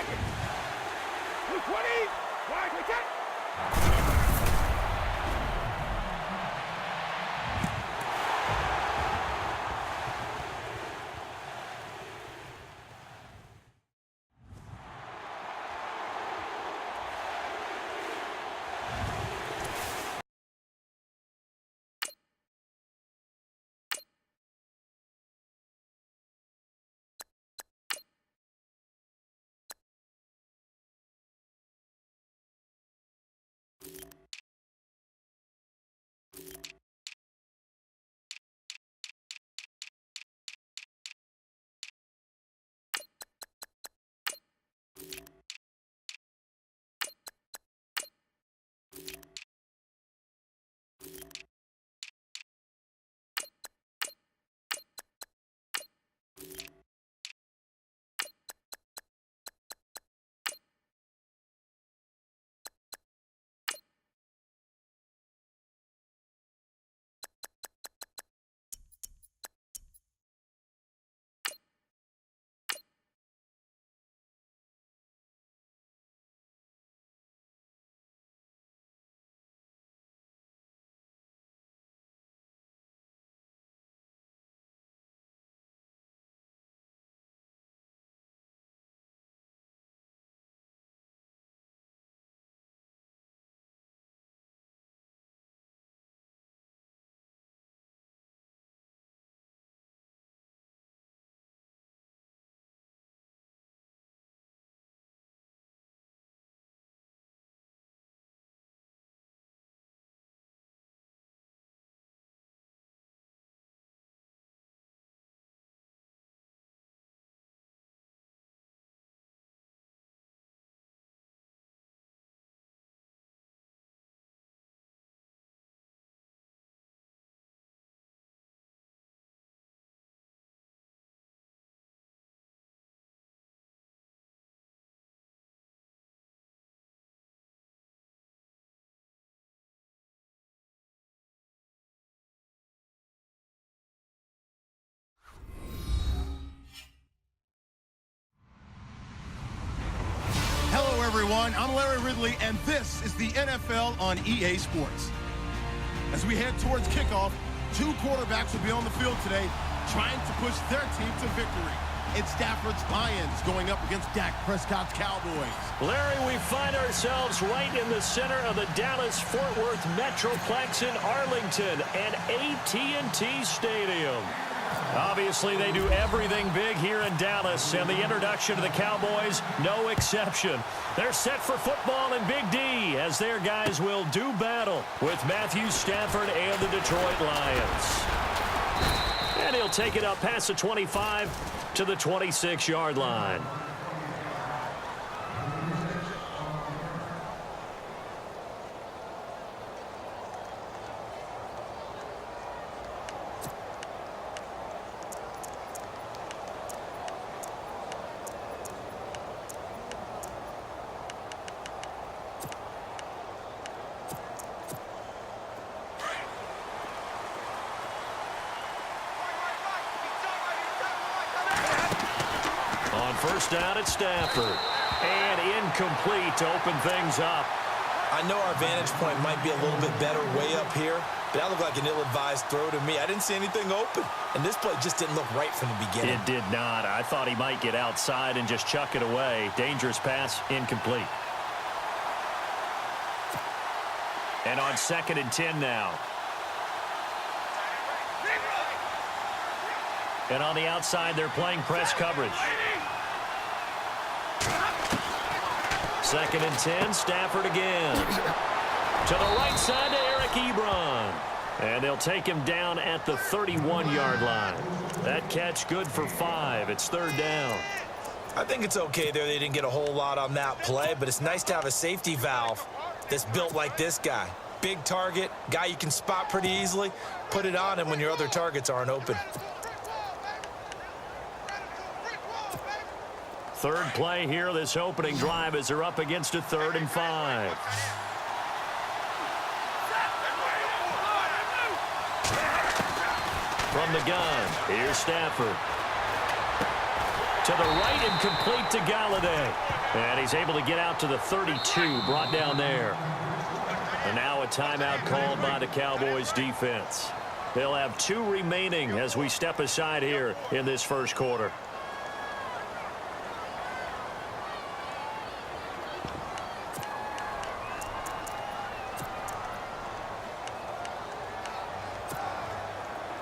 220. Wide, take it. Hello, everyone. I'm Larry Ridley, and this is the NFL on EA Sports. As we head towards kickoff, two quarterbacks will be on the field today trying to push their team to victory. It's Stafford's Lions going up against Dak Prescott's Cowboys. Larry, we find ourselves right in the center of the Dallas-Fort Worth Metroplex in Arlington and AT&T Stadium. Obviously, they do everything big here in Dallas, and the introduction to the Cowboys, no exception. They're set for football in Big D, as their guys will do battle with Matthew Stafford and the Detroit Lions. And he'll take it up past the 25 to the 26-yard line. First down at Stafford. And incomplete to open things up. I know our vantage point might be a little bit better way up here, but that looked like an ill-advised throw to me. I didn't see anything open, and this play just didn't look right from the beginning. It did not. I thought he might get outside and just chuck it away. Dangerous pass, incomplete. And on 2nd and 10 now. And on the outside, they're playing press coverage. 2nd and 10, Stafford again. To the right side to Eric Ebron. And they'll take him down at the 31-yard line. That catch good for 5. It's 3rd down. I think it's okay there. They didn't get a whole lot on that play, but it's nice to have a safety valve that's built like this guy. Big target, guy you can spot pretty easily. Put it on him when your other targets aren't open. Third play here, this opening drive, as they're up against a 3rd and 5. From the gun, here's Stafford. To the right and complete to Galladay. And he's able to get out to the 32, brought down there. And now a timeout called by the Cowboys defense. They'll have 2 remaining as we step aside here in this first quarter.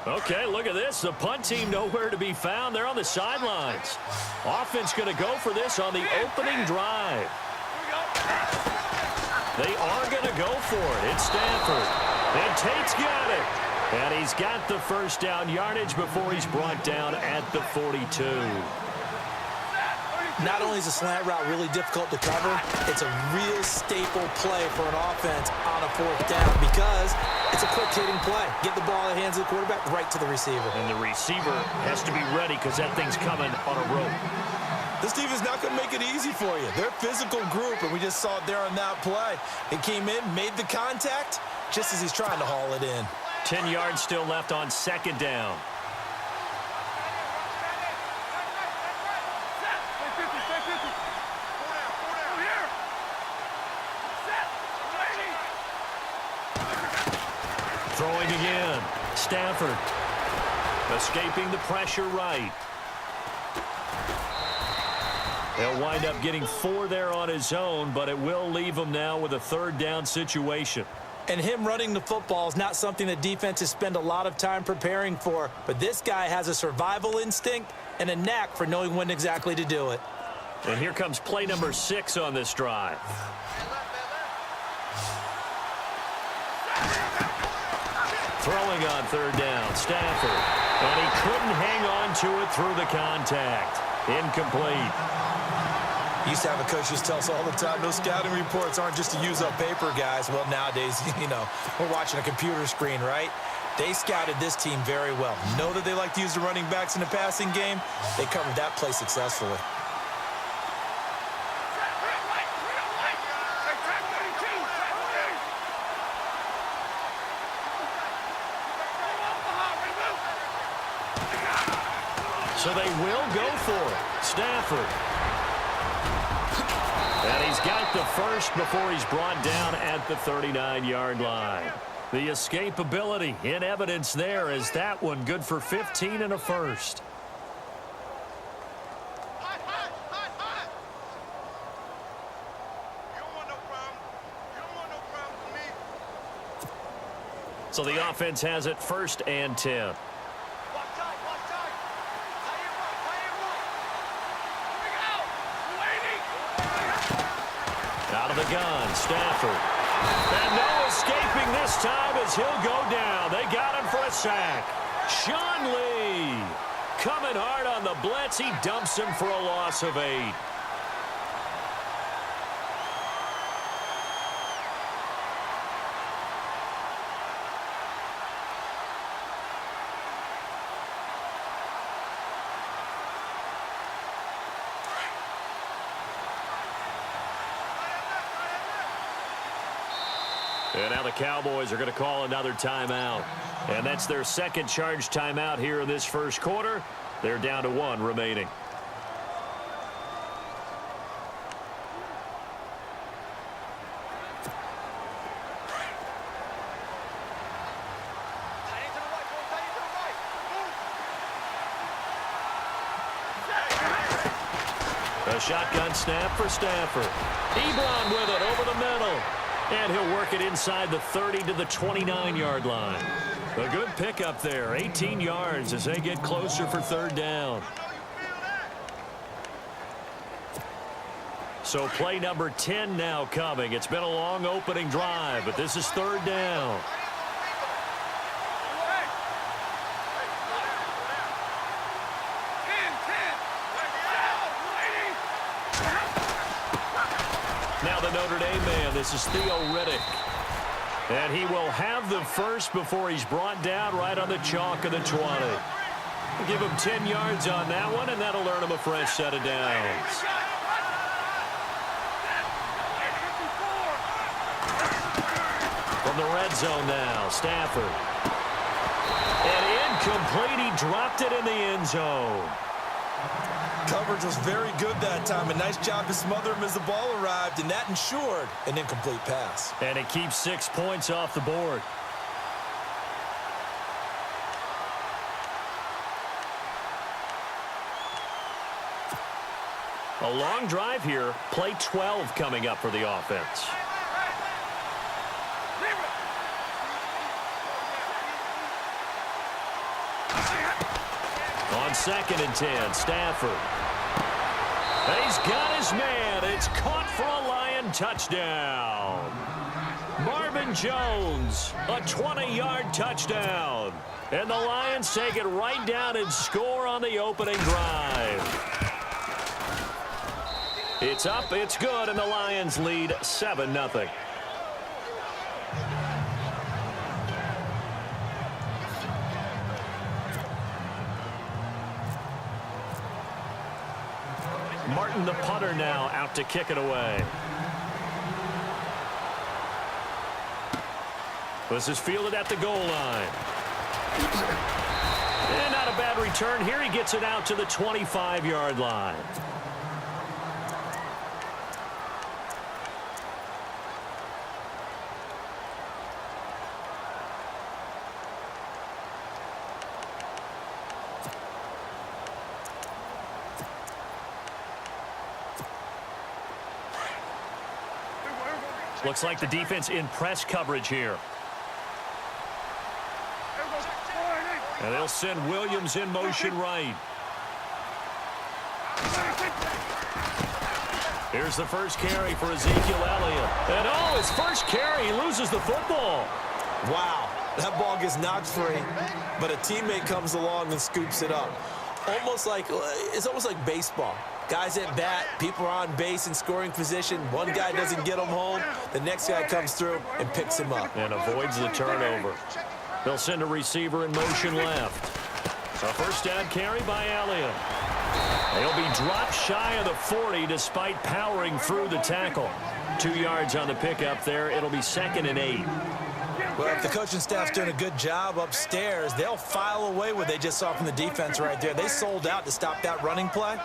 Okay, look at this. The punt team nowhere to be found. They're on the sidelines. Offense going to go for this on the opening drive. They are going to go for it. It's Stanford. And Tate's got it. And he's got the first down yardage before he's brought down at the 42. Not only is a slant route really difficult to cover, it's a real staple play for an offense on a 4th down because it's a quick-hitting play. Get the ball in the hands of the quarterback right to the receiver. And the receiver has to be ready because that thing's coming on a rope. This team is not going to make it easy for you. They're a physical group, and we just saw it there on that play. It came in, made the contact, just as he's trying to haul it in. 10 yards still left on 2nd down. Throwing again. Stanford. Escaping the pressure right. They'll wind up getting 4 there on his own, but it will leave him now with a 3rd down situation. And him running the football is not something that defenses spend a lot of time preparing for, but this guy has a survival instinct and a knack for knowing when exactly to do it. And here comes play number 6 on this drive. Throwing on 3rd down, Stanford. And he couldn't hang on to it through the contact. Incomplete. Used to have a coach just tell us all the time, those scouting reports aren't just to use up paper, guys. Well, nowadays, you know, we're watching a computer screen, right? They scouted this team very well. Know that they like to use the running backs in the passing game. They covered that play successfully. So they will go for it. Stanford. And he's got the first before he's brought down at the 39-yard line. The escapability in evidence there is that one good for 15 and a first. So the offense has it 1st and 10. Out of the gun, Stafford. And no escaping this time as he'll go down. They got him for a sack. Sean Lee coming hard on the blitz. He dumps him for a loss of 8. And now the Cowboys are going to call another timeout. And that's their 2nd charge timeout here in this first quarter. They're down to 1 remaining. A shotgun snap for Stanford. Ebron with it over the middle. And he'll work it inside the 30 to the 29-yard line. A good pickup there. 18 yards as they get closer for 3rd down. So play number 10 now coming. It's been a long opening drive, but this is 3rd down. Now the Notre Dame man, this is Theo Riddick. And he will have the first before he's brought down right on the chalk of the 20. Give him 10 yards on that one, and that'll earn him a fresh set of downs. From the red zone now, Stafford. And incomplete, he dropped it in the end zone. Coverage was very good that time. A nice job to smother him as the ball arrived, and that ensured an incomplete pass. And it keeps 6 points off the board. A long drive here. Play 12 coming up for the offense. On 2nd and 10, Stafford. He's got his man. It's caught for a Lion touchdown. Marvin Jones, a 20-yard touchdown. And the Lions take it right down and score on the opening drive. It's up, it's good, and the Lions lead 7-0. Martin, the punter, now out to kick it away. This is fielded at the goal line. And not a bad return here. He gets it out to the 25-yard line. Looks like the defense in press coverage here. And they'll send Williams in motion right. Here's the first carry for Ezekiel Elliott. And oh, his first carry, he loses the football. Wow, that ball gets knocked free, but a teammate comes along and scoops it up. It's almost like baseball. Guys at bat, people are on base in scoring position. One guy doesn't get him home. The next guy comes through and picks him up. And avoids the turnover. They'll send a receiver in motion left. A first down carry by Elliott. They'll be dropped shy of the 40 despite powering through the tackle. 2 yards on the pickup there. It'll be 2nd and 8. Well, if the coaching staff's doing a good job upstairs, they'll file away what they just saw from the defense right there. They sold out to stop that running play.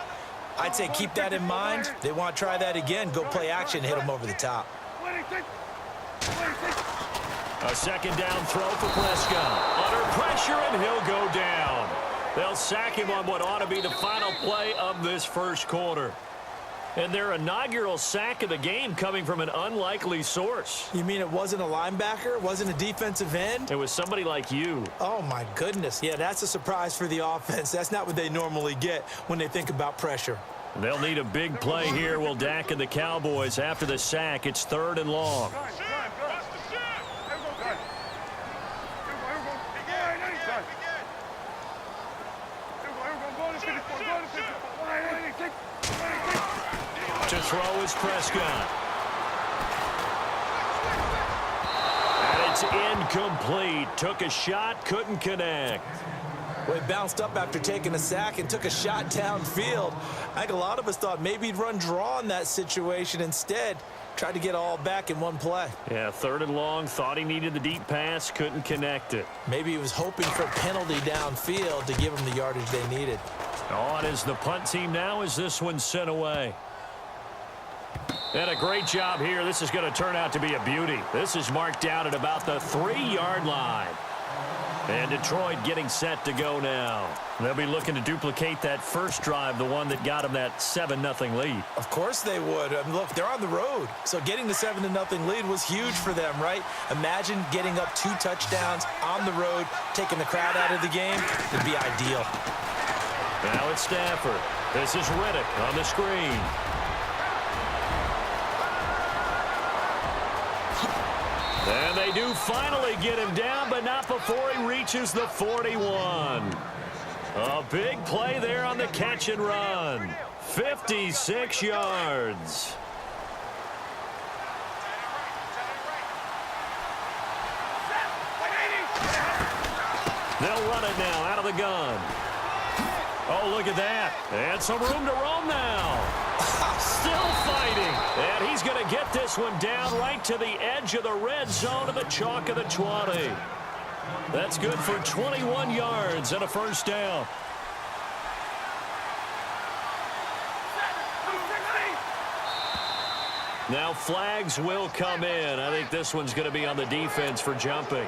I'd say keep that in mind. They want to try that again. Go play action, hit them over the top. A second down throw for Prescott. Under pressure, and he'll go down. They'll sack him on what ought to be the final play of this first quarter. And their inaugural sack of the game coming from an unlikely source. You mean it wasn't a linebacker? It wasn't a defensive end? It was somebody like you. Oh, my goodness. Yeah, that's a surprise for the offense. That's not what they normally get when they think about pressure. They'll need a big play here. Will Dak and the Cowboys after the sack. It's 3rd and long. To throw is Prescott. And it's incomplete. Took a shot, couldn't connect. Well, he bounced up after taking a sack and took a shot downfield. I think a lot of us thought maybe he'd run draw in that situation. Instead, tried to get all back in one play. Yeah, 3rd and long. Thought he needed the deep pass, couldn't connect it. Maybe he was hoping for a penalty downfield to give him the yardage they needed. On is the punt team now as this one's sent away. And a great job here. This is going to turn out to be a beauty. This is marked out at about the 3-yard line. And Detroit getting set to go now. They'll be looking to duplicate that first drive, the one that got them that 7-0 lead. Of course they would. I mean, look, they're on the road. So getting the 7-0 lead was huge for them, right? Imagine getting up 2 touchdowns on the road, taking the crowd out of the game. It'd be ideal. Now it's Stafford. This is Riddick on the screen. And they do finally get him down, but not before he reaches the 41. A big play there on the catch and run. 56 yards. They'll run it now out of the gun. Oh, look at that. And some room to roam now. Still fighting. And he's going to get this one down right to the edge of the red zone of the chalk of the 20. That's good for 21 yards and a first down. Now flags will come in. I think this one's going to be on the defense for jumping.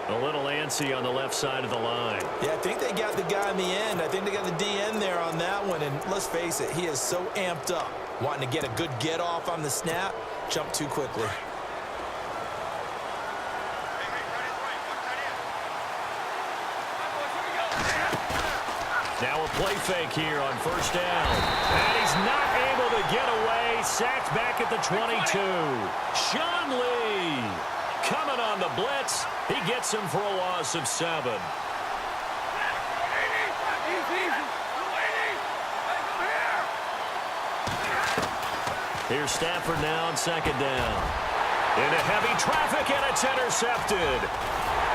A little antsy on the left side of the line. Yeah, I think they got the guy in the end. I think they got the DN there on that one. And let's face it, he is so amped up, wanting to get a good get off on the snap, jump too quickly. Now a play fake here on first down. And he's not able to get away. Sacked back at the 22. Sean Lee coming on the blitz. He gets him for a loss of 7. Here's Stafford now on second down. Into heavy traffic, and it's intercepted.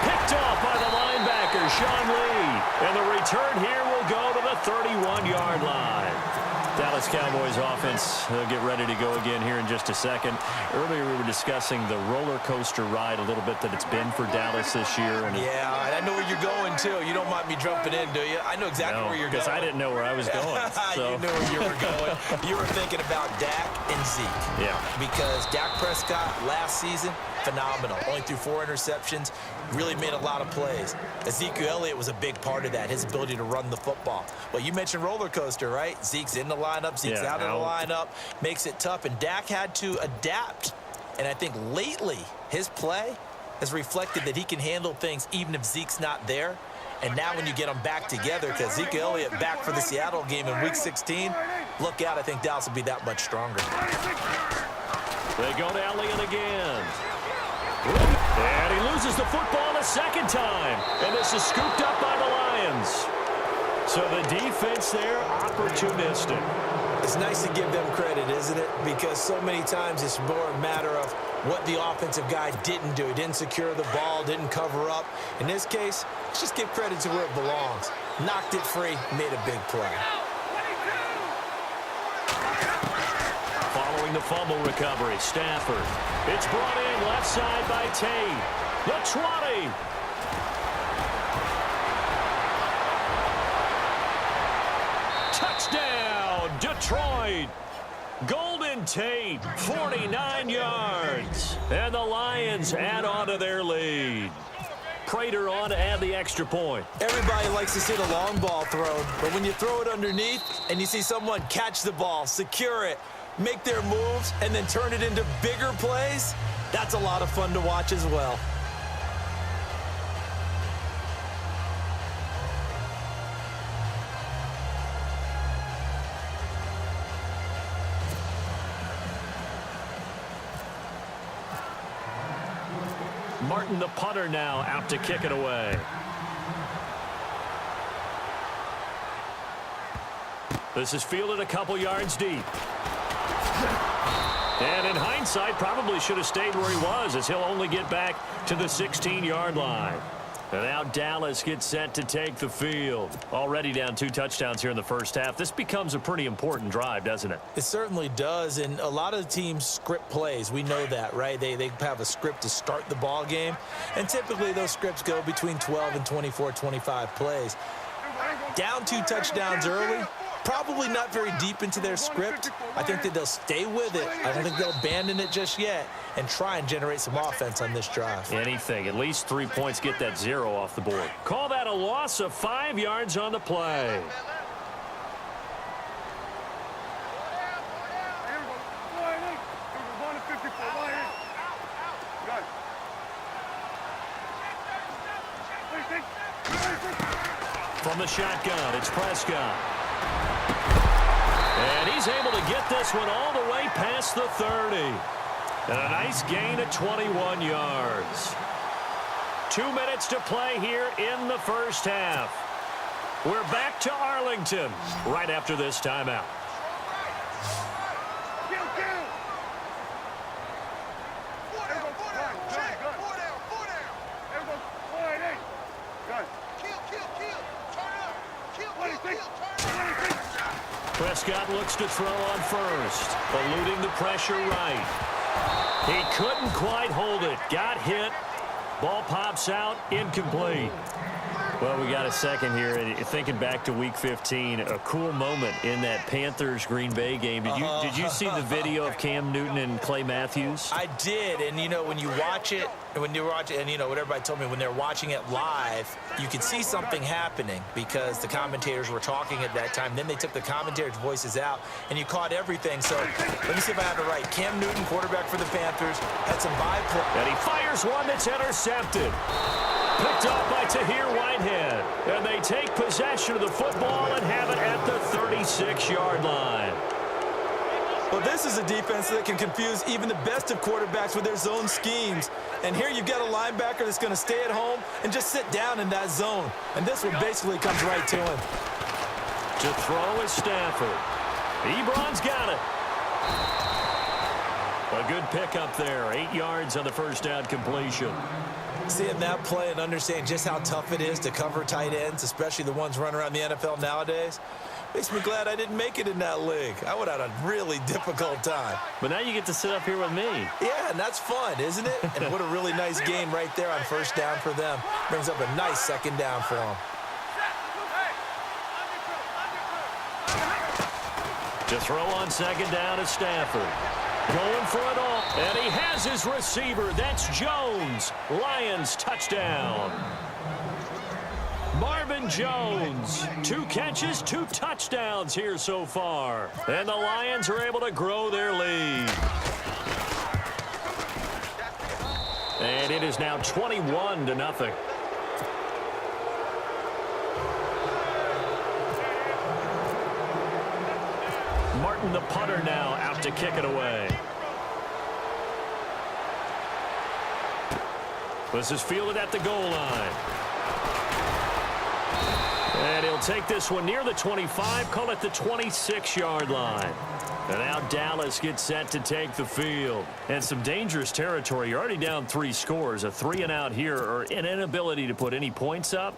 Picked off by the linebacker, Sean Lee. And the return here will go to the 31-yard line. Dallas Cowboys offense, they'll get ready to go again here in just a second. Earlier we were discussing the roller coaster ride a little bit that it's been for Dallas this year. And yeah, I know where you're going, too. You don't mind me jumping in, do you? I know exactly where you're going. Because I didn't know where I was going. So. You knew where you were going. You were thinking about Dak and Zeke. Yeah. Because Dak Prescott last season, phenomenal. Only threw 4 interceptions. Really made a lot of plays. Ezekiel Elliott was a big part of that, his ability to run the football. Well, you mentioned roller coaster, right? Zeke's in the lineup, Zeke's out of the lineup, makes it tough, and Dak had to adapt. And I think lately, his play has reflected that he can handle things even if Zeke's not there. And now when you get them back together, because Ezekiel Elliott back for the Seattle game in Week 16, look out, I think Dallas will be that much stronger. They go to Elliott again. And he loses the football a second time. And this is scooped up by the Lions. So the defense there, opportunistic. It's nice to give them credit, isn't it? Because so many times it's more a matter of what the offensive guy didn't do. He didn't secure the ball, didn't cover up. In this case, let's just give credit to where it belongs. Knocked it free, made a big play. Following the fumble recovery, Stafford. It's brought in left side by Tate. The 20. Touchdown, Detroit. Golden Tate, 49 yards. And the Lions add on to their lead. Prater on to add the extra point. Everybody likes to see the long ball thrown, but when you throw it underneath and you see someone catch the ball, secure it, make their moves, and then turn it into bigger plays, that's a lot of fun to watch as well. Martin, the punter, now out to kick it away. This is fielded a couple yards deep. And in hindsight, probably should have stayed where he was, as he'll only get back to the 16-yard line. And now Dallas gets set to take the field. Already down 2 touchdowns here in the first half. This becomes a pretty important drive, doesn't it? It certainly does, and a lot of the teams script plays. We know that, right? They have a script to start the ball game, and typically those scripts go between 12 and 24, 25 plays. Down 2 touchdowns early, probably not very deep into their script. I think that they'll stay with it. I don't think they'll abandon it just yet and try and generate some offense on this drive. Anything. At least 3 points, get that 0 off the board. Call that a loss of 5 yards on the play. From the shotgun, it's Prescott. And he's able to get this one all the way past the 30. And a nice gain of 21 yards. 2 minutes to play here in the first half. We're back to Arlington right after this timeout. Prescott looks to throw on first, eluding the pressure right. He couldn't quite hold it. Got hit. Ball pops out, incomplete. Well, we got a second here, and thinking back to Week 15, a cool moment in that Panthers-Green Bay game. Did you see the video of Cam Newton and Clay Matthews? I did, and when you watch it, and what everybody told me, when they're watching it live, you could see something happening because the commentators were talking at that time. Then they took the commentators' voices out, and you caught everything. So let me see if I have it right. Cam Newton, quarterback for the Panthers, had some biplay. And he fires one that's intercepted. Picked off by Tahir Whitehead. And they take possession of the football and have it at the 36-yard line. Well, this is a defense that can confuse even the best of quarterbacks with their zone schemes. And here you've got a linebacker that's going to stay at home and just sit down in that zone. And this one basically comes right to him. To throw is Stafford. Ebron's got it. A good pickup there. 8 yards on the first down completion. Seeing that play and understanding just how tough it is to cover tight ends, especially the ones running around the NFL nowadays, makes me glad I didn't make it in that league. I would have had a really difficult time. But now you get to sit up here with me. Yeah, and that's fun, isn't it? And what a really nice game right there on first down for them. Brings up a nice second down for them. To throw on second down is Stafford. Going for it all. And he has his receiver. That's Jones. Lions touchdown. Marvin Jones. 2 catches, 2 touchdowns here so far. And the Lions are able to grow their lead. And it is now 21-0. Martin, the punter, now out to kick it away. This is fielded at the goal line. And he'll take this one near the 25, call it the 26-yard line. And now Dallas gets set to take the field. And some dangerous territory. You're already down 3 scores. A 3-and-out here, or an inability to put any points up.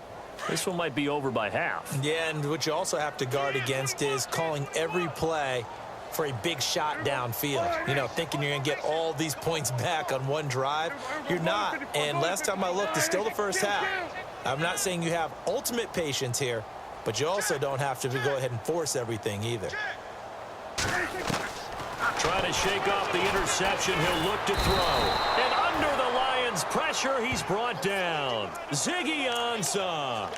This one might be over by half. Yeah, and what you also have to guard against is calling every play for a big shot downfield. Thinking you're going to get all these points back on one drive. You're not. And last time I looked, it's still the first half. I'm not saying you have ultimate patience here, but you also don't have to go ahead and force everything either. Trying to shake off the interception. He'll look to throw. And under the Lions' pressure, he's brought down. Ziggy Ansah.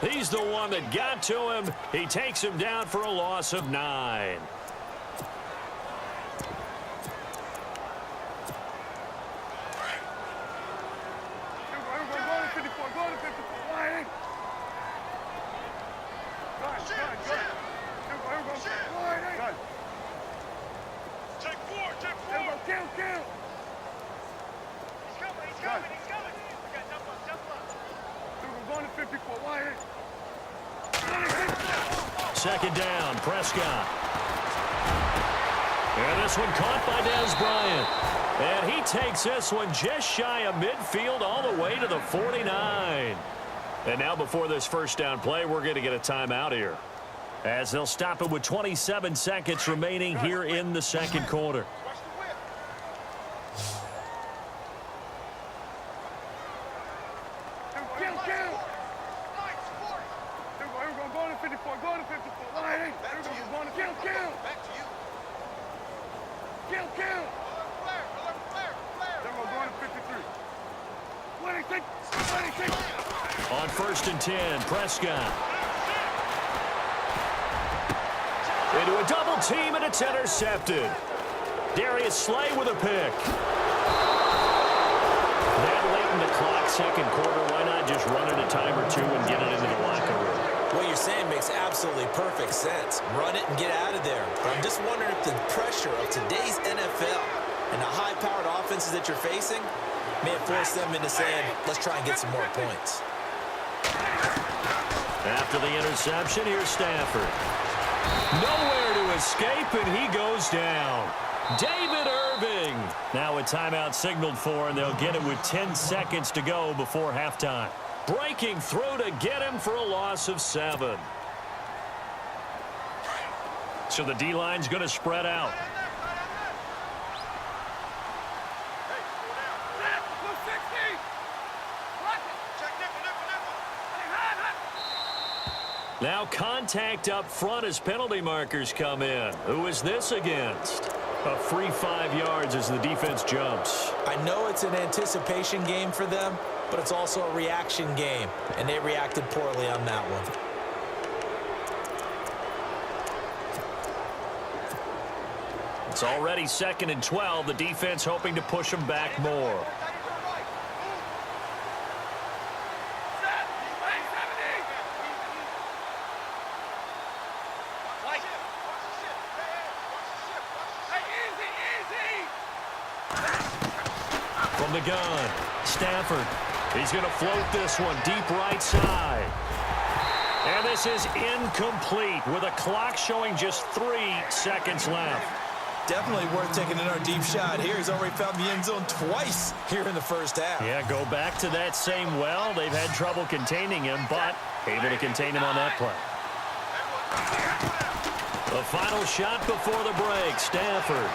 He's the one that got to him. He takes him down for a loss of 9. Second down, Prescott. And this one caught by Dez Bryant. And he takes this one just shy of midfield all the way to the 49. And now before this first down play, we're going to get a timeout here, as they'll stop it with 27 seconds remaining here in the second quarter. On 1st and 10, Prescott. Into a double team, and it's intercepted. Darius Slay with a pick. That late in the clock, second quarter, why not just run it a time or two and get it into the locker room? What you're saying makes absolutely perfect sense. Run it and get out of there. But I'm just wondering if the pressure of today's NFL and the high-powered offenses that you're facing may have forced them into saying, let's try and get some more points. After the interception, here's Stafford. Nowhere to escape, and he goes down. David Irving. Now a timeout signaled for, and they'll get it with 10 seconds to go before halftime. Breaking through to get him for a loss of 7. So the D-line's going to spread out. Now contact up front as penalty markers come in. Who is this against? A free 5 yards as the defense jumps. I know it's an anticipation game for them, but it's also a reaction game, and they reacted poorly on that one. It's already 2nd and 12. The defense hoping to push them back more. From the gun, Stafford. He's going to float this one deep right side. And this is incomplete with a clock showing just 3 seconds left. Definitely worth taking another deep shot here. He's already found the end zone twice here in the first half. Yeah, go back to that same well. They've had trouble containing him, but able to contain him on that play. The final shot before the break. Stafford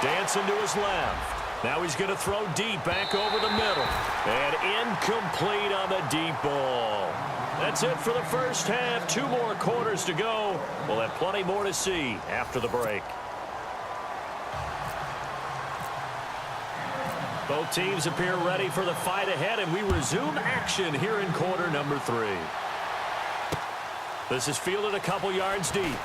dancing to his left. Now he's going to throw deep back over the middle. And incomplete on the deep ball. That's it for the first half. 2 more quarters to go. We'll have plenty more to see after the break. Both teams appear ready for the fight ahead, and we resume action here in quarter number 3. This is fielded a couple yards deep.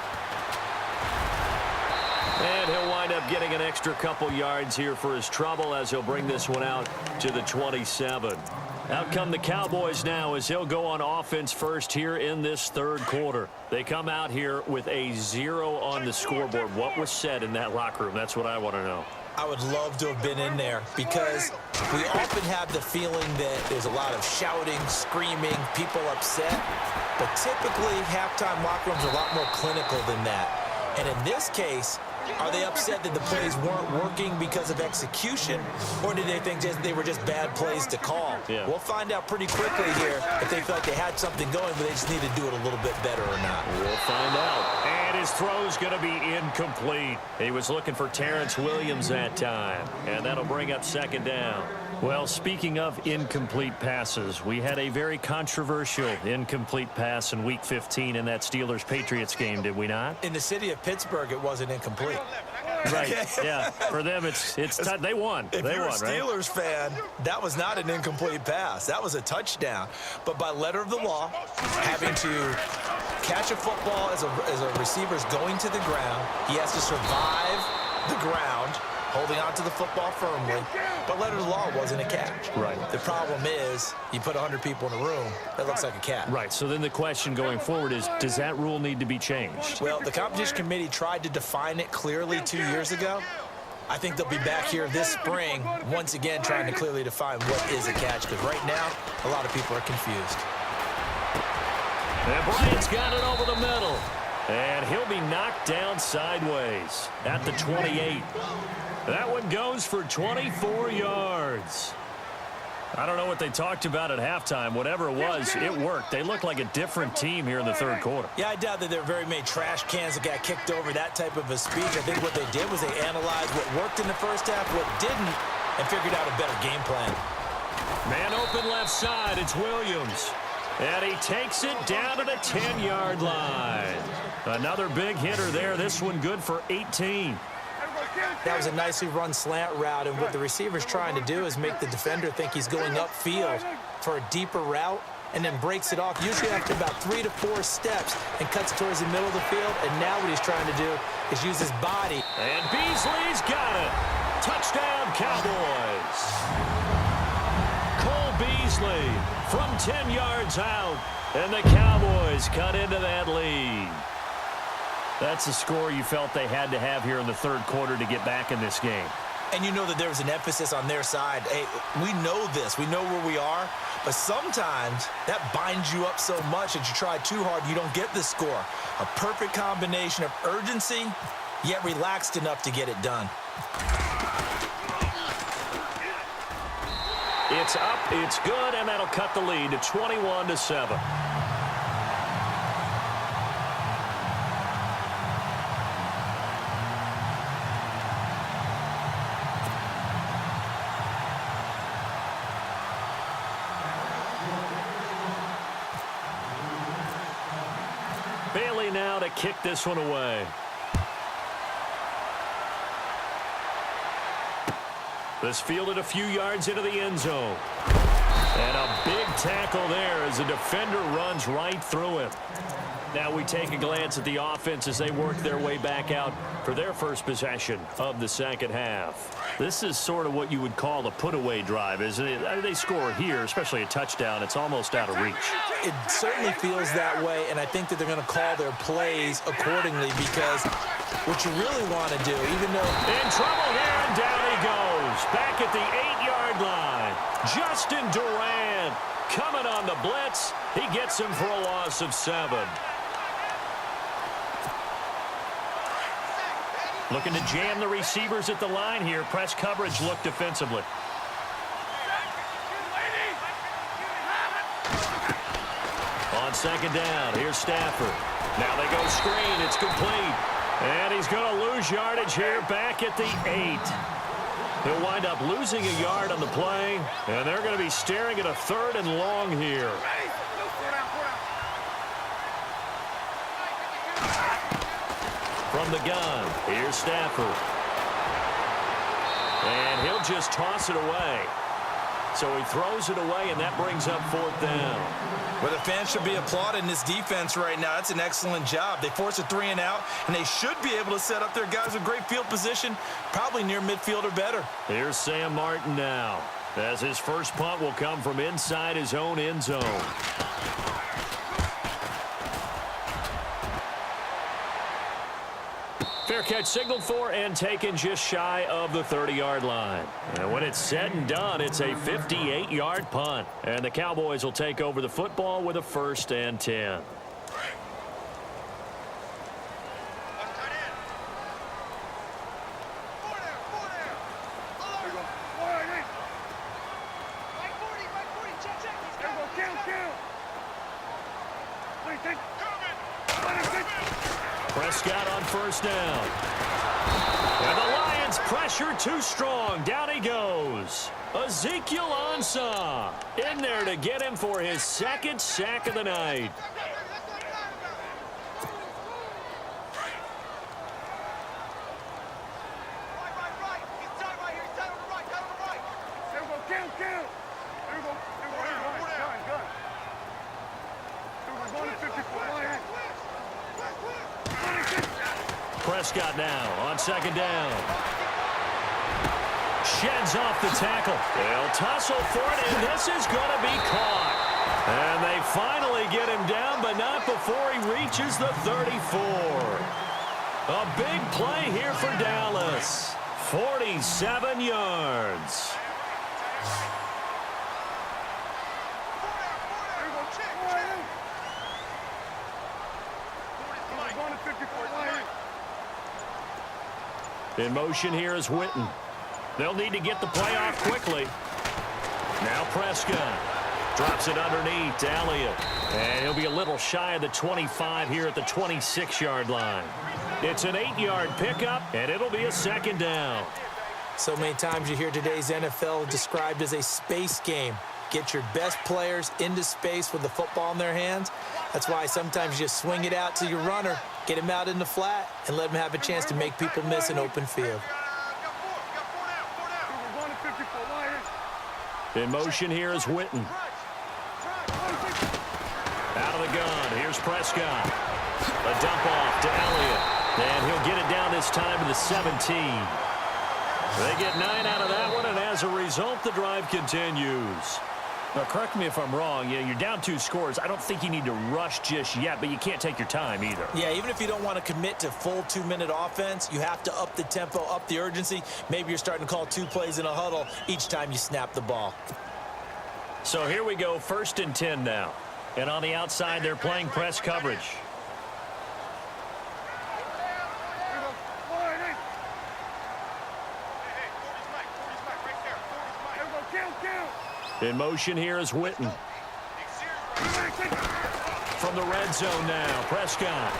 And he'll wind up getting an extra couple yards here for his trouble as he'll bring this one out to the 27. Out come the Cowboys now as he'll go on offense first here in this third quarter. They come out here with a 0 on the scoreboard. What was said in that locker room? That's what I want to know. I would love to have been in there because we often have the feeling that there's a lot of shouting, screaming, people upset. But typically, halftime locker rooms are a lot more clinical than that. And in this case, are they upset that the plays weren't working because of execution, or did they think they were just bad plays to call? Yeah. We'll find out pretty quickly here if they felt they had something going, but they just need to do it a little bit better or not. We'll find out. And his throw's going to be incomplete. He was looking for Terrence Williams that time, and that'll bring up 2nd down. Well, speaking of incomplete passes, we had a very controversial incomplete pass in Week 15 in that Steelers-Patriots game, did we not? In the city of Pittsburgh, it wasn't incomplete. Right, yeah. For them, they won. If they you're won, a Steelers fan, that was not an incomplete pass. That was a touchdown. But by letter of the law, having to catch a football as a receiver's going to the ground, he has to survive the ground, holding on to the football firmly, but letter of the law wasn't a catch. Right. The problem is you put 100 people in a room, that looks like a catch. Right, so then the question going forward is, does that rule need to be changed? Well, the competition committee tried to define it clearly 2 years ago. I think they'll be back here this spring, once again trying to clearly define what is a catch, because right now, a lot of people are confused. And Bryant's got it over the middle. And he'll be knocked down sideways at the 28. That one goes for 24 yards. I don't know what they talked about at halftime. Whatever it was, it worked. They looked like a different team here in the third quarter. Yeah, I doubt that there are very many trash cans that got kicked over, that type of a speech. I think what they did was they analyzed what worked in the first half, what didn't, and figured out a better game plan. Man open left side. It's Williams. And he takes it down to the 10-yard line. Another big hitter there. This one good for 18. That was a nicely run slant route, and what the receiver's trying to do is make the defender think he's going upfield for a deeper route and then breaks it off, usually after about 3 to 4 steps, and cuts towards the middle of the field. And now what he's trying to do is use his body. And Beasley's got it. Touchdown, Cowboys. Cole Beasley from 10 yards out, and the Cowboys cut into that lead. That's a score you felt they had to have here in the third quarter to get back in this game. And you know that there was an emphasis on their side. Hey, we know this. We know where we are. But sometimes that binds you up so much that you try too hard, you don't get the score. A perfect combination of urgency, yet relaxed enough to get it done. It's up, it's good, and that'll cut the lead to 21-7. ready now to kick this one away. This fielded a few yards into the end zone. And a big tackle there as the defender runs right through him. Now we take a glance at the offense as they work their way back out for their first possession of the second half. This is sort of what you would call a put-away drive, isn't it? They score here, especially a touchdown. It's almost out of reach. It certainly feels that way, and I think that they're going to call their plays accordingly because what you really want to do, even though... In trouble here, and down he goes. Back at the 8-yard line. Justin Durant coming on the blitz. He gets him for a loss of 7. Looking to jam the receivers at the line here. Press coverage look defensively. On second down, here's Stafford. Now they go screen. It's complete. And he's going to lose yardage here back at the 8. He'll wind up losing a yard on the play, and they're going to be staring at a 3rd and long here. From the gun, here's Stafford. And he'll just toss it away. So he throws it away, and that brings up 4th down. Well, the fans should be applauding this defense right now. That's an excellent job. They force a 3-and-out, and they should be able to set up their guys with great field position, probably near midfield or better. Here's Sam Martin now, as his first punt will come from inside his own end zone. Fair catch signaled for and taken just shy of the 30-yard line. And when it's said and done, it's a 58-yard punt. And the Cowboys will take over the football with a 1st and 10. Prescott on 1st down. And the Lions pressure too strong. Down he goes. Ezekiel Ansah in there to get him for his 2nd sack of the night. Prescott now on 2nd down. Sheds off the tackle. They'll tussle for it, and this is going to be caught. And they finally get him down, but not before he reaches the 34. A big play here for Dallas. 47 yards. In motion here is Witten. They'll need to get the play off quickly. Now Prescott drops it underneath to Elliott. And he'll be a little shy of the 25 here at the 26-yard line. It's an 8-yard pickup, and it'll be a 2nd down. So many times you hear today's NFL described as a space game. Get your best players into space with the football in their hands. That's why sometimes you swing it out to your runner, get him out in the flat, and let him have a chance to make people miss an open field. In motion here is Witten. Out of the gun, here's Prescott. A dump off to Elliott. And he'll get it down this time to the 17. They get 9 out of that one, and as a result, the drive continues. Now, correct me if I'm wrong. You're down 2 scores. I don't think you need to rush just yet, but you can't take your time either. Yeah, even if you don't want to commit to full 2-minute offense, you have to up the tempo, up the urgency. Maybe you're starting to call 2 plays in a huddle each time you snap the ball. So here we go, 1st and 10 now. And on the outside, they're playing press coverage. In motion here is Witten. From the red zone now, Prescott.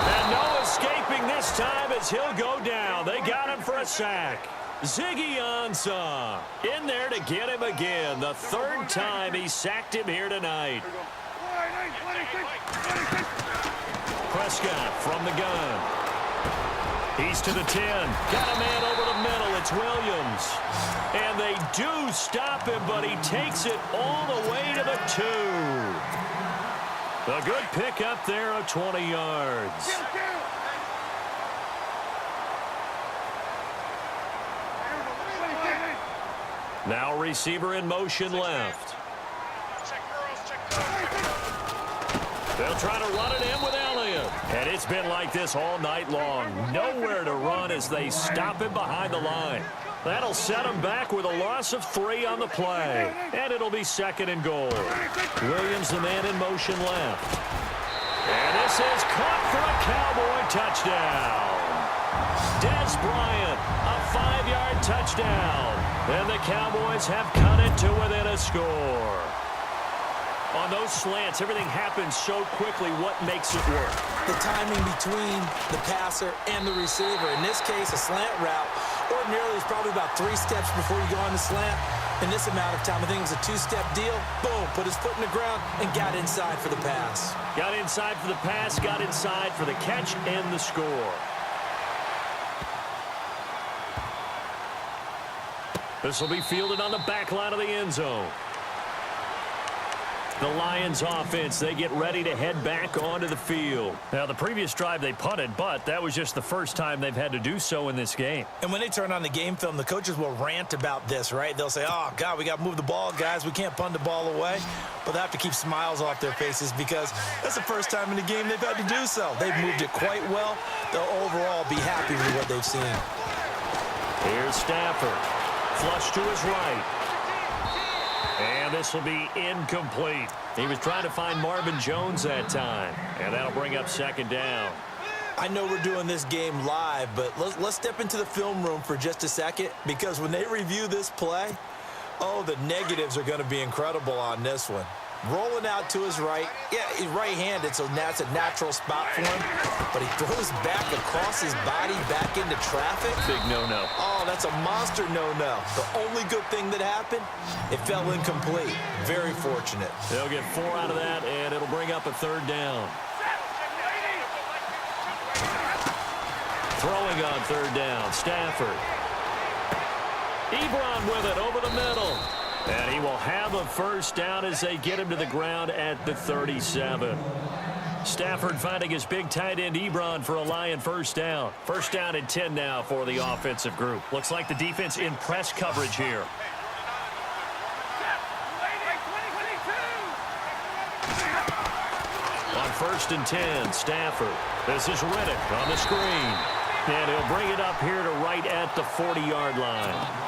And no escaping this time as he'll go down. They got him for a sack. Ziggy Ansah in there to get him again. The 3rd time he sacked him here tonight. Prescott from the gun. He's to the 10. Got a man over the middle. It's Williams. And they do stop him, but he takes it all the way to the 2. A good pickup there of 20 yards. Now receiver in motion left. They'll try to run it in with Elliott. And it's been like this all night long. Nowhere to run as they stop him behind the line. That'll set him back with a loss of 3 on the play. And it'll be 2nd and goal. Williams, the man in motion left. And this is caught for a Cowboy touchdown. Des Bryant, a 5-yard touchdown. And the Cowboys have cut it to within a score. On those slants, everything happens so quickly. What makes it work? The timing between the passer and the receiver. In this case, a slant route ordinarily is probably about 3 steps before you go on the slant. In this amount of time, I think it was a 2-step deal. Boom, put his foot in the ground and got inside for the pass. Got inside for the pass, got inside for the catch and the score. This will be fielded on the back line of the end zone. The Lions offense, they get ready to head back onto the field. Now, the previous drive they punted, but that was just the first time they've had to do so in this game. And when they turn on the game film, the coaches will rant about this, right? They'll say, oh, God, we got to move the ball, guys. We can't punt the ball away. But they have to keep smiles off their faces because that's the first time in the game they've had to do so. They've moved it quite well. They'll overall be happy with what they've seen. Here's Stafford. Flush to his right. And this will be incomplete. He was trying to find Marvin Jones that time. And that'll bring up 2nd down. I know we're doing this game live, but let's step into the film room for just a second, because when they review this play, oh, the negatives are going to be incredible on this one. Rolling out to his right. Yeah, he's right-handed, so that's a natural spot for him. But he throws back across his body back into traffic. Big no-no. Oh, that's a monster no-no. The only good thing that happened, it fell incomplete. Very fortunate. They'll get 4 out of that, and it'll bring up a 3rd down. Throwing on 3rd down, Stafford. Ebron with it over the middle. And he will have a 1st down as they get him to the ground at the 37. Stafford finding his big tight end Ebron for a Lion 1st down. 1st down and 10 now for the offensive group. Looks like the defense in press coverage here. On 1st and 10, Stafford. This is Riddick on the screen. And he'll bring it up here to right at the 40-yard line.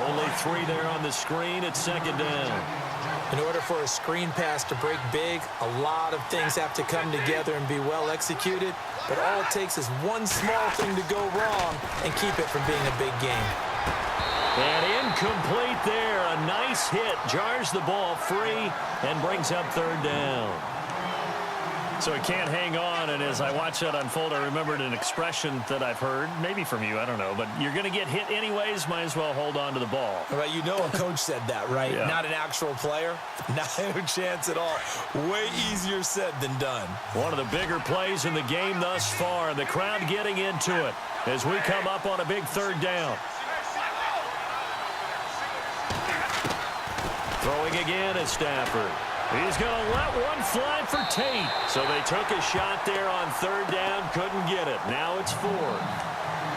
Only 3 there on the screen at 2nd down. In order for a screen pass to break big, a lot of things have to come together and be well executed. But all it takes is one small thing to go wrong and keep it from being a big game. And incomplete there. A nice hit. Jars the ball free and brings up 3rd down. So he can't hang on, and as I watch that unfold, I remembered an expression that I've heard, maybe from you, I don't know, but you're going to get hit anyways, might as well hold on to the ball. Right, you know a coach said that, right? Yeah. Not an actual player. Not a chance at all. Way easier said than done. One of the bigger plays in the game thus far, and the crowd getting into it as we come up on a big 3rd down. Throwing again at Stafford. He's going to let one fly for Tate. So they took a shot there on 3rd down, couldn't get it. Now it's 4.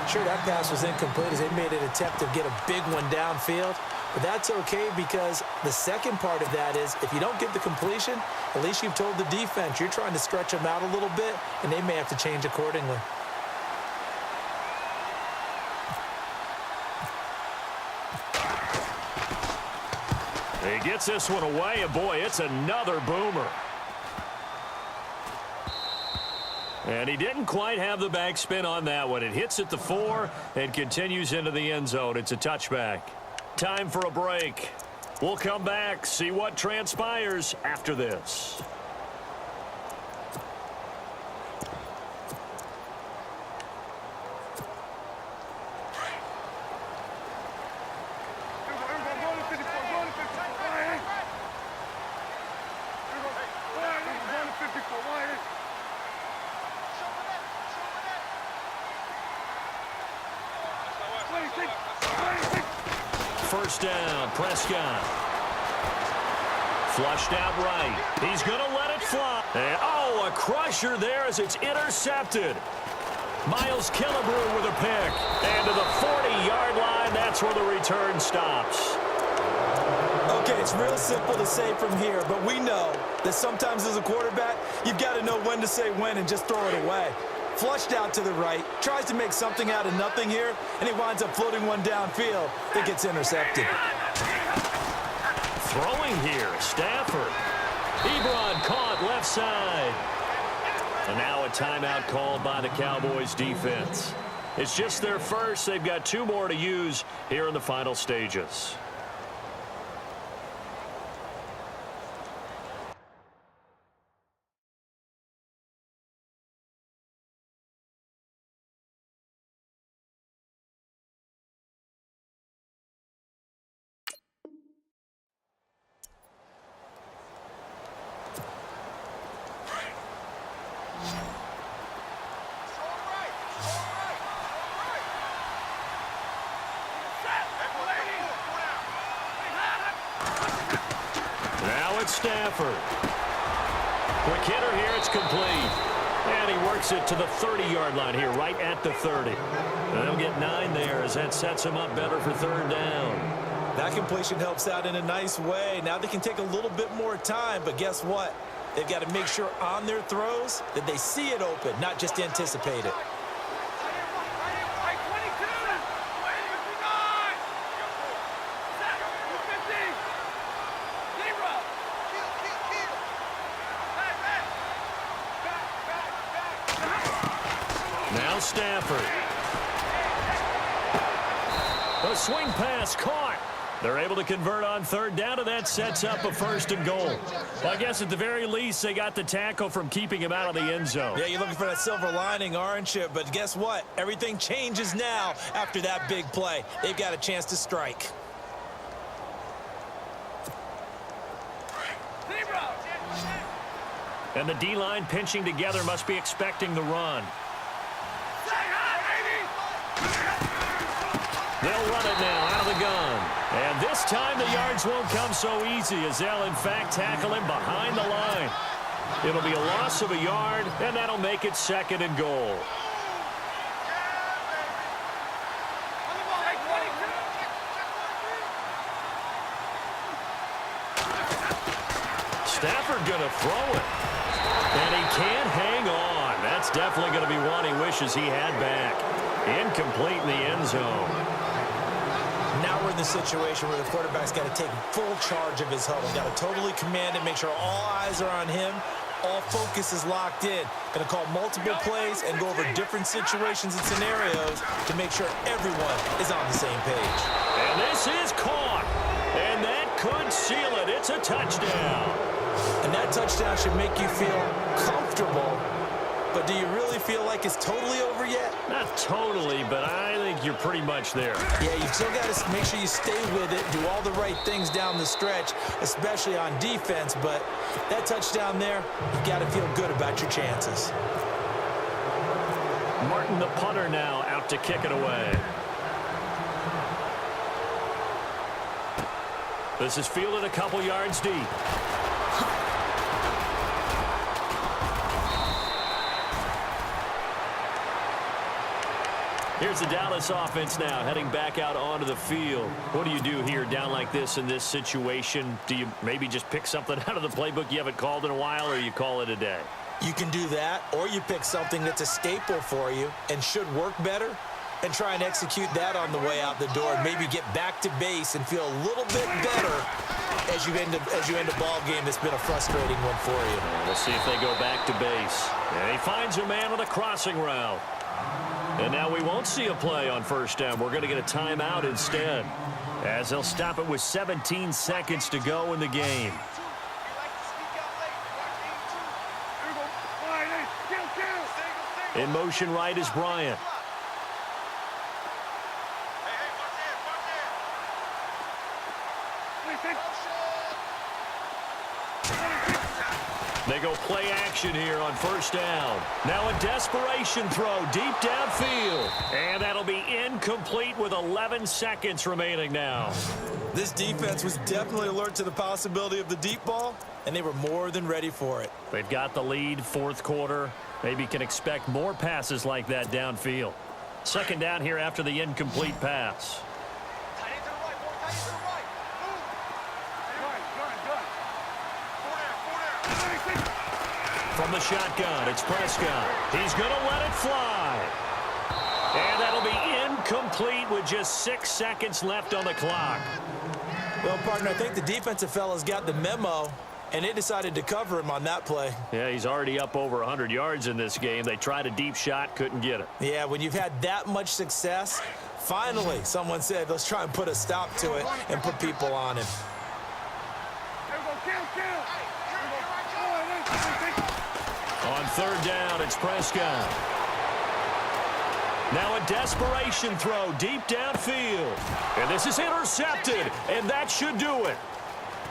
Sure, that pass was incomplete as they made an attempt to get a big one downfield. But that's okay because the second part of that is if you don't get the completion, at least you've told the defense you're trying to stretch them out a little bit, and they may have to change accordingly. He gets this one away, and boy, it's another boomer. And he didn't quite have the backspin on that one. It hits at the 4 and continues into the end zone. It's a touchback. Time for a break. We'll come back, see what transpires after this. first down. Prescott. Flushed out right. He's going to let it fly. And, oh, a crusher there as it's intercepted. Miles Killebrew with a pick. And to the 40-yard line, that's where the return stops. Okay, it's real simple to say from here, but we know that sometimes as a quarterback, you've got to know when to say when and just throw it away. Flushed out to the right, tries to make something out of nothing here, and he winds up floating one downfield that gets intercepted. Throwing here, Stafford. Ebron caught left side. And now a timeout called by the Cowboys defense. It's just their first. They've got 2 more to use here in the final stages. Stafford. Quick hitter here, it's complete. And he works it to the 30-yard line here, right at the 30. And they'll get 9 there as that sets him up better for 3rd down. That completion helps out in a nice way. Now they can take a little bit more time, but guess what? They've got to make sure on their throws that they see it open, not just anticipate it. Stafford. The swing pass caught. They're able to convert on 3rd down, and that sets up a 1st and goal. Well, I guess at the very least, they got the tackle from keeping him out of the end zone. Yeah, you're looking for that silver lining, aren't you? But guess what? Everything changes now after that big play. They've got a chance to strike. And the D-line pinching together must be expecting the run. They'll run it now out of the gun. And this time the yards won't come so easy as they'll, in fact, tackle him behind the line. It'll be a loss of a yard, and that'll make it 2nd and goal. Stafford going to throw it. And he can't hang on. That's definitely going to be one he wishes he had back. Incomplete in the end zone. Now we're in the situation where the quarterback's got to take full charge of his huddle. Got to totally command it, make sure all eyes are on him. All focus is locked in. Going to call multiple plays and go over different situations and scenarios to make sure everyone is on the same page. And this is caught. And that could seal it. It's a touchdown. And that touchdown should make you feel comfortable. But do you really feel like it's totally over yet? Not totally, but I think you're pretty much there. Yeah, you've still got to make sure you stay with it, do all the right things down the stretch, especially on defense. But that touchdown there, you've got to feel good about your chances. Martin, the punter, now out to kick it away. This is fielded a couple yards deep. Here's the Dallas offense now heading back out onto the field. What do you do here down like this in this situation? Do you maybe just pick something out of the playbook you haven't called in a while, or you call it a day? You can do that, or you pick something that's a staple for you and should work better and try and execute that on the way out the door and maybe get back to base and feel a little bit better as you end a ball game that's been a frustrating one for you. We'll see if they go back to base. And he finds a man on a crossing route. And now we won't see a play on 1st down. We're going to get a timeout instead, as they'll stop it with 17 seconds to go in the game. In motion right is Bryant. They go play action here on 1st down. Now a desperation throw deep downfield. And that'll be incomplete. incomplete with 11 seconds remaining now. This defense was definitely alert to the possibility of the deep ball, and they were more than ready for it. They've got the lead, fourth quarter. Maybe can expect more passes like that downfield. Second down here after the incomplete pass. From the shotgun, it's Prescott. He's going to let it fly. And that'll be incomplete with just 6 seconds left on the clock. Well, partner, I think the defensive fella's got the memo, and they decided to cover him on that play. Yeah, he's already up over 100 yards in this game. They tried a deep shot, couldn't get it. Yeah, when you've had that much success, finally someone said, let's try and put a stop to it and put people on him. On third down, it's Prescott. Now a desperation throw deep downfield. And this is intercepted, and that should do it.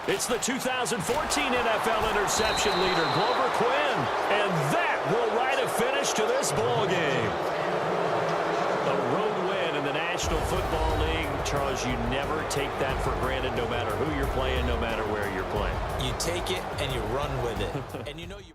It's the 2014 NFL interception leader, Glover Quinn. And that will write a finish to this ball game. A road win in the National Football League. Charles, you never take that for granted, no matter who you're playing, no matter where you're playing. You take it and you run with it. And you know you...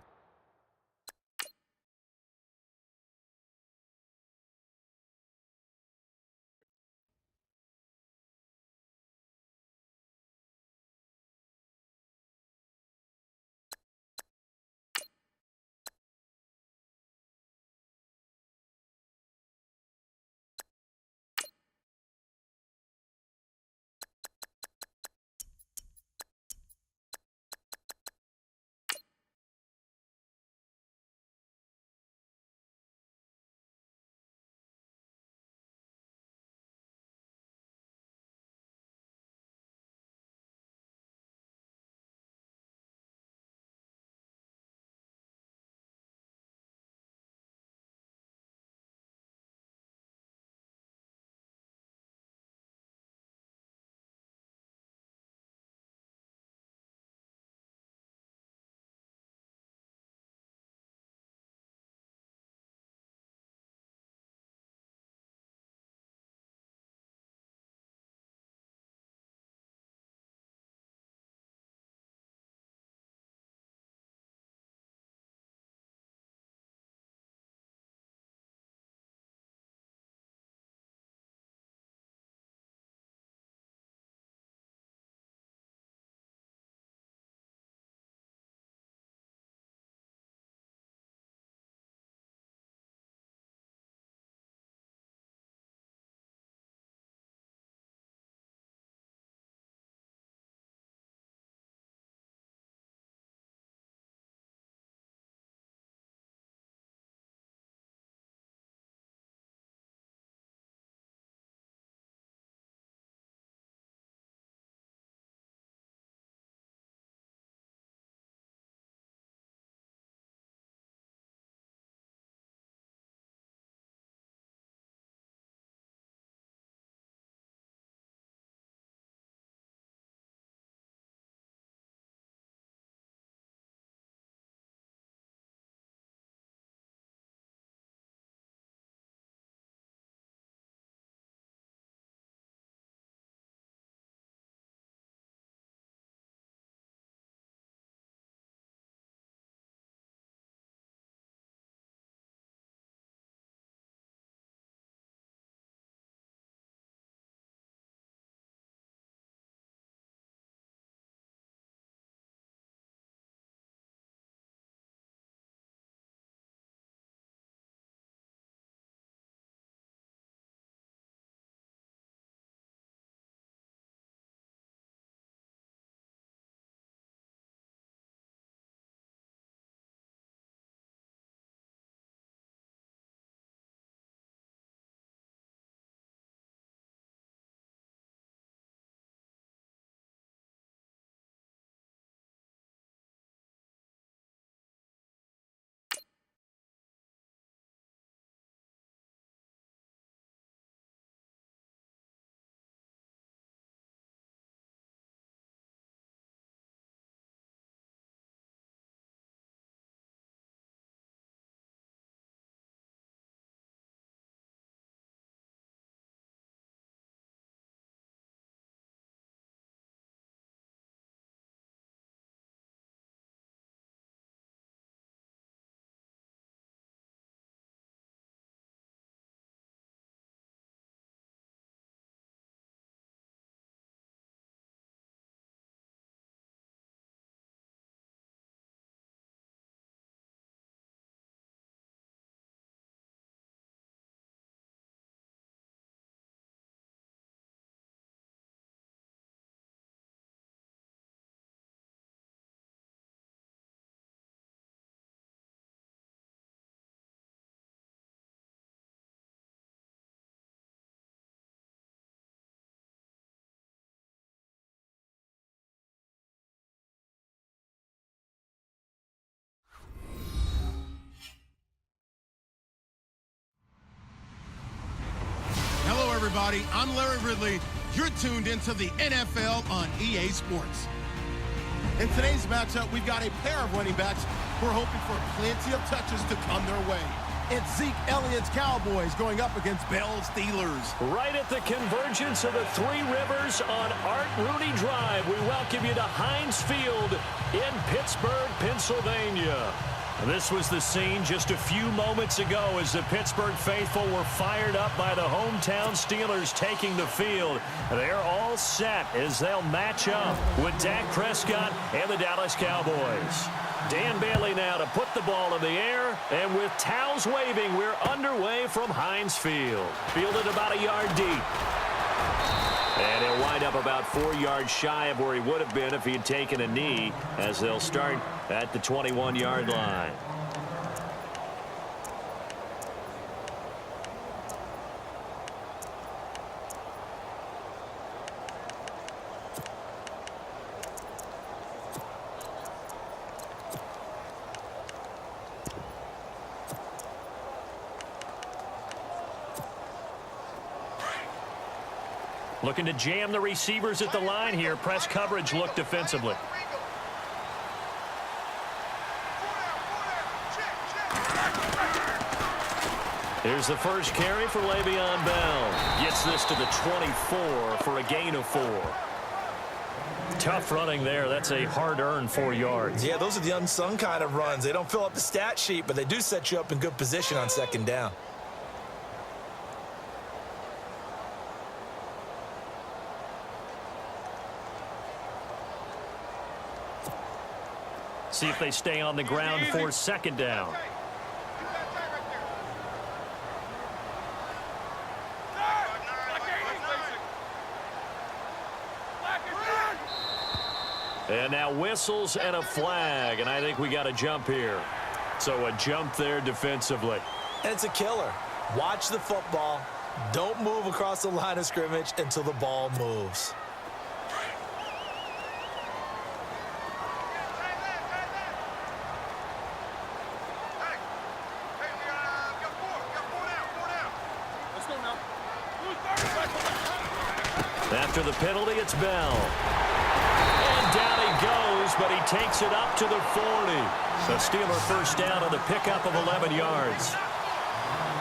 everybody. I'm Larry Ridley. You're tuned into the NFL on EA Sports. In today's matchup, we've got a pair of running backs who are hoping for plenty of touches to come their way. It's Zeke Elliott's Cowboys going up against Bell's Steelers. Right at the convergence of the Three Rivers on Art Rooney Drive, we welcome you to Heinz Field in Pittsburgh, Pennsylvania. This was the scene just a few moments ago as the Pittsburgh faithful were fired up by the hometown Steelers taking the field. They're all set as they'll match up with Dak Prescott and the Dallas Cowboys. Dan Bailey now to put the ball in the air, and with towels waving, we're underway from Heinz Field. Fielded about a yard deep. And he'll wind up about 4 yards shy of where he would have been if he had taken a knee, as they'll start at the 21-yard line. Looking to jam the receivers at the line here. Press coverage look defensively. Here's the first carry for Le'Veon Bell. Gets this to the 24 for a gain of 4. Tough running there. That's a hard-earned 4 yards. Yeah, those are the unsung kind of runs. They don't fill up the stat sheet, but they do set you up in good position on second down. See if they stay on the ground for second down. And now whistles and a flag, and I think we got a jump here. So a jump there defensively. And it's a killer. Watch the football. Don't move across the line of scrimmage until the ball moves. After the penalty, it's Bell. And down he goes, but he takes it up to the 40. The Steeler first down on the pickup of 11 yards.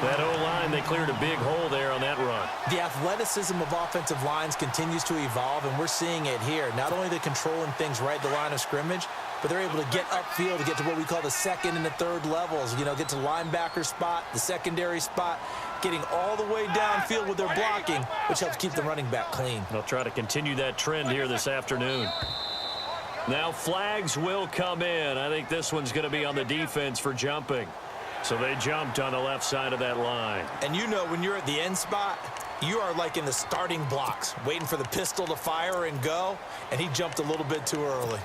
That O-line, they cleared a big hole there on that run. The athleticism of offensive lines continues to evolve, and we're seeing it here. Not only they're controlling things right at the line of scrimmage, but they're able to get upfield to get to what we call the second and the third levels. You know, get to the linebacker spot, the secondary spot, getting all the way downfield with their blocking, which helps keep the running back clean. They'll try to continue that trend here this afternoon. Now flags will come in. I think this one's going to be on the defense for jumping. So they jumped on the left side of that line. And you know when you're at the end spot, you are like in the starting blocks, waiting for the pistol to fire and go, and he jumped a little bit too early.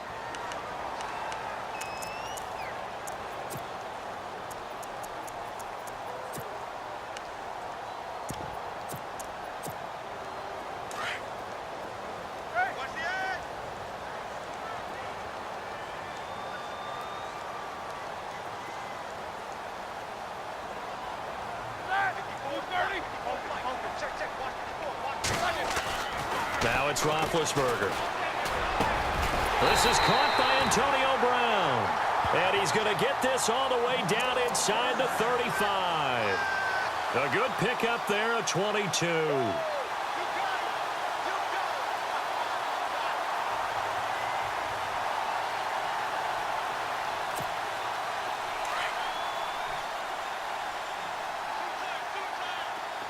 Now it's Roethlisberger. This is caught by Antonio Brown. And he's going to get this all the way down inside the 35. A good pickup there, a 22.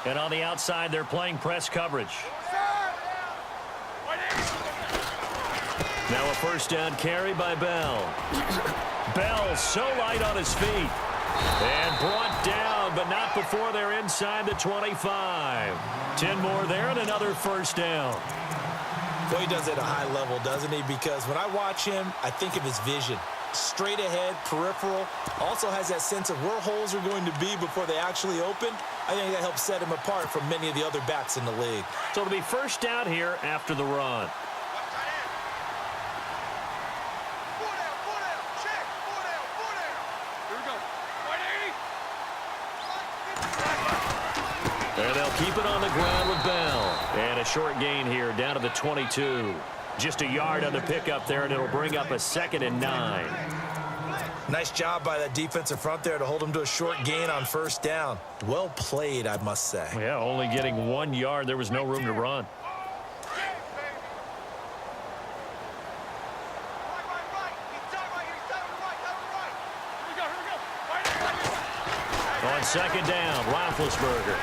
And on the outside, they're playing press coverage. Now a first down carry by Bell. Bell so light on his feet. And brought down, but not before they're inside the 25. 10 more there and another first down. Well, he does it at a high level, doesn't he? Because when I watch him, I think of his vision. Straight ahead, peripheral. Also has that sense of where holes are going to be before they actually open. I think that helps set him apart from many of the other backs in the league. So it'll be first down here after the run. And they'll keep it on the ground with Bell. And a short gain here down to the 22. Just a yard on the pickup there, and it'll bring up a 2nd and 9. Nice job by that defensive front there to hold him to a short gain on 1st down. Well played, I must say. Yeah, only getting 1 yard. There was no room to run. On 2nd down, Roethlisberger.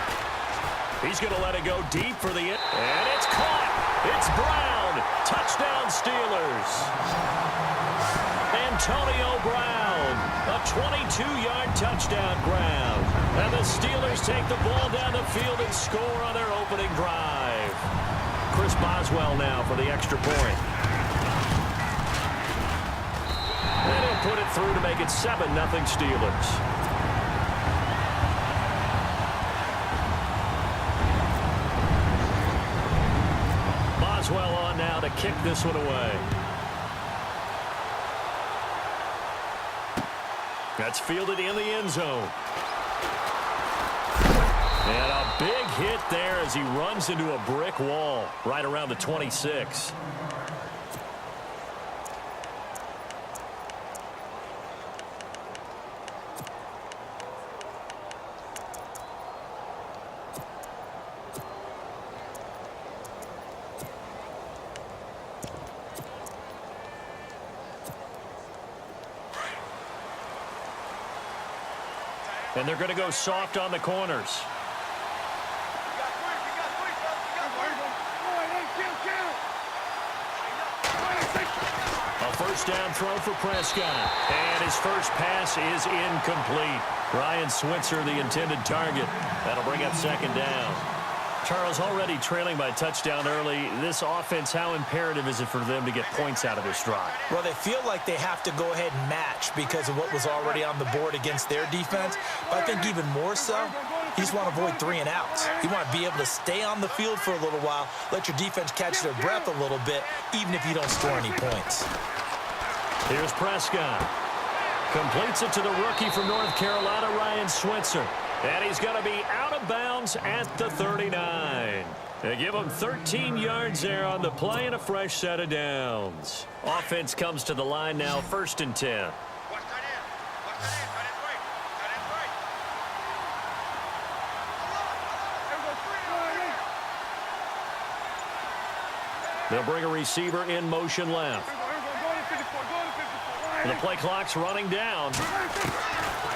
He's going to let it go deep for the end. And it's caught. It's Brown. Touchdown, Steelers. Antonio Brown. A 22-yard touchdown grab. And the Steelers take the ball down the field and score on their opening drive. Chris Boswell now for the extra point. And he'll put it through to make it 7-0 Steelers. Boswell on now to kick this one away. That's fielded in the end zone. And a big hit there as he runs into a brick wall right around the 26. And they're going to go soft on the corners. A 1st down throw for Prescott. And his first pass is incomplete. Ryan Switzer, the intended target. That'll bring up 2nd down. Charles, already trailing by a touchdown early. This offense, how imperative is it for them to get points out of this drive? Well, they feel like they have to go ahead and match because of what was already on the board against their defense. But I think even more so, you just want to avoid 3 and outs. You want to be able to stay on the field for a little while, let your defense catch their breath a little bit, even if you don't score any points. Here's Prescott. Completes it to the rookie from North Carolina, Ryan Switzer. And he's going to be out of bounds at the 39. They give him 13 yards there on the play and a fresh set of downs. Offense comes to the line now, 1st and 10. They'll bring a receiver in motion left. And the play clock's running down.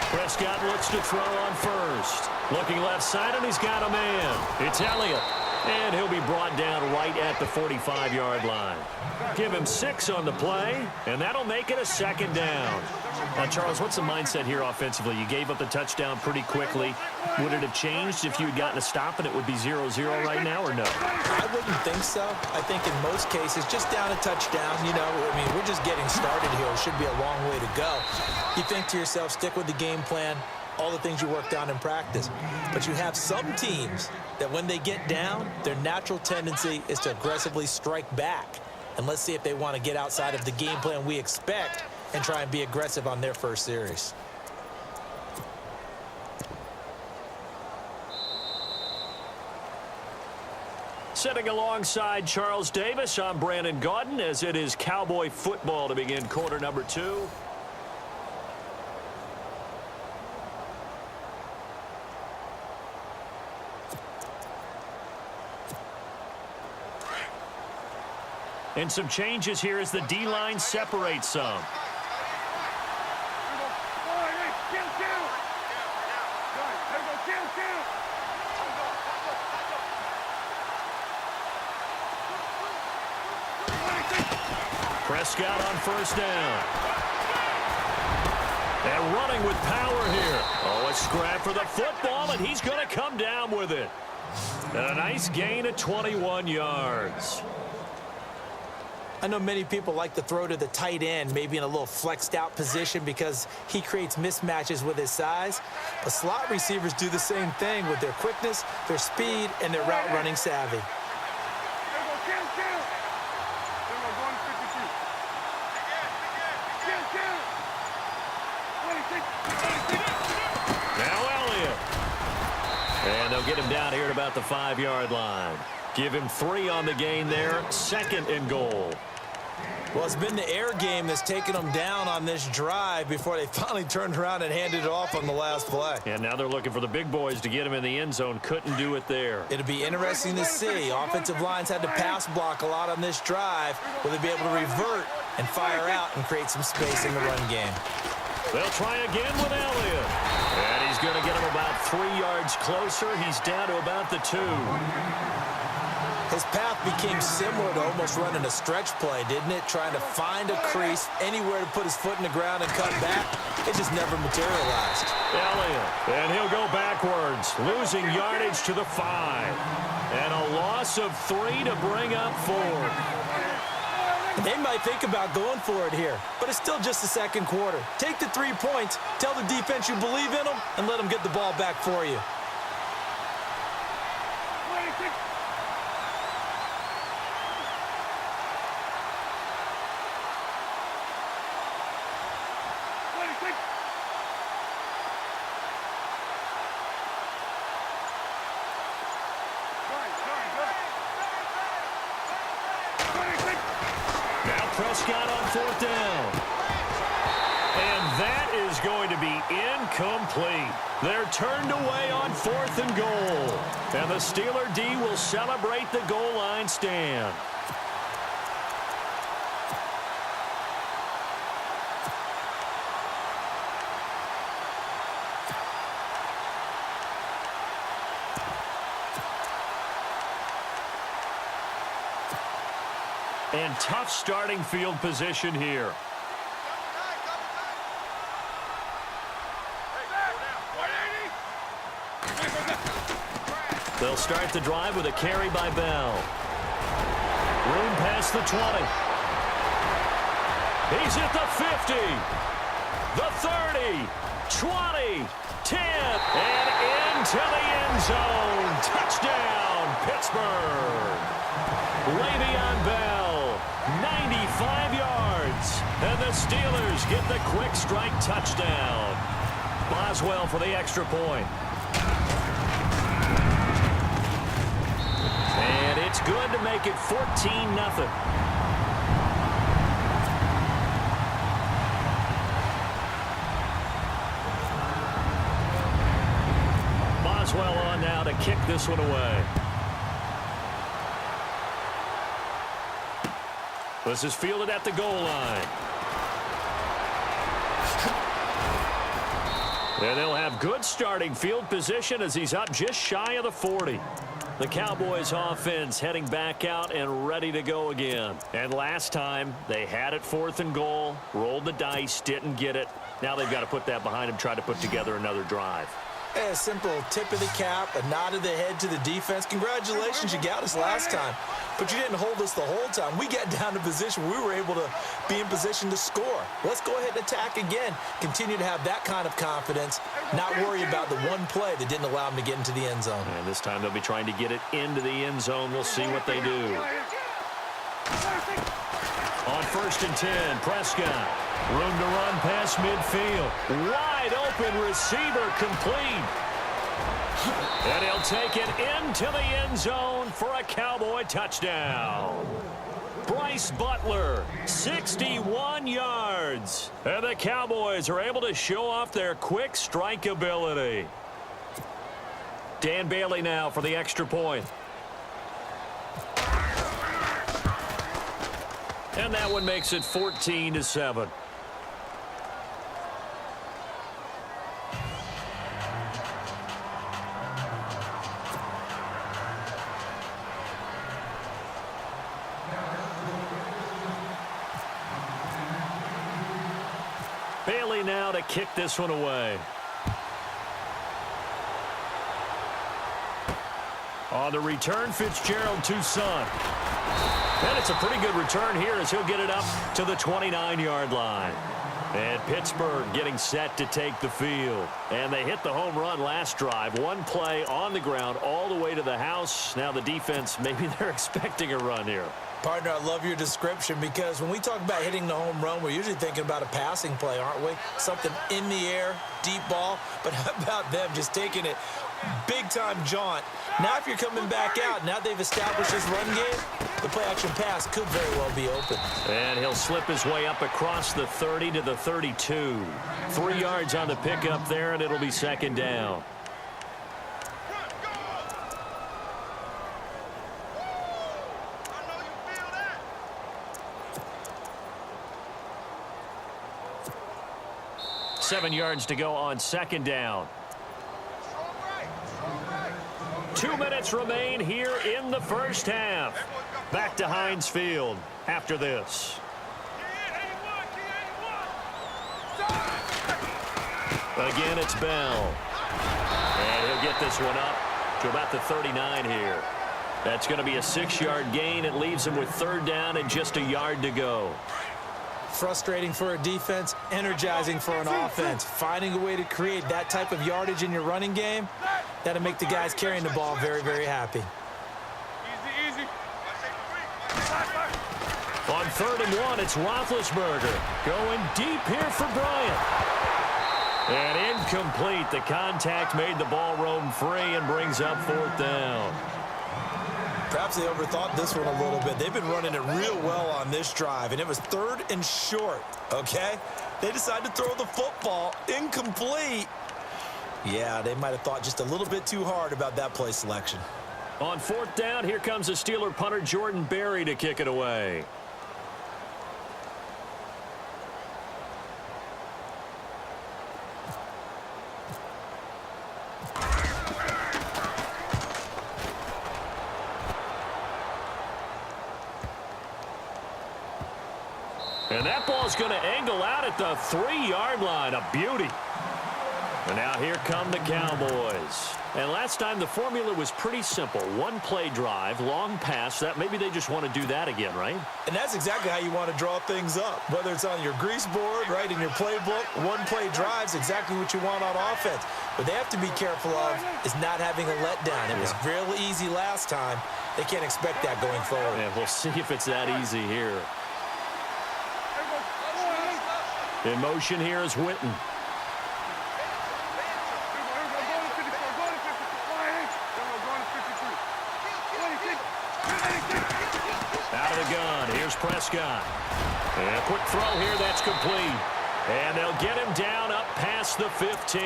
Prescott looks to throw on 1st. Looking left side, and he's got a man. It's Elliott. And he'll be brought down right at the 45-yard line. Give him 6 on the play, and that'll make it a 2nd down. Now, Charles, what's the mindset here offensively? You gave up the touchdown pretty quickly. Would it have changed if you had gotten a stop and it would be 0-0 right now, or no? I wouldn't think so. I think in most cases, just down a touchdown, you know, I mean, we're just getting started here. It should be a long way to go. You think to yourself, stick with the game plan, all the things you worked on in practice. But you have some teams that when they get down, their natural tendency is to aggressively strike back. And let's see if they want to get outside of the game plan we expect and try and be aggressive on their first series. Sitting alongside Charles Davis, I'm Brandon Gaudin as it is Cowboy football to begin quarter number 2. And some changes here as the D-line separates some. Prescott on 1st down. And running with power here. Oh, a scrap for the football, and he's going to come down with it. And a nice gain of 21 yards. I know many people like to throw to the tight end, maybe in a little flexed out position because he creates mismatches with his size. But slot receivers do the same thing with their quickness, their speed, and their route running savvy. And they'll get him down here at about the 5-yard line. Give him 3 on the gain there. 2nd and goal. Well, it's been the air game that's taken them down on this drive before they finally turned around and handed it off on the last play. And now they're looking for the big boys to get him in the end zone. Couldn't do it there. It'll be interesting to see. Offensive lines had to pass block a lot on this drive. Will they be able to revert and fire out and create some space in the run game? They'll try again with Elliott. And he's going to get him about 3 yards closer. He's down to about the 2. His path became similar to almost running a stretch play, didn't it? Trying to find a crease, anywhere to put his foot in the ground and cut back. It just never materialized. Elliott, and he'll go backwards, losing yardage to the 5. And a loss of 3 to bring up 4. They might think about going for it here, but it's still just the second quarter. Take the 3 points, tell the defense you believe in them, and let them get the ball back for you. Prescott on 4th down. And that is going to be incomplete. They're turned away on 4th and goal. And the Steeler D will celebrate the goal line stand. And tough starting field position here. They'll start the drive with a carry by Bell. Room past the 20. He's at the 50. The 30. 20. 10. And into the end zone. Touchdown, Pittsburgh. Le'Veon Bell. 95 yards. And the Steelers get the quick strike touchdown. Boswell for the extra point. And it's good to make it 14-0. Boswell on now to kick this one away. This is fielded at the goal line. And they'll have good starting field position as he's up just shy of the 40. The Cowboys offense heading back out and ready to go again. And last time they had it 4th and goal, rolled the dice, didn't get it. Now they've got to put that behind them, try to put together another drive. A simple tip of the cap, a nod of the head to the defense. Congratulations, you got us last time. But you didn't hold us the whole time. We got down to position where we were able to be in position to score. Let's go ahead and attack again. Continue to have that kind of confidence. Not worry about the one play that didn't allow them to get into the end zone. And this time they'll be trying to get it into the end zone. We'll see what they do. On 1st and 10, Prescott. Room to run past midfield. Wide open receiver complete. And he'll take it into the end zone for a Cowboy touchdown. Bryce Butler, 61 yards. And the Cowboys are able to show off their quick strike ability. Dan Bailey now for the extra point. And that one makes it 14-7. Bailey now to kick this one away. On the return, Fitzgerald to Son. And it's a pretty good return here as he'll get it up to the 29-yard line. And Pittsburgh getting set to take the field. And they hit the home run last drive. One play on the ground all the way to the house. Now the defense, maybe they're expecting a run here. Partner, I love your description because when we talk about hitting the home run, we're usually thinking about a passing play, aren't we? Something in the air, deep ball. But how about them just taking it big-time jaunt? Now if you're coming back out, now they've established this run game, the play-action pass could very well be open. And he'll slip his way up across the 30 to the 32. 3 yards on the pickup there, and it'll be second down. Seven yards to go on second down. 2 minutes remain here in the first half. Back to Heinz Field after this. Again, it's Bell. And he'll get this one up to about the 39 here. That's going to be a 6-yard gain. It leaves him with third down and just a yard to go. Frustrating for a defense, energizing for an offense. Finding a way to create that type of yardage in your running game, that'll make the guys carrying the ball very, very happy. Easy. On 3rd and 1, it's Roethlisberger going deep here for Bryant. And incomplete. The contact made the ball roam free and brings up 4th down. Perhaps they overthought this one a little bit. They've been running it real well on this drive, and it was 3rd and short, okay? They decided to throw the football incomplete. Yeah, they might have thought just a little bit too hard about that play selection. On 4th down, here comes the Steeler punter Jordan Berry to kick it away. And that ball's going to angle out at the 3-yard line. A beauty. And now here come the Cowboys. And last time the formula was pretty simple. 1 play drive, long pass. That maybe they just want to do that again, right? And that's exactly how you want to draw things up. Whether it's on your grease board, right, in your playbook, 1 play drive's exactly what you want on offense. What they have to be careful of is not having a letdown. It was real easy last time. They can't expect that going forward. Yeah, we'll see if it's that easy here. In motion here is Witten. Out of the gun. Here's Prescott. And a quick throw here. That's complete. And they'll get him down up past the 15.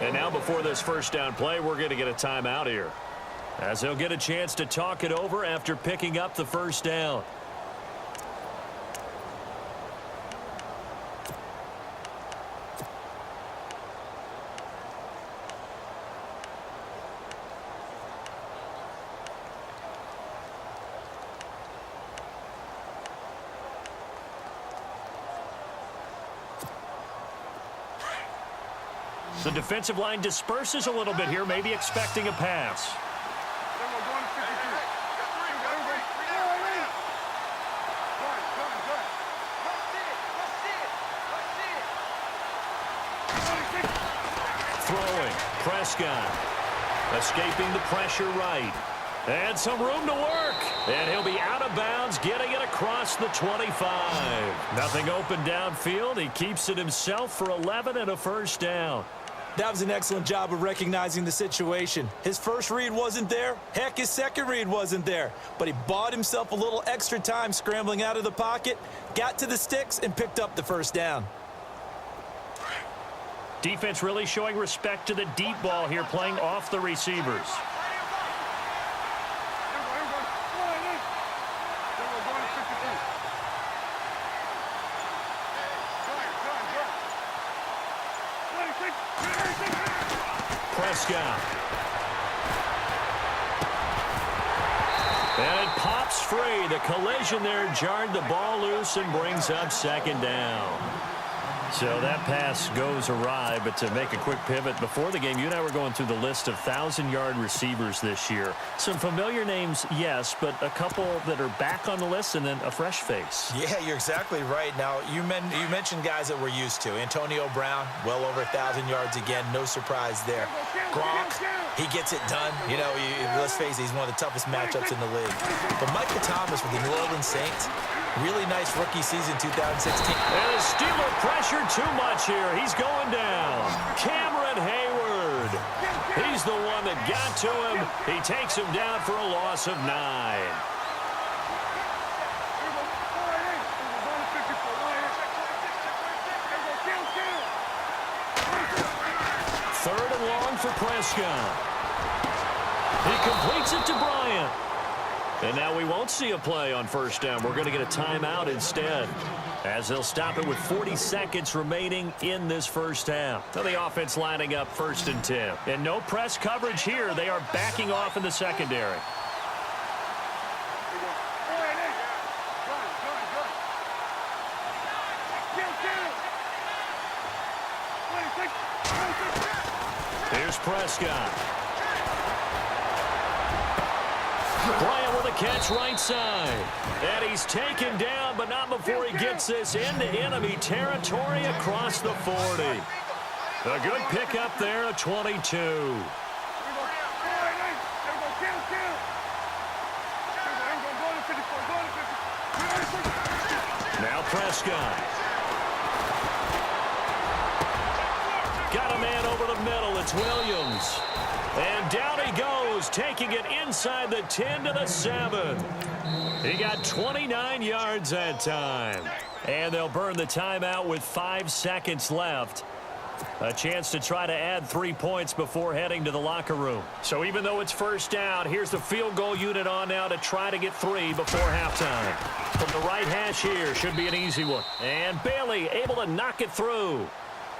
And now before this first down play, we're going to get a timeout here, as they'll get a chance to talk it over after picking up the first down. The defensive line disperses a little bit here, maybe expecting a pass. Throwing, Prescott. Escaping the pressure right. And some room to work. And he'll be out of bounds, getting it across the 25. Nothing open downfield. He keeps it himself for 11 and a first down. That was an excellent job of recognizing the situation. His first read wasn't there. Heck, his second read wasn't there. But he bought himself a little extra time scrambling out of the pocket, got to the sticks, and picked up the first down. Defense really showing respect to the deep ball here, playing off the receivers. Prescott. And it pops free. The collision there jarred the ball loose and brings up second down. So that pass goes awry, but to make a quick pivot, before the game, you and I were going through the list of 1,000-yard receivers this year. Some familiar names, yes, but a couple that are back on the list and then a fresh face. Yeah, you're exactly right. Now, you mentioned guys that we're used to. Antonio Brown, well over 1,000 yards again. No surprise there. Gronk, he gets it done. You know, let's face it, he's one of the toughest matchups in the league. But Michael Thomas with the New Orleans Saints, really nice rookie season 2016. And the Steeler pressure too much here. He's going down. Cameron Hayward. He's the one that got to him. He takes him down for a loss of 9. Third and long for Prescott. He completes it to Bryant. And now we won't see a play on first down. We're going to get a timeout instead, as they'll stop it with 40 seconds remaining in this first half. So the offense lining up 1st and 10. And no press coverage here. They are backing off in the secondary. Here's Prescott. Bryant with a catch right side. And he's taken down, but not before he gets this into enemy territory across the 40. A good pickup there at 22. Now Prescott. Got a man over the middle. It's Williams. And down he goes, taking it inside the 10 to the 7. He got 29 yards that time. And they'll burn the timeout with 5 seconds left. A chance to try to add 3 points before heading to the locker room. So even though it's first down, here's the field goal unit on now to try to get 3 before halftime. From the right hash here, should be an easy one. And Bailey able to knock it through.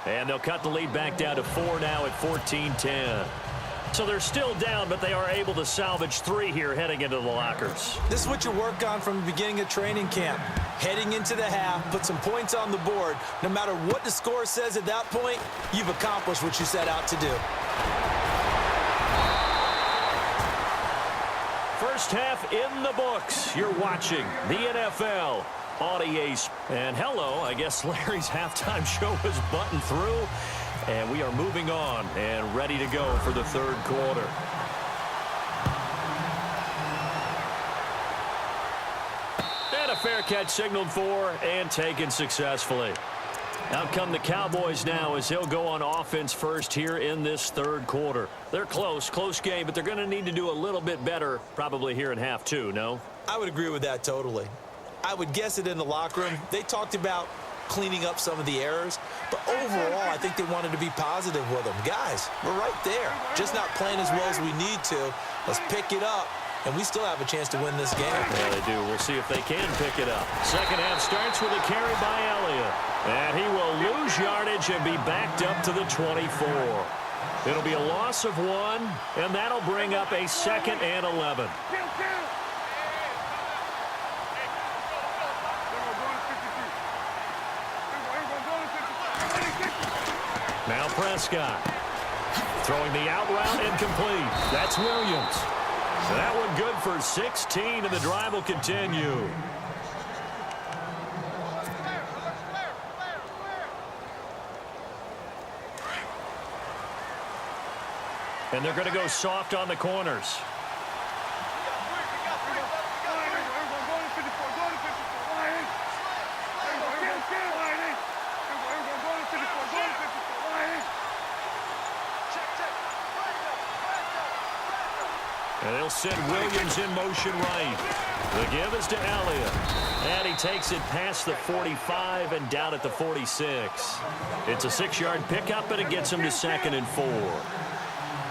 And they'll cut the lead back down to 4 now at 14-10. So they're still down, but they are able to salvage 3 here heading into the lockers. This is what you work on from the beginning of training camp. Heading into the half, put some points on the board. No matter what the score says at that point, you've accomplished what you set out to do. First half in the books. You're watching the NFL on EA. And hello, I guess Larry's halftime show is buttoned through. And we are moving on and ready to go for the third quarter. And a fair catch signaled for and taken successfully. Out come the Cowboys now as he'll go on offense first here in this third quarter. They're close game, but they're going to need to do a little bit better probably here in half 2, no? I would agree with that totally. I would guess it in the locker room. They talked about cleaning up some of the errors, but overall I think they wanted to be positive with them. Guys, we're right there, just not playing as well as we need to. Let's pick it up, and we still have a chance to win this game. Yeah, they do. We'll see if they can pick it up. Second half starts with a carry by Elliott, and he will lose yardage and be backed up to the 24. It'll be a loss of 1, and that'll bring up a 2nd and 11. Now Prescott throwing the out route incomplete. That's Williams. That one good for 16, and the drive will continue. And they're going to go soft on the corners. And they'll send Williams in motion right. The give is to Elliott. And he takes it past the 45 and down at the 46. It's a 6-yard pickup, and it gets him to 2nd and 4.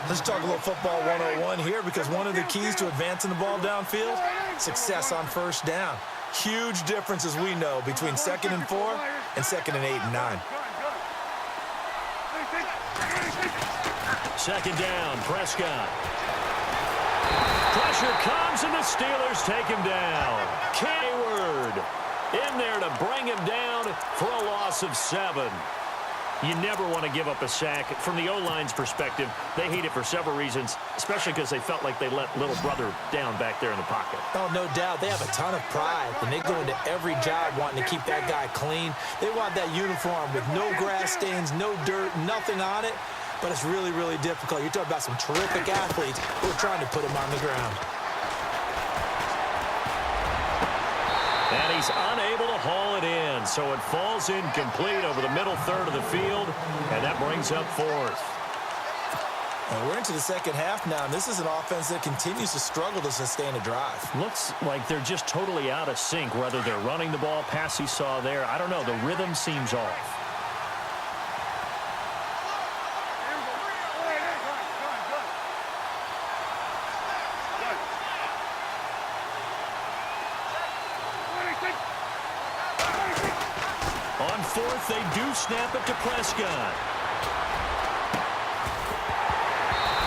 Let's talk a little football 101 here, because one of the keys to advancing the ball downfield, success on first down. Huge difference, as we know, between 2nd and 4 and 2nd and 8 and 9. Second down, Prescott. Pressure comes, and the Steelers take him down. Hayward in there to bring him down for a loss of 7. You never want to give up a sack. From the O-line's perspective, they hate it for several reasons, especially because they felt like they let little brother down back there in the pocket. Oh, no doubt. They have a ton of pride, and they go into every job wanting to keep that guy clean. They want that uniform with no grass stains, no dirt, nothing on it, but it's really, really difficult. You're talking about some terrific athletes who are trying to put him on the ground. And he's unable to haul it in, so it falls incomplete over the middle third of the field, and that brings up 4th. And we're into the second half now, and this is an offense that continues to struggle to sustain a drive. Looks like they're just totally out of sync, whether they're running the ball, pass he saw there. I don't know. The rhythm seems off. On 4th, they do snap it to Prescott.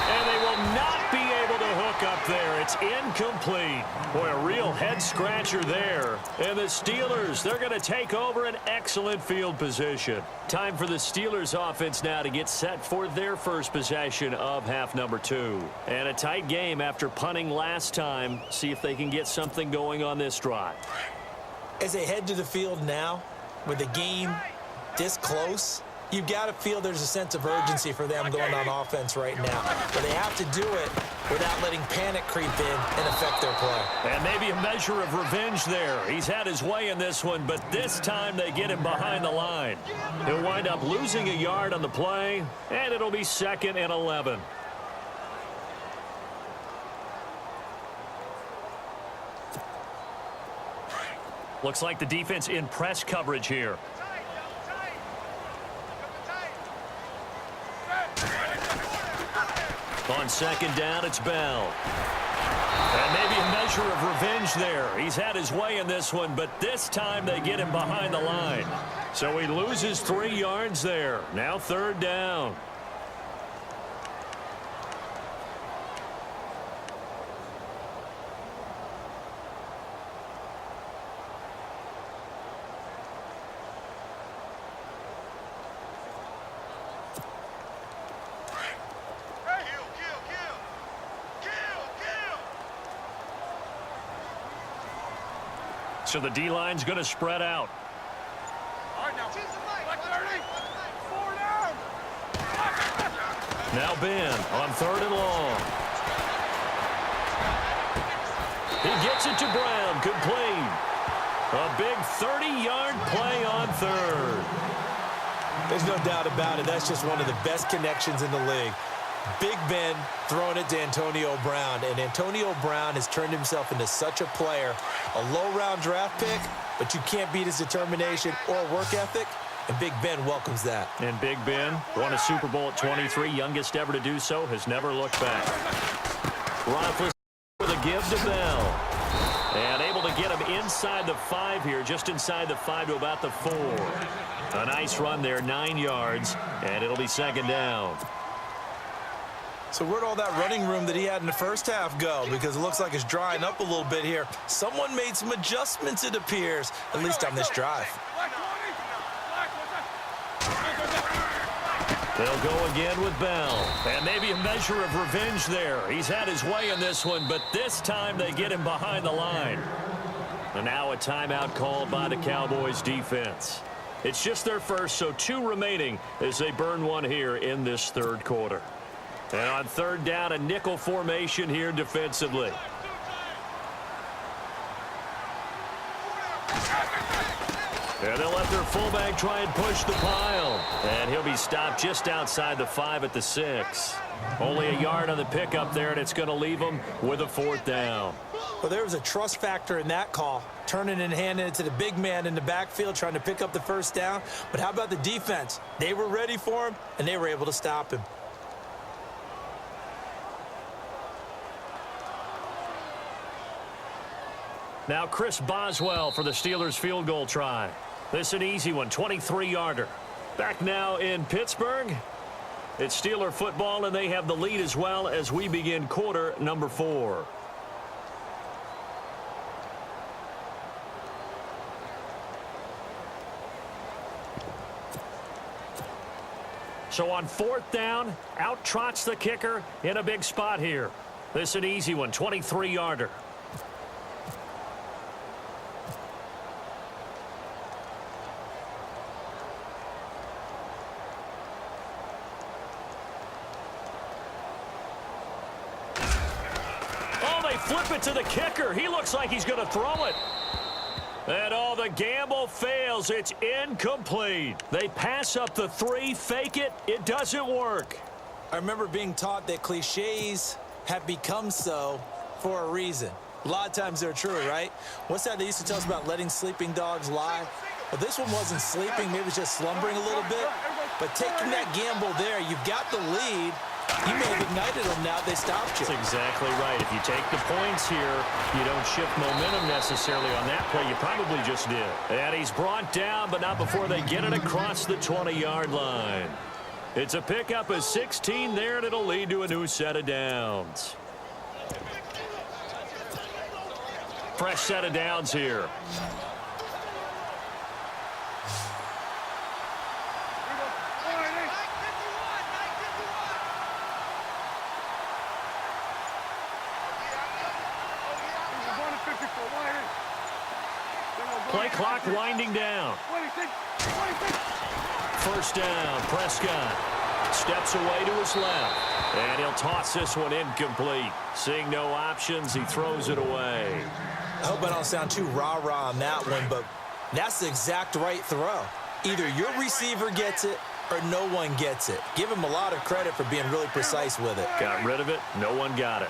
And they will not be able to hook up there. It's incomplete. Boy, a real head-scratcher there. And the Steelers, they're going to take over an excellent field position. Time for the Steelers offense now to get set for their first possession of half number 2. And a tight game after punting last time. See if they can get something going on this drive. As they head to the field now, with the game this close, you've got to feel there's a sense of urgency for them going on offense right now. But they have to do it without letting panic creep in and affect their play. And maybe a measure of revenge there. He's had his way in this one, but this time they get him behind the line. He'll wind up losing a yard on the play, and it'll be 2nd and 11. Looks like the defense in press coverage here. On 2nd down, it's Bell. And maybe a measure of revenge there. He's had his way in this one, but this time they get him behind the line. So he loses 3 yards there. Now 3rd down. So the D-line's going to spread out. All right, now. Black 30. 4 down. Now Ben on 3rd and long. He gets it to Brown, complete. A big 30-yard play on 3rd. There's no doubt about it. That's just one of the best connections in the league. Big Ben throwing it to Antonio Brown, and Antonio Brown has turned himself into such a player. A low-round draft pick, but you can't beat his determination or work ethic, and Big Ben welcomes that. And Big Ben won a Super Bowl at 23, youngest ever to do so, has never looked back. Roethlisberger with a give to Bell. And able to get him inside the 5 here, just inside the 5 to about the 4. A nice run there, 9 yards, and it'll be 2nd down. So where'd all that running room that he had in the first half go? Because it looks like it's drying up a little bit here. Someone made some adjustments, it appears, at least on this drive. They'll go again with Bell. And maybe a measure of revenge there. He's had his way in this one, but this time they get him behind the line. And now a timeout called by the Cowboys defense. It's just their first, so 2 remaining as they burn one here in this 3rd quarter. And on 3rd down, a nickel formation here defensively. And they'll let their fullback try and push the pile. And he'll be stopped just outside the 5 at the 6. Only a yard on the pickup there, and it's going to leave them with a 4th down. Well, there was a trust factor in that call, turning and handing it to the big man in the backfield, trying to pick up the 1st down. But how about the defense? They were ready for him, and they were able to stop him. Now Chris Boswell for the Steelers field goal try. This an easy one, 23-yarder. Back now in Pittsburgh. It's Steeler football, and they have the lead as well as we begin quarter number 4. So on 4th down, out trots the kicker in a big spot here. This is an easy one, 23-yarder. Oh, they flip it to the kicker. He looks like he's going to throw it. And all the gamble fails. It's incomplete. They pass up the 3, fake it. It doesn't work. I remember being taught that cliches have become so for a reason. A lot of times they're true, right? What's that they used to tell us about letting sleeping dogs lie? Well, this one wasn't sleeping. Maybe it was just slumbering a little bit. But taking that gamble there, you've got the lead. You may have ignited them now. They stopped you. That's exactly right. If you take the points here, you don't shift momentum necessarily on that play. You probably just did. And he's brought down, but not before they get it across the 20-yard line. It's a pickup of 16 there, and it'll lead to a new set of downs. Fresh set of downs here. Play clock winding down. 26. 1st down, Prescott steps away to his left, and he'll toss this one incomplete. Seeing no options, he throws it away. I hope I don't sound too rah-rah on that one, but that's the exact right throw. Either your receiver gets it or no one gets it. Give him a lot of credit for being really precise with it. Got rid of it. No one got it.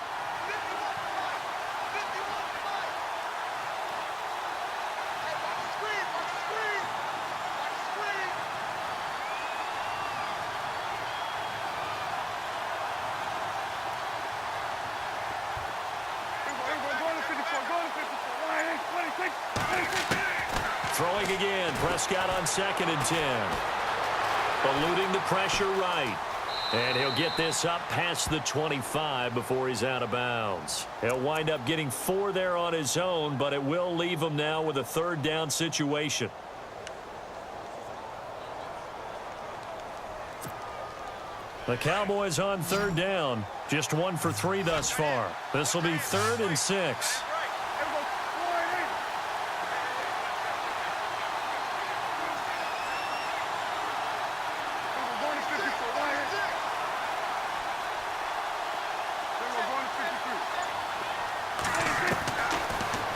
Throwing again, Prescott on 2nd and 10. Eluding the pressure right. And he'll get this up past the 25 before he's out of bounds. He'll wind up getting 4 there on his own, but it will leave him now with a 3rd down situation. The Cowboys on 3rd down. Just 1 for 3 thus far. This will be 3rd and 6.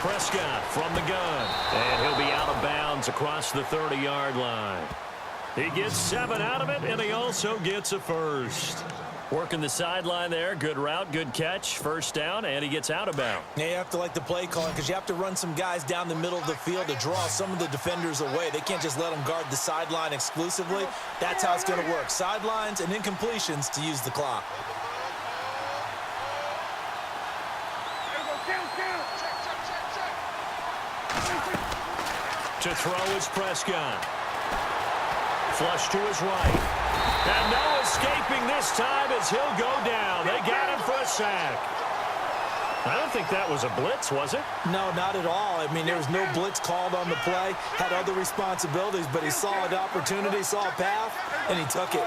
Prescott from the gun, and he'll be out of bounds across the 30-yard line. He gets 7 out of it, and he also gets a first. Working the sideline there. Good route, good catch. 1st down, and he gets out of bounds. Yeah, you have to like the play calling because you have to run some guys down the middle of the field to draw some of the defenders away. They can't just let them guard the sideline exclusively. That's how it's going to work. Sidelines and incompletions to use the clock. To throw is Prescott. Flush to his right. And no escaping this time as he'll go down. They got him for a sack. I don't think that was a blitz, was it? No, not at all. I mean, there was no blitz called on the play. Had other responsibilities, but he saw an opportunity, saw a path, and he took it.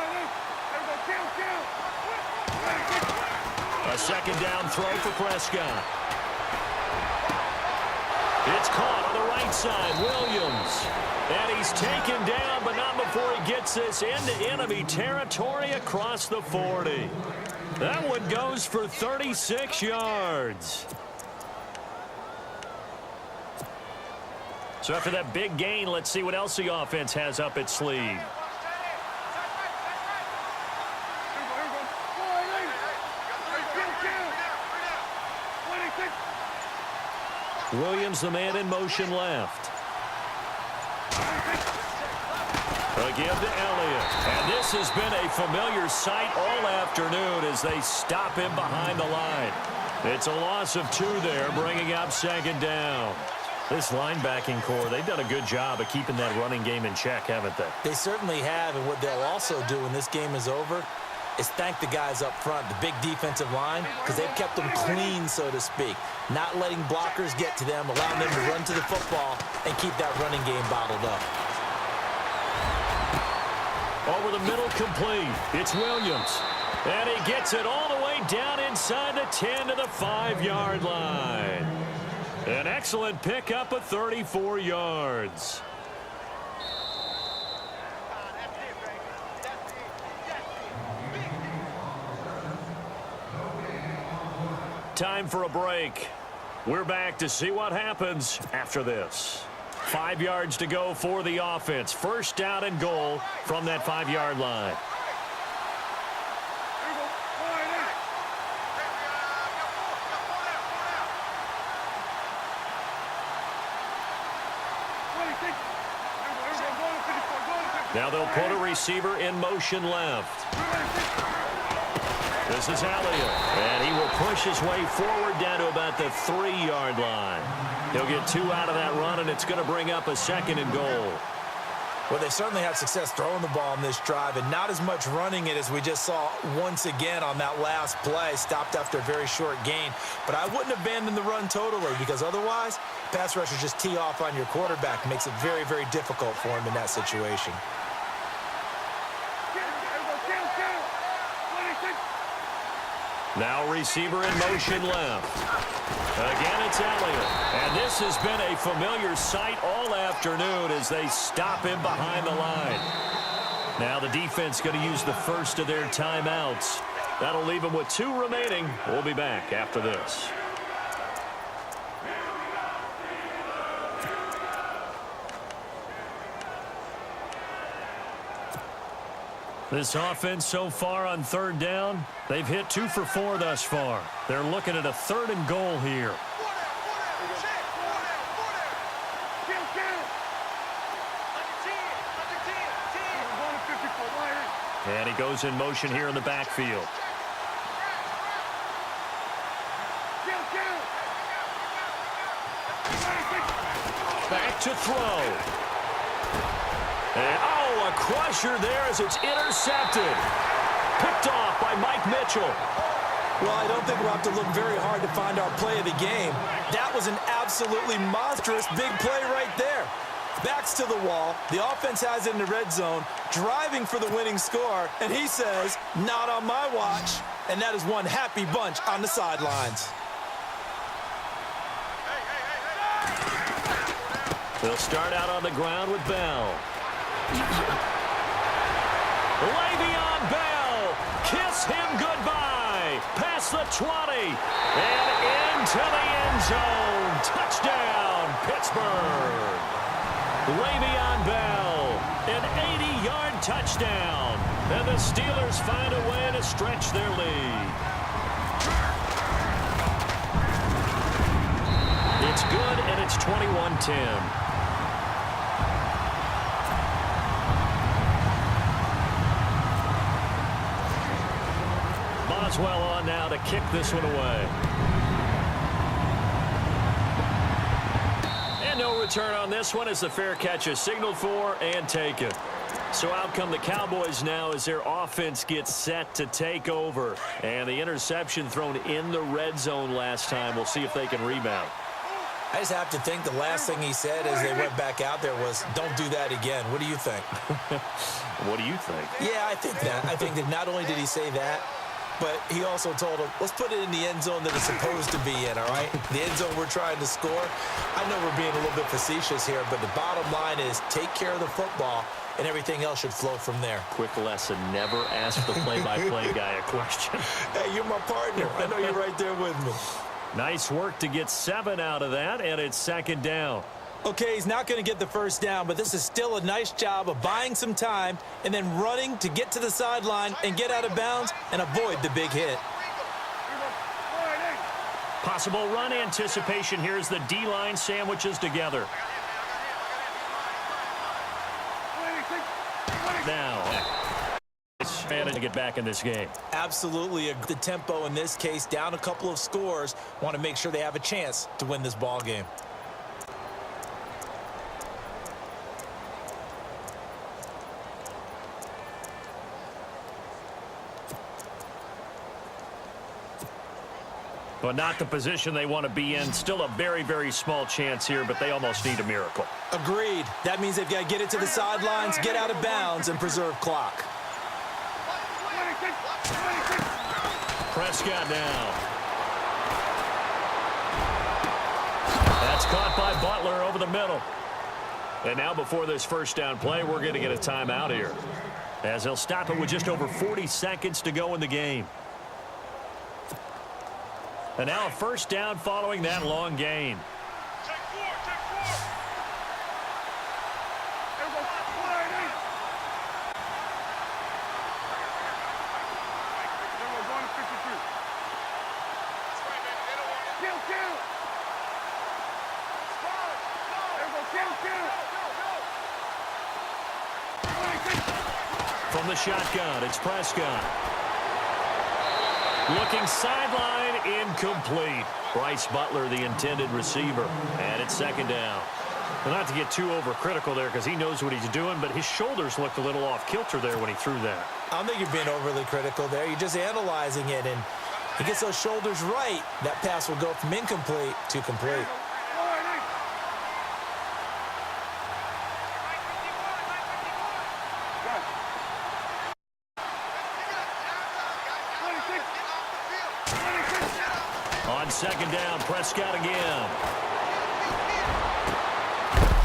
A 2nd down throw for Prescott. It's caught on the right side, Williams. And he's taken down, but not before he gets this into enemy territory across the 40. That one goes for 36 yards. So after that big gain, let's see what else the offense has up its sleeve. Williams, the man in motion left. A give to Elliott. And this has been a familiar sight all afternoon as they stop him behind the line. It's a loss of 2 there, bringing up 2nd down. This linebacking core, they've done a good job of keeping that running game in check, haven't they? They certainly have, and what they'll also do when this game is over is thank the guys up front, the big defensive line, because they've kept them clean, so to speak. Not letting blockers get to them, allowing them to run to the football and keep that running game bottled up. Over the middle, complete. It's Williams. And he gets it all the way down inside the 10 to the 5-yard line. An excellent pickup of 34 yards. Time for a break. We're back to see what happens after this. 5 yards to go for the offense. First down and goal from that 5-yard line. Now they'll put a receiver in motion left. This is Elliott, and he will push his way forward down to about the 3-yard line. He'll get 2 out of that run, and it's going to bring up a 2nd and goal. Well, they certainly had success throwing the ball in this drive, and not as much running it as we just saw once again on that last play. Stopped after a very short gain. But I wouldn't abandon the run totally, because otherwise, pass rushers just tee off on your quarterback. Makes it very, very difficult for him in that situation. Now receiver in motion left. Again, it's Elliott. And this has been a familiar sight all afternoon as they stop him behind the line. Now the defense going to use the first of their timeouts. That'll leave them with 2 remaining. We'll be back after this. This offense so far on 3rd down, they've hit 2 for 4 thus far. They're looking at a 3rd and goal here. And he goes in motion here in the backfield. Back to throw. And, a crusher there as it's intercepted. Picked off by Mike Mitchell. Well, I don't think we'll have to look very hard to find our play of the game. That was an absolutely monstrous big play right there. Backs to the wall. The offense has it in the red zone, driving for the winning score, and he says, not on my watch. And that is one happy bunch on the sidelines. They'll start out on the ground with Bell. Le'Veon Bell, kiss him goodbye. Past the 20 and into the end zone. Touchdown, Pittsburgh. Le'Veon Bell, an 80-yard touchdown. And the Steelers find a way to stretch their lead. It's good, and it's 21-10. Boswell on now to kick this one away. And no return on this one as the fair catch is signaled for and taken. So out come the Cowboys now as their offense gets set to take over. And the interception thrown in the red zone last time. We'll see if they can rebound. I just have to think the last thing he said as they went back out there was, don't do that again. What do you think? What do you think? Yeah, I think that. I think that not only did he say that, but he also told him, let's put it in the end zone that it's supposed to be in, all right? The end zone we're trying to score. I know we're being a little bit facetious here, but the bottom line is take care of the football, and everything else should flow from there. Quick lesson, never ask the play-by-play guy a question. Hey, you're my partner. I know you're right there with me. Nice work to get 7 out of that, and it's 2nd down. Okay, he's not going to get the first down, but this is still a nice job of buying some time and then running to get to the sideline and get out of bounds and avoid the big hit. Possible run anticipation here as the D-line sandwiches together. Now, it's managed to get back in this game. Absolutely. The tempo in this case, down a couple of scores, want to make sure they have a chance to win this ball game. But not the position they want to be in. Still a very, very small chance here, but they almost need a miracle. Agreed. That means they've got to get it to the sidelines, get out of bounds, and preserve clock. Prescott now. That's caught by Butler over the middle. And now before this first down play, we're going to get a timeout here, as they'll stop it with just over 40 seconds to go in the game. And now a first down following that long gain. Check four. There we go. Then we're going to 52. That's right, man. They don't want it. Kill. There we go. Kill. From the shotgun, it's Prescott. Looking sideline, incomplete. Bryce Butler, the intended receiver. And it's second down. Well, not to get too overcritical there because he knows what he's doing, but his shoulders looked a little off kilter there when he threw that. I don't think you're being overly critical there. You're just analyzing it, and he gets those shoulders right. That pass will go from incomplete to complete. On second down, Prescott again.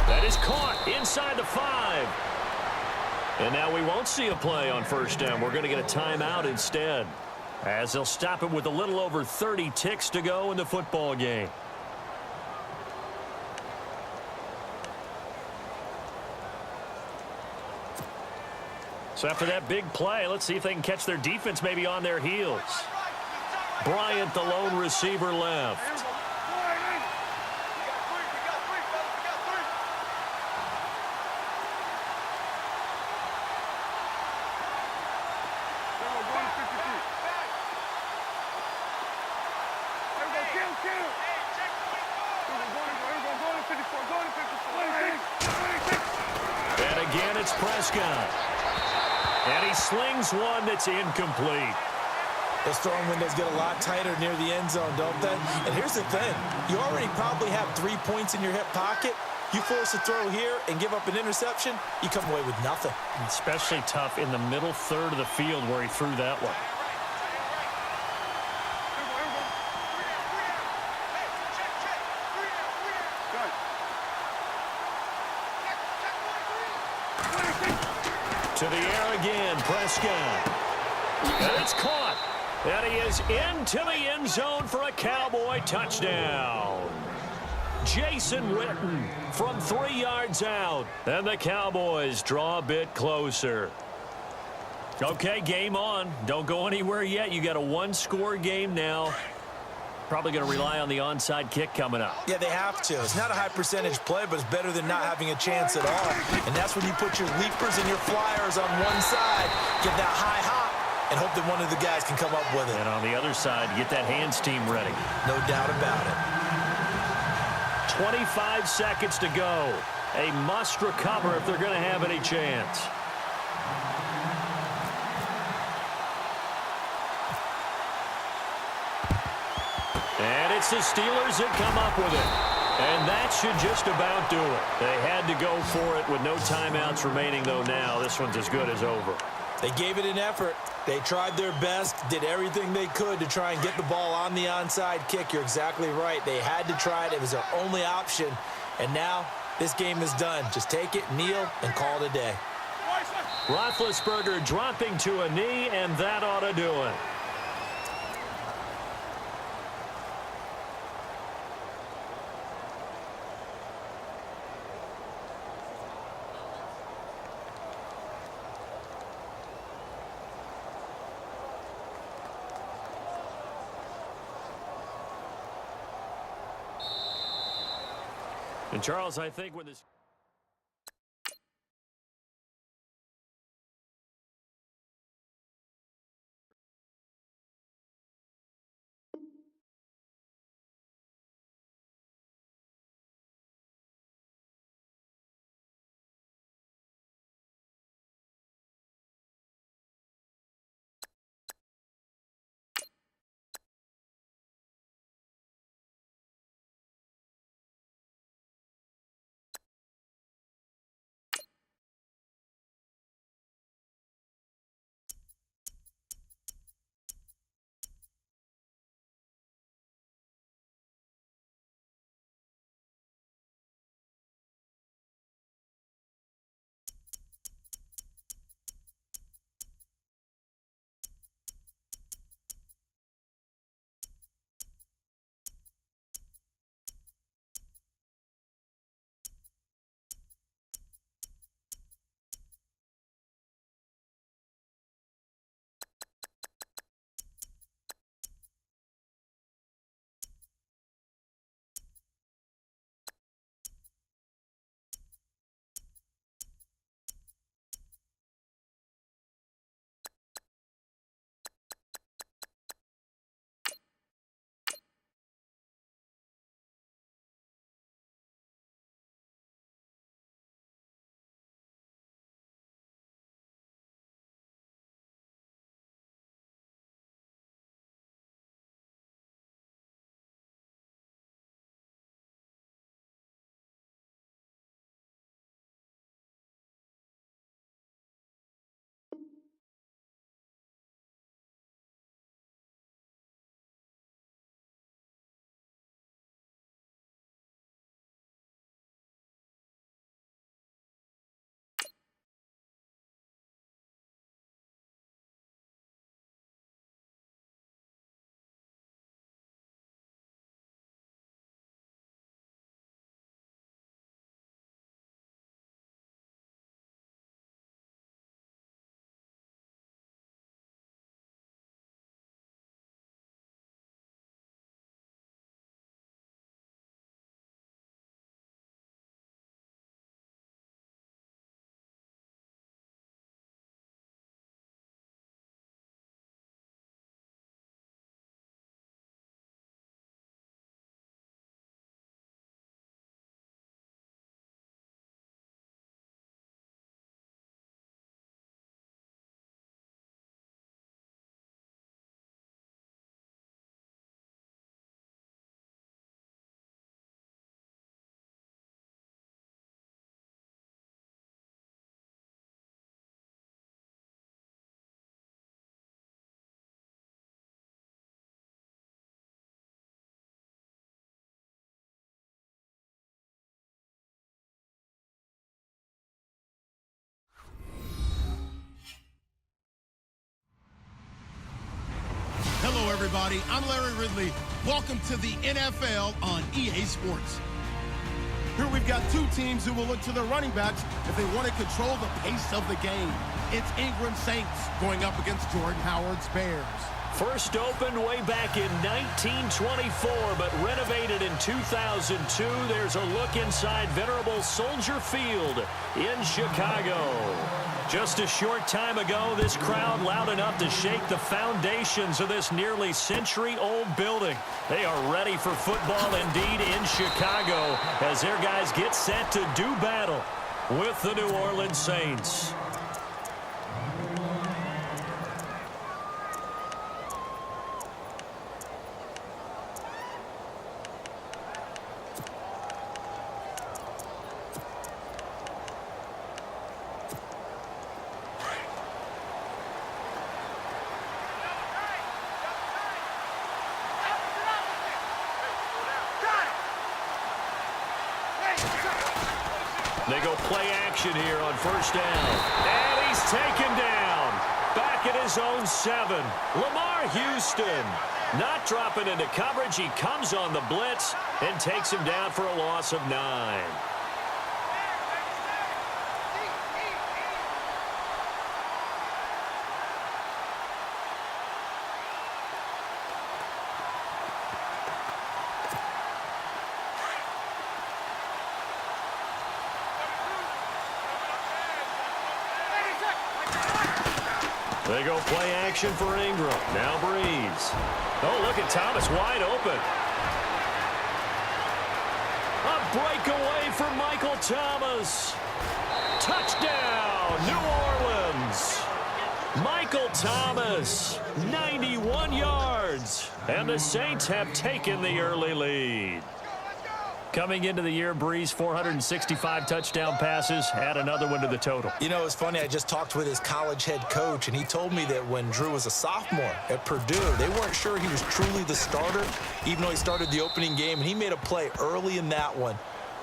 That is caught inside the 5. And now we won't see a play on first down. We're going to get a timeout instead, as they'll stop it with a little over 30 ticks to go in the football game. So after that big play, let's see if they can catch their defense maybe on their heels. Bryant, the lone receiver, left. And again, it's Prescott. And he slings one that's incomplete. Those throwing windows get a lot tighter near the end zone, don't they? And here's the thing. You already probably have 3 points in your hip pocket. You force a throw here and give up an interception, you come away with nothing. Especially tough in the middle third of the field where he threw that one. To the air again, Prescott. And it's caught. And he is into the end zone for a Cowboy touchdown. Jason Witten from 3 yards out. And the Cowboys draw a bit closer. Okay, game on. Don't go anywhere yet. You got a 1-score game now. Probably going to rely on the onside kick coming up. Yeah, they have to. It's not a high percentage play, but it's better than not having a chance at all. And that's when you put your leapers and your flyers on one side, get that high hop, and hope that one of the guys can come up with it. And on the other side, get that hands team ready. No doubt about it. 25 seconds to go. A must recover if they're going to have any chance. And it's the Steelers that come up with it. And that should just about do it. They had to go for it with no timeouts remaining, though now. This one's as good as over. They gave it an effort. They tried their best, did everything they could to try and get the ball on the onside kick. You're exactly right. They had to try it. It was their only option. And now this game is done. Just take it, kneel, and call it a day. Roethlisberger dropping to a knee, and that ought to do it. And Charles, I think when this everybody. I'm Larry Ridley. Welcome to the NFL on EA Sports. Here we've got two teams who will look to their running backs if they want to control the pace of the game. It's Ingram Saints going up against Jordan Howard's Bears. First opened way back in 1924, but renovated in 2002. There's a look inside venerable Soldier Field in Chicago. Just a short time ago, this crowd loud enough to shake the foundations of this nearly century-old building. They are ready for football indeed in Chicago as their guys get set to do battle with the New Orleans Saints. They go play action here on first down. And he's taken down. Back at his own 7. Lamar Houston not dropping into coverage. He comes on the blitz and takes him down for a loss of 9. They go play action for Ingram. Now Breeze. Oh, look at Thomas wide open. A breakaway for Michael Thomas. Touchdown, New Orleans. Michael Thomas, 91 yards. And the Saints have taken the early lead. Coming into the year, Breeze, 465 touchdown passes, add another one to the total. You know, it's funny, I just talked with his college head coach, and he told me that when Drew was a sophomore at Purdue, they weren't sure he was truly the starter, even though he started the opening game, and he made a play early in that one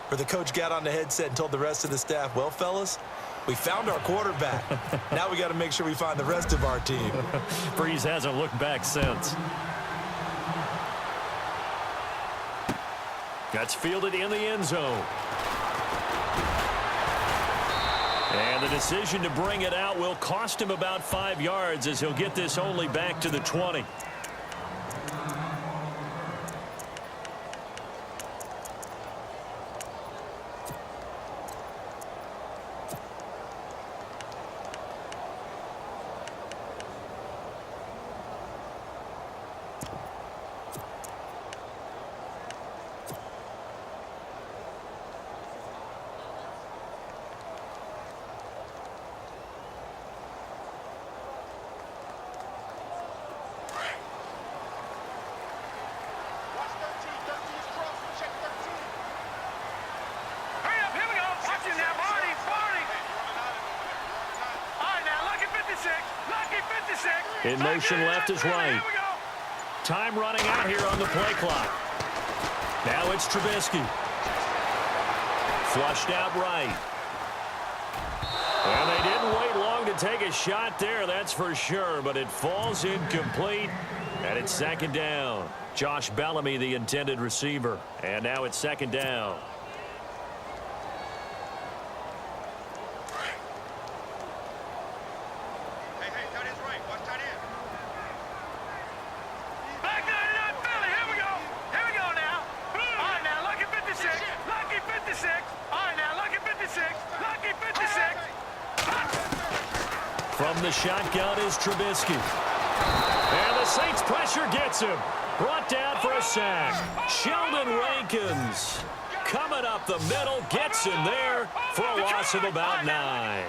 where the coach got on the headset and told the rest of the staff, well, fellas, we found our quarterback. Now we got to make sure we find the rest of our team. Breeze hasn't looked back since. That's fielded in the end zone. And the decision to bring it out will cost him about 5 yards as he'll get this only back to the 20. In motion left is right. Time running out here on the play clock. Now it's Trubisky. Flushed out right. Well, they didn't wait long to take a shot there, that's for sure, but it falls incomplete, and it's second down. Josh Bellamy, the intended receiver, and now it's second down. From the shotgun is Trubisky. And the Saints pressure gets him. Brought down for a sack. Sheldon Rankins coming up the middle, gets him there for a loss of about 9.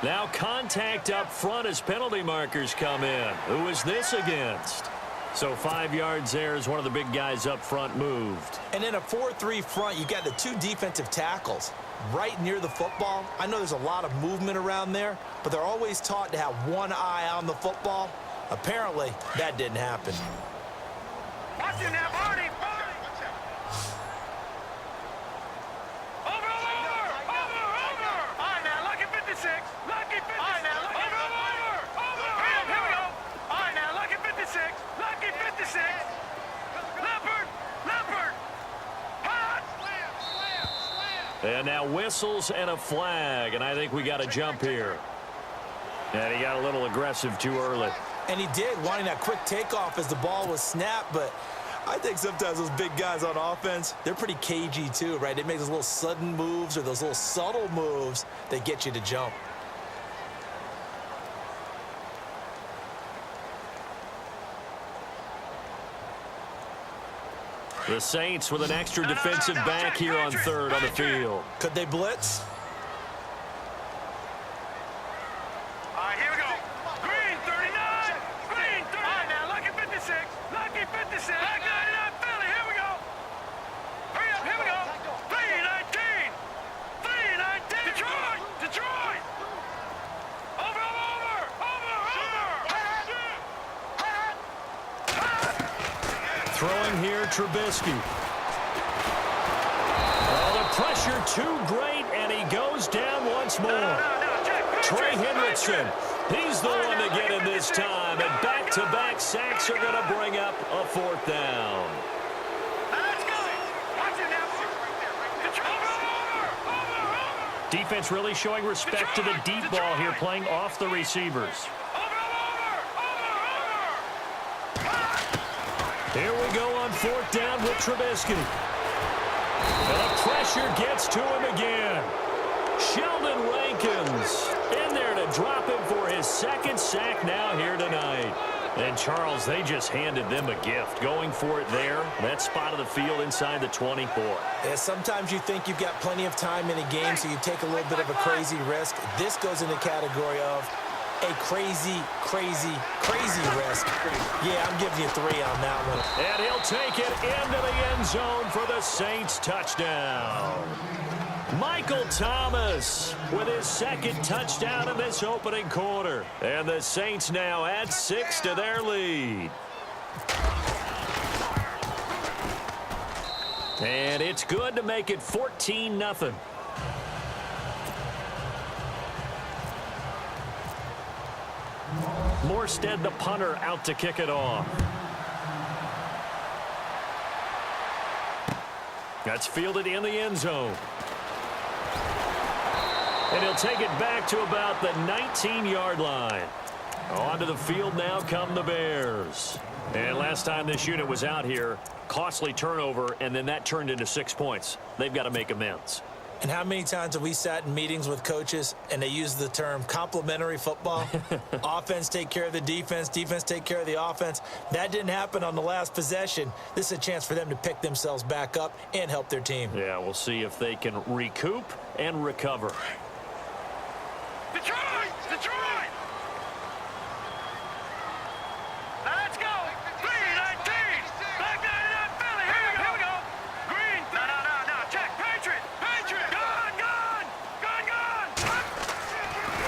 Now contact up front as penalty markers come in. Who is this against? So 5 yards there as one of the big guys up front moved. And in a 4-3 front, you got the 2 defensive tackles right near the football. I know there's a lot of movement around there, but they're always taught to have one eye on the football. Apparently, that didn't happen. Watch it now, Barney! And now whistles and a flag, and I think we got a jump here. And he got a little aggressive too early. And he did, wanting that quick takeoff as the ball was snapped, but I think sometimes those big guys on offense, they're pretty cagey too, right? They make those little sudden moves or those little subtle moves that get you to jump. The Saints with an extra defensive back here on third on the field. Could they blitz? All right, here we go. Green 39. Green 39. All right, now, lucky 56. Lucky 56. Back 99, Philly. Here we go. Hurry up. Here we go. 319. 319. Detroit. Detroit. Over, over, over, over. Throwing here, Trubisky. Oh, the pressure too great, and he goes down once more. Trey Hendrickson, he's the one to get in this time, and back-to-back sacks are going to bring up a fourth down. Defense really showing respect to the deep ball here, playing off the receivers. Here we go on fourth down with Trubisky. And the pressure gets to him again. Sheldon Rankins in there to drop him for his second sack now here tonight. And, Charles, they just handed them a gift. Going for it there, that spot of the field inside the 24. Yeah, sometimes you think you've got plenty of time in a game, so you take a little bit of a crazy risk. This goes in the category of a crazy, crazy, crazy risk. Yeah, I'm giving you 3 on that one. And he'll take it into the end zone for the Saints touchdown. Michael Thomas with his second touchdown in this opening quarter. And the Saints now add 6 to their lead. And it's good to make it 14-0. Morstead, the punter, out to kick it off. That's fielded in the end zone. And he'll take it back to about the 19-yard line. Onto the field now come the Bears. And last time this unit was out here, costly turnover, and then that turned into 6 points. They've got to make amends. And how many times have we sat in meetings with coaches and they use the term complementary football? Offense take care of the defense, defense take care of the offense. That didn't happen on the last possession. This is a chance for them to pick themselves back up and help their team. Yeah, we'll see if they can recoup and recover. Detroit! Detroit! Let's go! 319! Back 99, Philly! Here we go! Green! No. Check! Patriot! Patriot! Gone!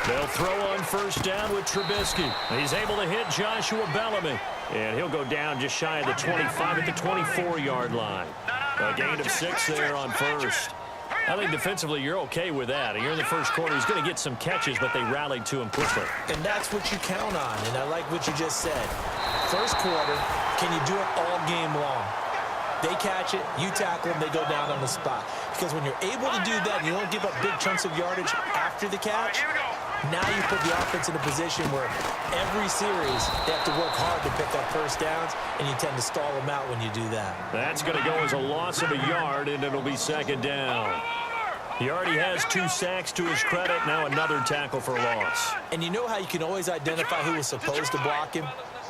They'll throw on first down with Trubisky. He's able to hit Joshua Bellamy. And he'll go down just shy of the 25 at the 24-yard line. A gain of 6 there on first. I think defensively you're okay with that. You're in the first quarter. He's going to get some catches, but they rallied to him quickly. And that's what you count on, and I like what you just said. First quarter, can you do it all game long? They catch it, you tackle them, they go down on the spot. Because when you're able to do that and you don't give up big chunks of yardage after the catch, now you put the offense in a position where every series they have to work hard to pick up first downs, and you tend to stall them out when you do that. That's going to go as a loss of a yard, and it'll be second down. He already has 2 sacks to his credit, now another tackle for loss. And you know how you can always identify who was supposed to block him?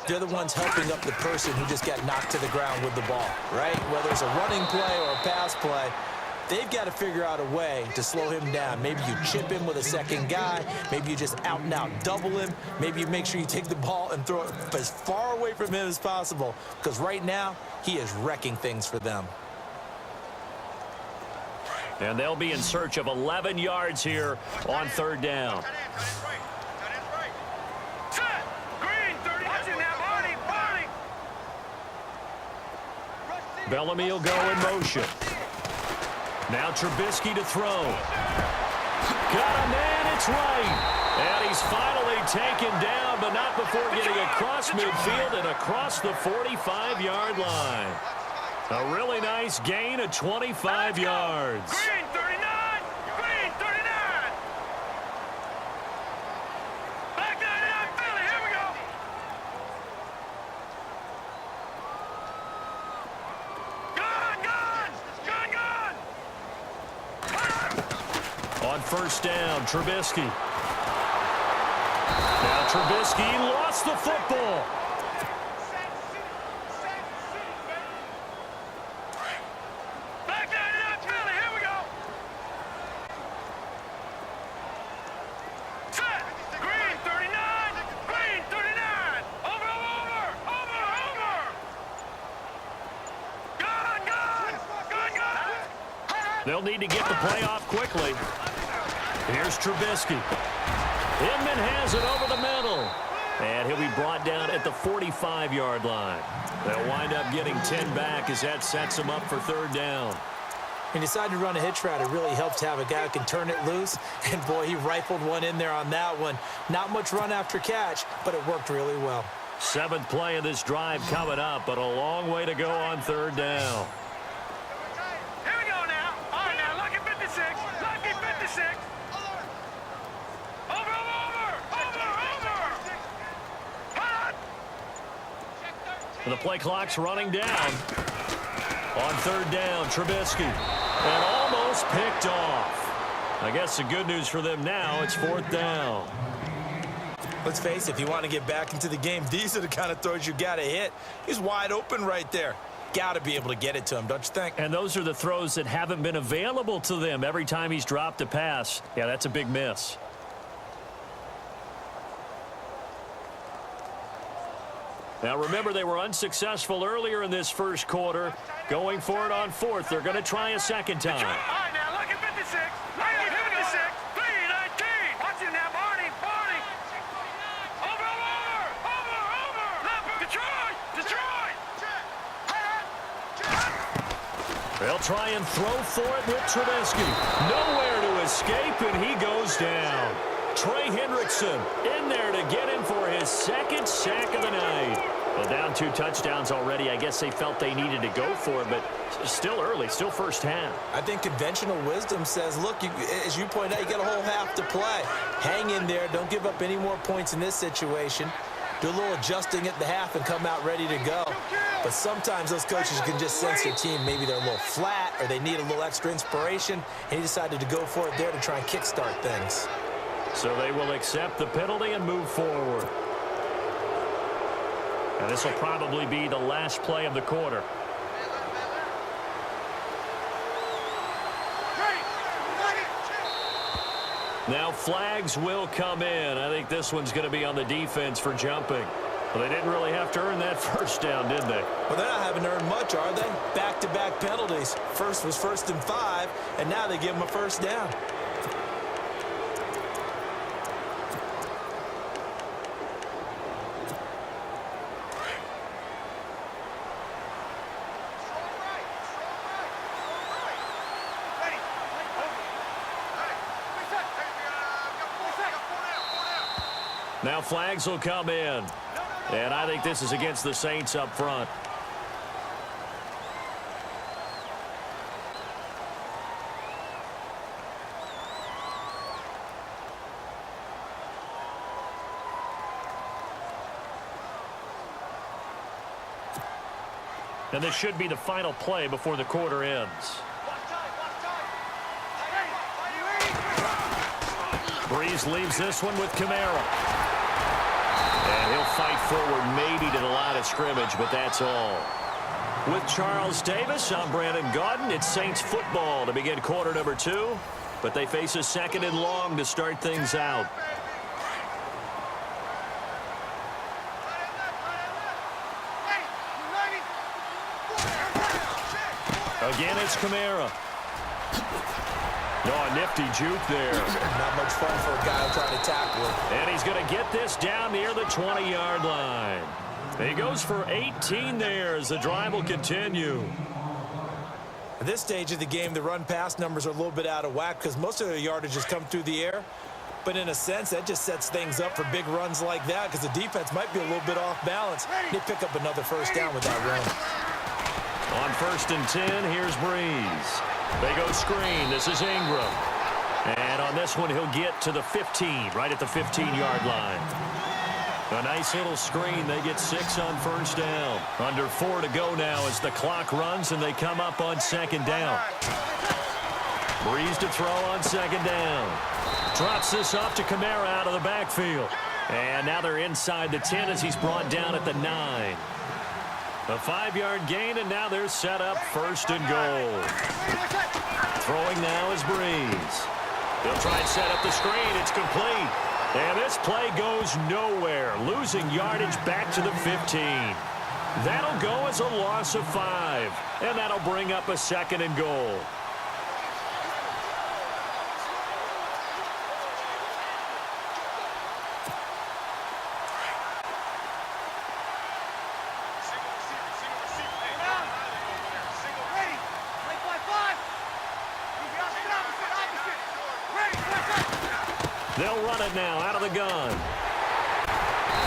They're the ones helping up the person who just got knocked to the ground with the ball, right? Whether it's a running play or a pass play, they've got to figure out a way to slow him down. Maybe you chip him with a second guy. Maybe you just out-and-out double him. Maybe you make sure you take the ball and throw it as far away from him as possible, because right now he is wrecking things for them. And they'll be in search of 11 yards here on third down. Bellamy will go in motion. Now Trubisky to throw. Got a man, it's right. And he's finally taken down, but not before getting across midfield and across the 45-yard line. A really nice gain of 25 yards. Green 39! first down. Trubisky. Now Trubisky lost the football. Back down it up, Philly. Here we go. Set. Green 39. Green 39. Over. Good. They'll need to get the play off quickly. Here's Trubisky. Inman has it over the middle. And he'll be brought down at the 45-yard line. They'll wind up getting 10 back as that sets them up for third down. He decided to run a hitch route. It really helped to have a guy who can turn it loose. And, boy, he rifled one in there on that one. Not much run after catch, but it worked really well. 7th play of this drive coming up, but a long way to go on third down. Here we go now. All right, now, lucky 56. Lucky 56. Over. Hot. The play clock's running down. On third down, Trubisky. And almost picked off. I guess the good news for them now, it's 4th down. Let's face it, if you want to get back into the game, these are the kind of throws you got to hit. He's wide open right there. Got to be able to get it to him, don't you think? And those are the throws that haven't been available to them every time he's dropped a pass. Yeah, that's a big miss. Now, remember, they were unsuccessful earlier in this first quarter. Going for it on 4th. They're going to try a second time. All right, now, lucky 56. Lucky 56. 319. Watch it now, Barney. Over. Detroit. They'll try and throw for it with Trubisky. Nowhere to escape, and he goes down. Trey Hendrickson in there to get him for his 2nd sack of the night. Well, down 2 touchdowns already. I guess they felt they needed to go for it, but still early, still first half. I think conventional wisdom says, look, as you point out, you got a whole half to play. Hang in there. Don't give up any more points in this situation. Do a little adjusting at the half and come out ready to go. But sometimes those coaches can just sense their team. Maybe they're a little flat or they need a little extra inspiration, and he decided to go for it there to try and kickstart things. So they will accept the penalty and move forward. And this will probably be the last play of the quarter. Now flags will come in. I think this one's going to be on the defense for jumping. Well, they didn't really have to earn that first down, did they? Well, they're not having to earn much, are they? Back-to-back penalties. First was 1st and 5, and now they give them a first down. Now flags will come in. And I think this is against the Saints up front. And this should be the final play before the quarter ends. Breeze leaves this one with Kamara. And he'll fight forward maybe to the line of scrimmage, but that's all. With Charles Davis, I'm Brandon Gaudin. It's Saints football to begin quarter number 2, but they face a 2nd and long to start things out. Again, it's Kamara. Oh, a nifty juke there. Not much fun for a guy trying to tackle him. And he's going to get this down near the 20-yard line. He goes for 18 there as the drive will continue. At this stage of the game, the run-pass numbers are a little bit out of whack because most of their yardage has come through the air. But in a sense, that just sets things up for big runs like that because the defense might be a little bit off balance. They pick up another first down with that run. On 1st and 10, here's Breeze. They go screen. This is Ingram. And on this one, he'll get to the 15, right at the 15-yard line. A nice little screen. They get 6 on first down. Under 4 to go now as the clock runs and they come up on 2nd down. Breeze to throw on second down. Drops this off to Kamara out of the backfield. And now they're inside the 10 as he's brought down at the 9. A 5-yard gain, and now they're set up first and goal. Throwing now is Breeze. They'll try and set up the screen. It's complete. And this play goes nowhere, losing yardage back to the 15. That'll go as a loss of 5, and that'll bring up a second and goal. They'll run it now out of the gun.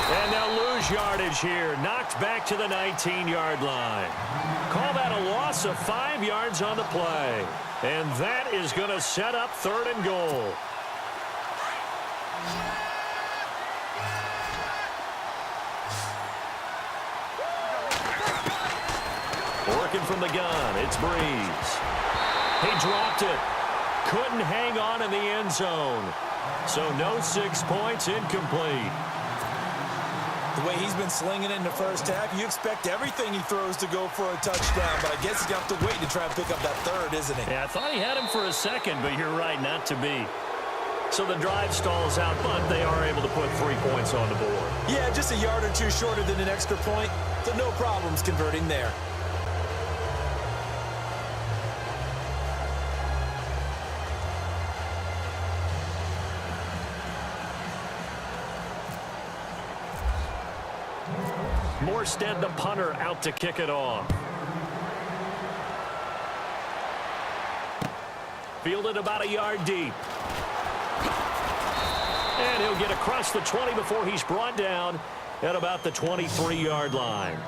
And they'll lose yardage here. Knocked back to the 19-yard line. Call that a loss of 5 yards on the play. And that is going to set up third and goal. Working from the gun, it's Breeze. He dropped it. Couldn't hang on in the end zone. So no 6 points, incomplete. The way he's been slinging it in the first half, you expect everything he throws to go for a touchdown, but I guess he's got to wait to try and pick up that third, isn't he? Yeah, I thought he had him for a second, but you're right, not to be. So the drive stalls out, but they are able to put 3 points on the board. Yeah, just a yard or two shorter than an extra point, so no problems converting there. Morstead, the punter, out to kick it off. Fielded about a yard deep. And he'll get across the 20 before he's brought down at about the 23-yard line.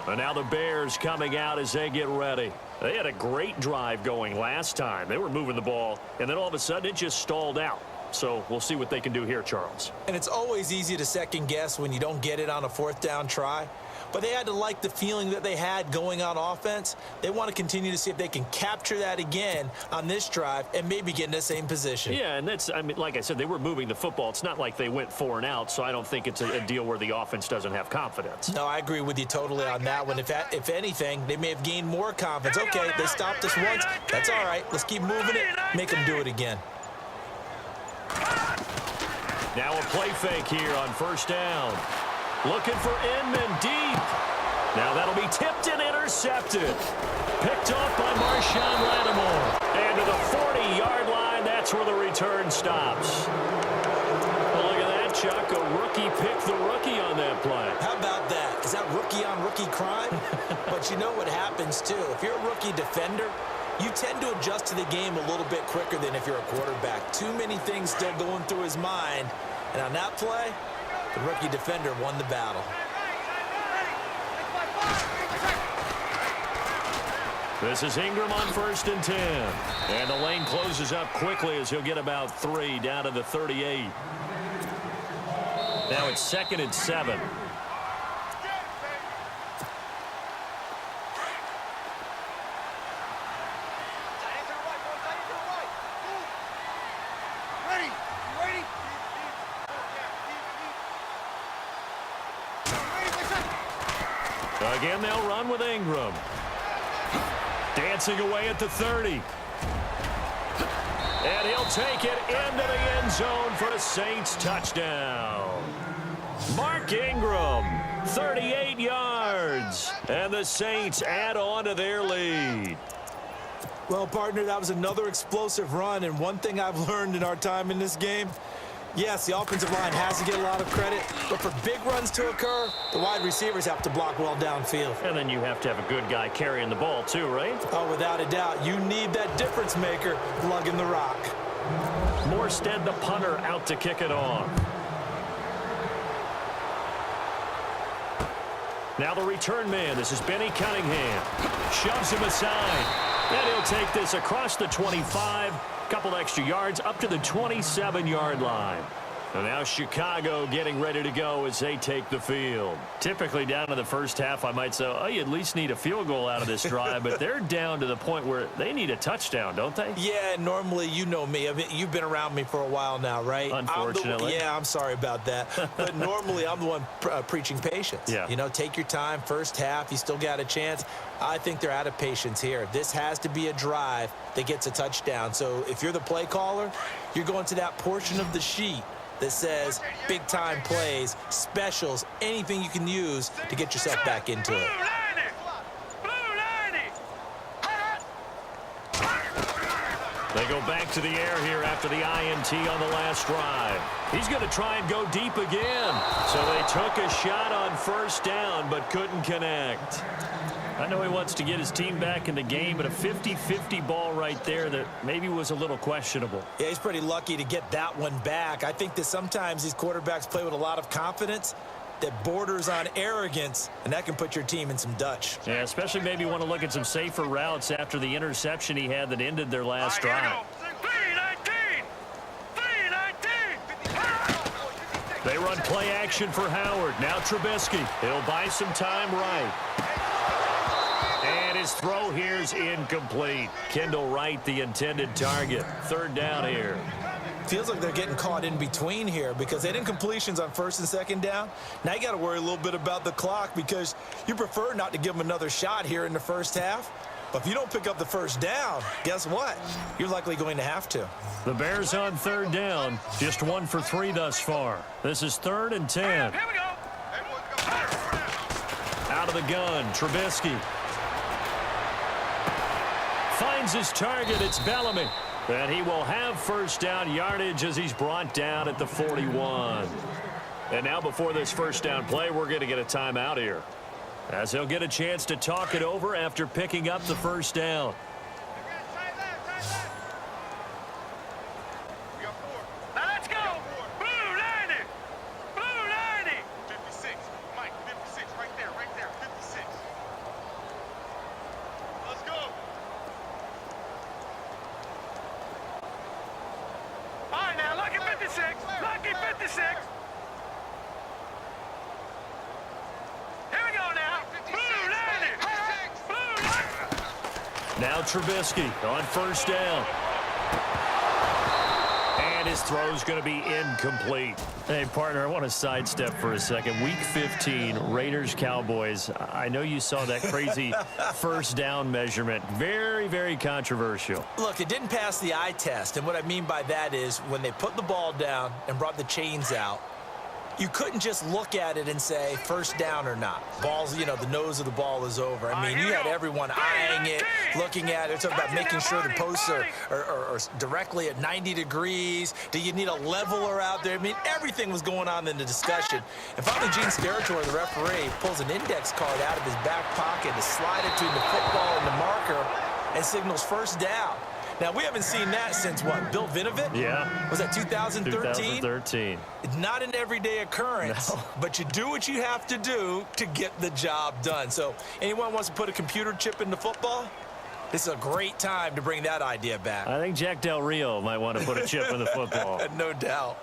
And now the Bears coming out as they get ready. They had a great drive going last time. They were moving the ball, and then all of a sudden it just stalled out. So we'll see what they can do here, Charles. And it's always easy to second guess when you don't get it on a 4th down try. But they had to like the feeling that they had going on offense. They want to continue to see if they can capture that again on this drive and maybe get in the same position. Yeah, and that's, I mean, like I said, they were moving the football. It's not like they went 4 and out, so I don't think it's a deal where the offense doesn't have confidence. No, I agree with you totally on that one. If anything, they may have gained more confidence. Okay, they stopped us once. That's all right. Let's keep moving it. Make them do it again. Now a play fake here on first down. Looking for Inman deep. Now that'll be tipped and intercepted. Picked off by Marshawn Lattimore. And to the 40-yard line, that's where the return stops. Well, look at that, Chuck. A rookie picked the rookie on that play. How about that? Is that rookie-on-rookie crime? But you know what happens, too. If you're a rookie defender, you tend to adjust to the game a little bit quicker than if you're a quarterback. Too many things still going through his mind. And on that play, the rookie defender won the battle. This is Ingram on 1st and 10. And the lane closes up quickly as he'll get about 3 down to the 38. Now it's 2nd and 7. Again, they'll run with Ingram. Dancing away at the 30. And he'll take it into the end zone for a Saints touchdown. Mark Ingram, 38 yards. And the Saints add on to their lead. Well, partner, that was another explosive run. And one thing I've learned in our time in this game, yes, the offensive line has to get a lot of credit, but for big runs to occur, the wide receivers have to block well downfield. And then you have to have a good guy carrying the ball too, right? Oh, without a doubt. You need that difference maker lugging the rock. Morstead, the punter, out to kick it off. Now the return man. This is Benny Cunningham. Shoves him aside. And he'll take this across the 25. Couple extra yards up to the 27-yard line. And now Chicago getting ready to go as they take the field. Typically down in the first half, I might say, oh, you at least need a field goal out of this drive, but they're down to the point where they need a touchdown, don't they? Yeah, normally, you know me. I mean, you've been around me for a while now, right? Unfortunately. I'm sorry about that. But normally, I'm the one preaching patience. Yeah. You know, take your time, first half, you still got a chance. I think they're out of patience here. This has to be a drive that gets a touchdown. So if you're the play caller, you're going to that portion of the sheet that says big-time plays, specials, anything you can use to get yourself back into it. They go back to the air here after the INT on the last drive. He's going to try and go deep again. So they took a shot on first down but couldn't connect. I know he wants to get his team back in the game, but a 50-50 ball right there that maybe was a little questionable. Yeah, he's pretty lucky to get that one back. I think that sometimes these quarterbacks play with a lot of confidence that borders on arrogance, and that can put your team in some Dutch. Yeah, especially maybe want to look at some safer routes after the interception he had that ended their last drive. They run play action for Howard. Now Trubisky. He'll buy some time right. And his throw here's incomplete. Kendall Wright, the intended target. Third down here. Feels like they're getting caught in between here because they didn't completions on first and second down. Now you got to worry a little bit about the clock because you prefer not to give them another shot here in the first half. But if you don't pick up the first down, guess what? You're likely going to have to. The Bears on third down. Just 1 for 3 thus far. This is 3rd and 10. Here we go. Out of the gun, Trubisky. Finds his target. It's Bellamy. And he will have first down yardage as he's brought down at the 41. And now before this first down play, we're going to get a timeout here, as he'll get a chance to talk it over after picking up the first down. Now let's go. Blue 90. Blue 90. 56. Mike, 56. Right there. 56. Let's go. All right, now, lucky 56. Lucky 56. Here we go now. Blue 90. Blue 90. Now Trubisky on first down. And his throw's going to be incomplete. Hey, partner, I want to sidestep for a second. Week 15, Raiders-Cowboys. I know you saw that crazy first down measurement. Very, very controversial. Look, it didn't pass the eye test, and what I mean by that is when they put the ball down and brought the chains out, you couldn't just look at it and say first down or not. Ball's, you know, the nose of the ball is over. I mean, you had everyone eyeing it, looking at it, talking about making sure the posts are directly at 90 degrees. Do you need a leveler out there? I mean, everything was going on in the discussion. And finally, Gene Steratore, the referee, pulls an index card out of his back pocket to slide it between the football and the marker and signals first down. Now, we haven't seen that since, what, Bill Vinovich? Yeah. Was that 2013? 2013. It's not an everyday occurrence, No. but you do what you have to do to get the job done. So anyone wants to put a computer chip into football, this is a great time to bring that idea back. I think Jack Del Rio might want to put a chip in the football. No doubt.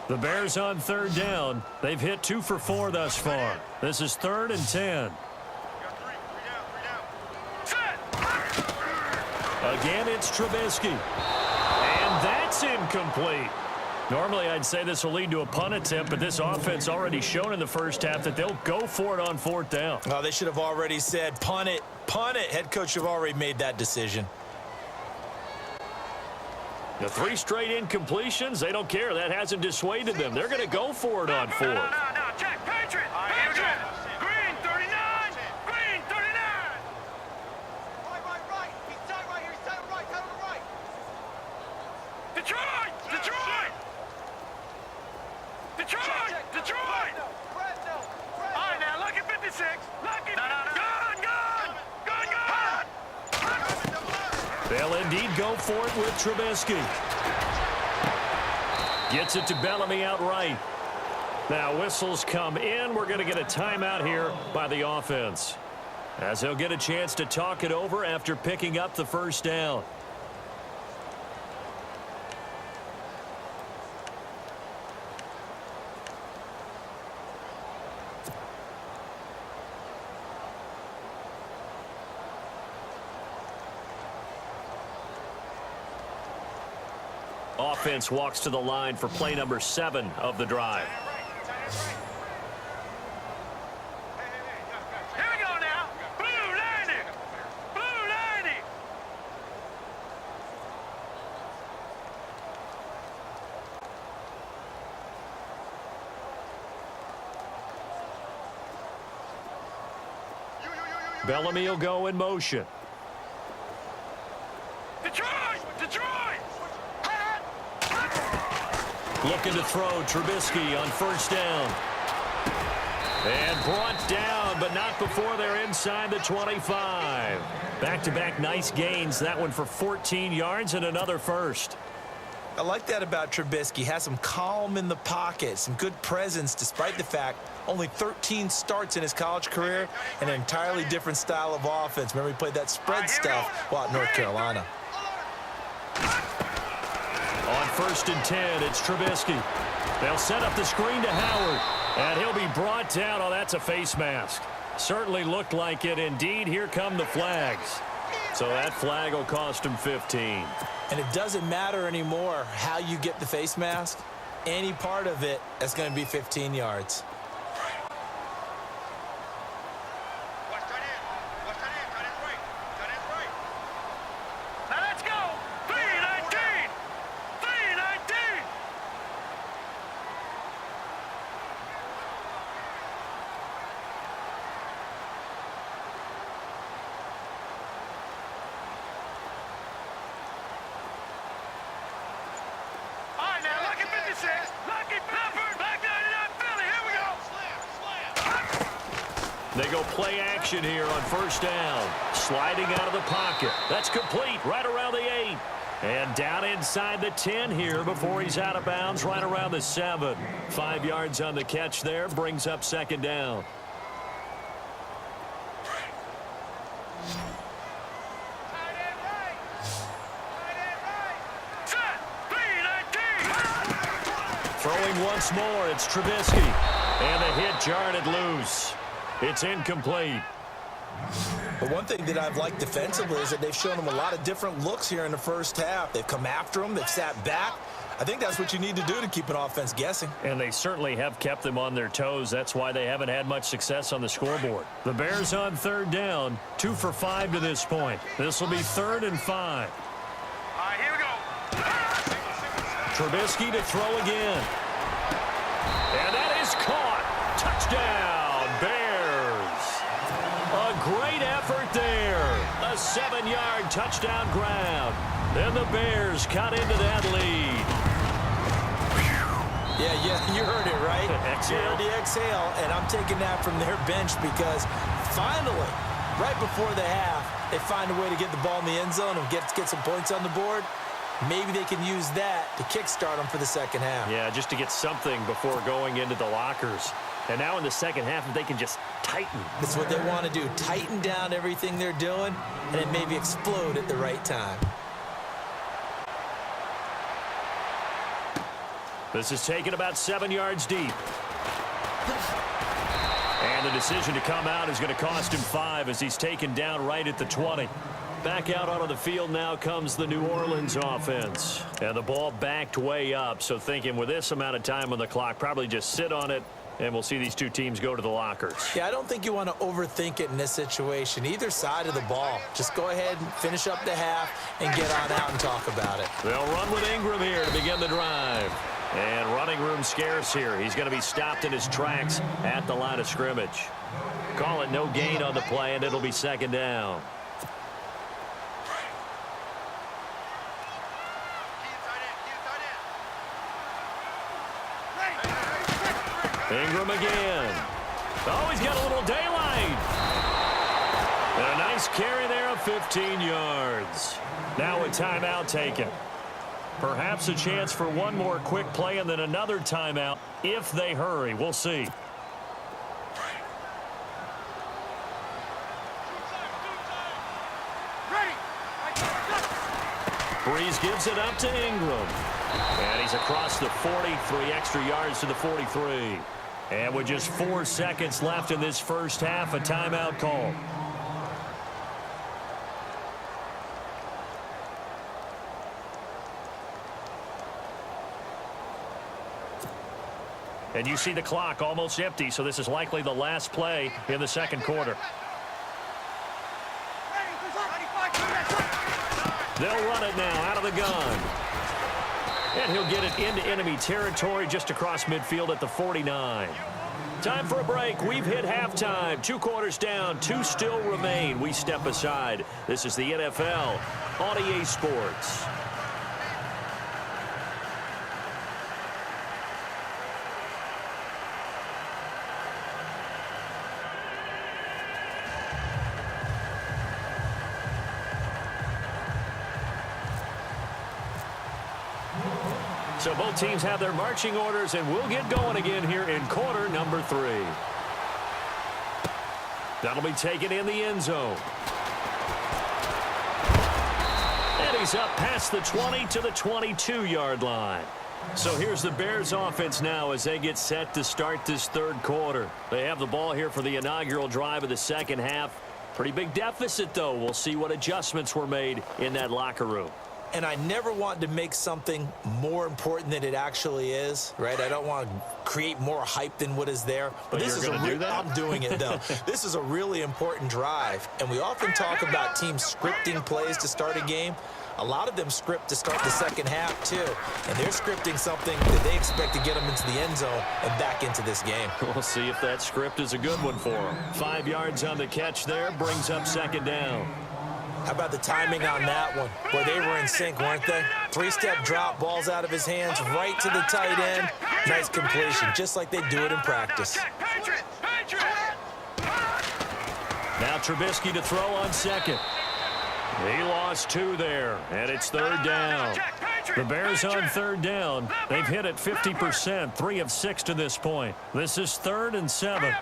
The Bears on third down. They've hit 2 for 4 thus far. This is 3rd and 10. Again, it's Trubisky. And that's incomplete. Normally, I'd say this will lead to a punt attempt, but this offense already shown in the first half that they'll go for it on 4th down. Oh, they should have already said, punt it, punt it. Head coach have already made that decision. The 3 straight incompletions, they don't care. That hasn't dissuaded them. They're going to go for it on 4th. No, check, Patriot. Patriot. Green 39. Green 39. Right. He's tight right here. He's tight right. Tight on the right. Detroit. All right, now, lucky 56. Lucky. Gun. They'll indeed go for it with Trubisky. Gets it to Bellamy outright. Now whistles come in. We're going to get a timeout here by the offense, as he'll get a chance to talk it over after picking up the first down. Offense walks to the line for play number 7 of the drive. Here we go now. Blue 90. Blue 90. Bellamy will go in motion. Detroit! Detroit! Looking to throw. Trubisky on first down. And brought down, but not before they're inside the 25. Back-to-back nice gains. That one for 14 yards and another first. I like that about Trubisky. Has some calm in the pocket, some good presence, despite the fact only 13 starts in his college career and an entirely different style of offense. Remember, he played that spread stuff while at North Carolina. On first and 10, it's Trubisky. They'll set up the screen to Howard, and he'll be brought down. Oh, that's a face mask. Certainly looked like it. Indeed, here come the flags. So that flag will cost him 15. And it doesn't matter anymore how you get the face mask. Any part of it is going to be 15 yards. Now let's go. 319. 319. All right, now, lucky 56. Lucky Pepper. Black 99 Philly. Here we go. They go play action here on first down. Sliding out of the pocket. That's complete right around the 8. And down inside the 10 here before he's out of bounds right around the 7. 5 yards on the catch there. Brings up second down. Set. 319. Throwing once more, it's Trubisky. And the hit jarred it loose. It's incomplete. But one thing that I've liked defensively is that they've shown him a lot of different looks here in the first half. They've come after him. They've sat back. I think that's what you need to do to keep an offense guessing. And they certainly have kept them on their toes. That's why they haven't had much success on the scoreboard. The Bears on third down, 2 for 5 to this point. This will be 3rd and 5. All right, here we go. Trubisky to throw again. And that is caught. Touchdown, Bears. A great effort there. A 7-yard touchdown grab. And the Bears cut into that lead. Yeah, you heard it, right? Exhale. You heard the exhale, and I'm taking that from their bench because finally, right before the half, they find a way to get the ball in the end zone and get some points on the board. Maybe they can use that to kickstart them for the second half. Yeah, just to get something before going into the lockers. And now in the second half, if they can just tighten. That's what they want to do. Tighten down everything they're doing, and then maybe explode at the right time. This is taken about 7 yards deep. And the decision to come out is going to cost him 5 as he's taken down right at the 20. Back out onto the field now comes the New Orleans offense. And the ball backed way up, so thinking with this amount of time on the clock, probably just sit on it, and we'll see these two teams go to the lockers. Yeah, I don't think you want to overthink it in this situation. Either side of the ball. Just go ahead and finish up the half and get on out and talk about it. They'll run with Ingram here to begin the drive. And running room scarce here. He's going to be stopped in his tracks at the line of scrimmage. Call it no gain on the play, and it'll be second down. Ingram again. Oh, he's got a little daylight. And a nice carry there of 15 yards. Now a timeout taken. Perhaps a chance for one more quick play and then another timeout if they hurry. We'll see. Breeze gives it up to Ingram. And he's across the 43 extra yards to the 43. And with just 4 seconds left in this first half, a timeout call. And you see the clock almost empty, so this is likely the last play in the second quarter. They'll run it now out of the gun. And he'll get it into enemy territory just across midfield at the 49. Time for a break. We've hit halftime. 2 quarters down, 2 still remain. We step aside. This is the NFL on EA Sports. So both teams have their marching orders, and we'll get going again here in quarter number 3. That'll be taken in the end zone. And he's up past the 20 to the 22-yard line. So here's the Bears offense now as they get set to start this third quarter. They have the ball here for the inaugural drive of the second half. Pretty big deficit, though. We'll see what adjustments were made in that locker room. And I never want to make something more important than it actually is, right? I don't want to create more hype than what is there. But this is I'm doing it, though. This is a really important drive. And we often talk about teams scripting plays to start a game. A lot of them script to start the second half, too. And they're scripting something that they expect to get them into the end zone and back into this game. We'll see if that script is a good one for them. 5 yards on the catch there, brings up second down. How about the timing on that one? Boy, they were in sync, weren't they? 3-step drop, balls out of his hands, right to the tight end. Nice completion, just like they do it in practice. Now Trubisky to throw on second. He lost 2 there, and it's third down. The Bears on third down. They've hit it 50%, 3 of 6 to this point. This is 3rd and 7.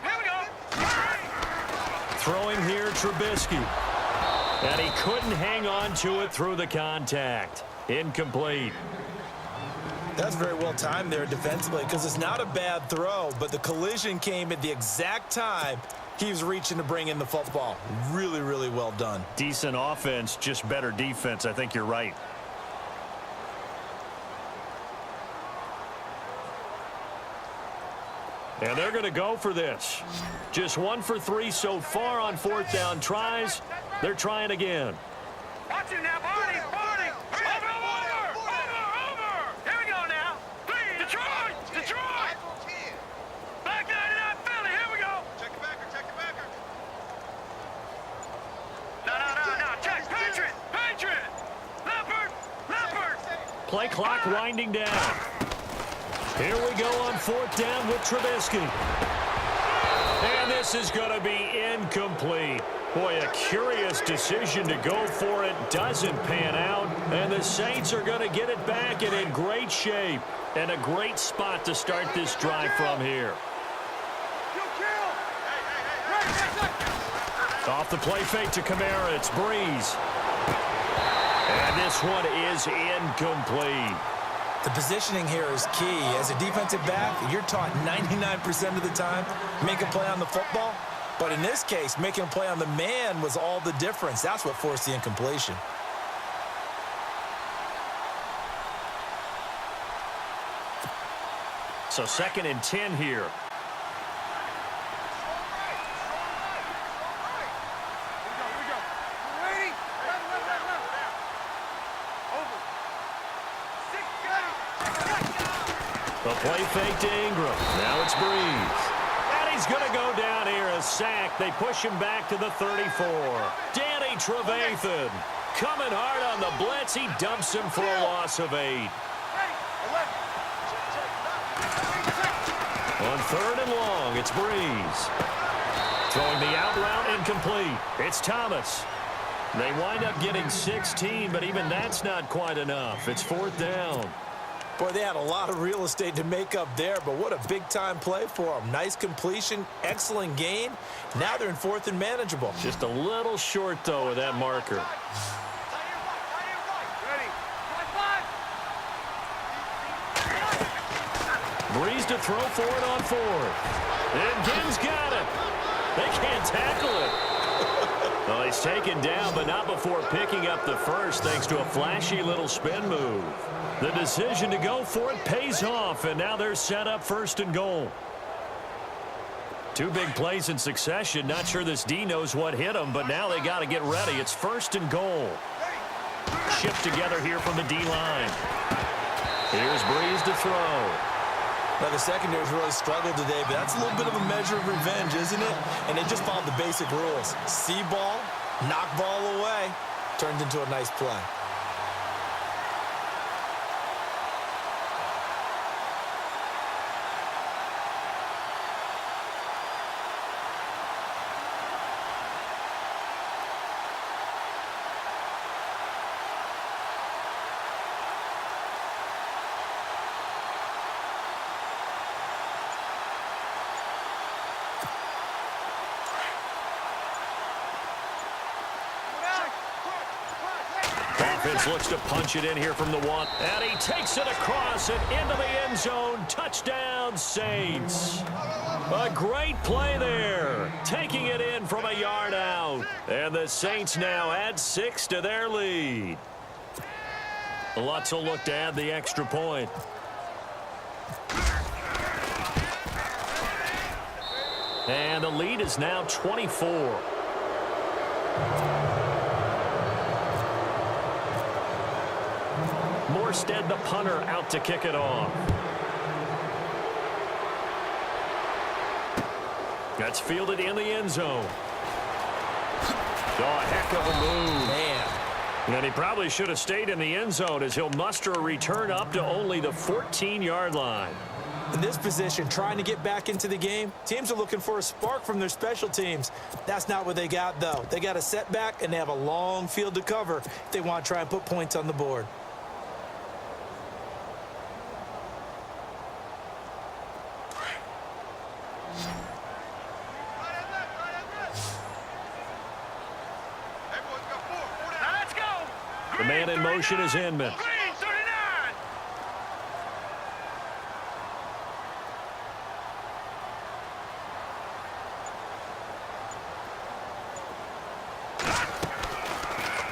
Throwing here, Trubisky. And he couldn't hang on to it through the contact. Incomplete. That's very well timed there defensively because it's not a bad throw, but the collision came at the exact time he was reaching to bring in the football. Really, really well done. Decent offense, just better defense. I think you're right. And they're going to go for this. Just 1 for 3 so far on 4th down tries. They're trying again. Watch it now, Barney, Barney. Over. Here we go now. Detroit. Back 99, Philly. Here we go. Check it backer. No. Check. Patriot. Leopard. Play clock winding down. Here we go on 4th down with Trubisky. And this is going to be incomplete. Boy, a curious decision to go for it. Doesn't pan out. And the Saints are going to get it back and in great shape. And a great spot to start this drive from here. Off the play fake to Kamara. It's Breeze. And this one is incomplete. The positioning here is key. As a defensive back, you're taught 99% of the time, make a play on the football. But in this case, making a play on the man was all the difference. That's what forced the incompletion. So 2nd and 10 here. The play fake to Ingram. Now it's Breeze. And he's going to go down here, a sack. They push him back to the 34. Danny Trevathan coming hard on the blitz. He dumps him for a loss of 8. On 3rd and long, it's Breeze. Throwing the out route incomplete. It's Thomas. They wind up getting 16, but even that's not quite enough. It's 4th down. Boy, they had a lot of real estate to make up there, but what a big-time play for them. Nice completion, excellent gain. Now they're in 4th and manageable. Just a little short, though, of that marker. Breeze to throw for it on 4th. And Gibbs got it. They can't tackle it. Well, he's taken down, but not before picking up the first, thanks to a flashy little spin move. The decision to go for it pays off, and now they're set up 1st and goal. 2 big plays in succession. Not sure this D knows what hit him, but now they got to get ready. It's 1st and goal. Shipped together here from the D-line. Here's Breeze to throw. Now, the secondary's really struggled today, but that's a little bit of a measure of revenge, isn't it? And they just followed the basic rules. See ball, knock ball away, turned into a nice play. Offense looks to punch it in here from the 1. And he takes it across and into the end zone. Touchdown, Saints. A great play there. Taking it in from a yard out. And the Saints now add 6 to their lead. Lutz will look to add the extra point. And the lead is now 24. Morstead, the punter, out to kick it off. That's fielded in the end zone. Oh, a heck of a move. Man. And he probably should have stayed in the end zone as he'll muster a return up to only the 14-yard line. In this position, trying to get back into the game, teams are looking for a spark from their special teams. That's not what they got, though. They got a setback, and they have a long field to cover if they want to try and put points on the board. The man in motion is Inman. Green 39.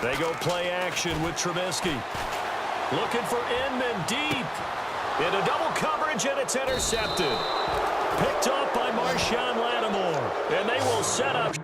They go play action with Trubisky. Looking for Inman deep. Into double coverage, and it's intercepted. Picked up by Marshawn Lattimore. And they will set up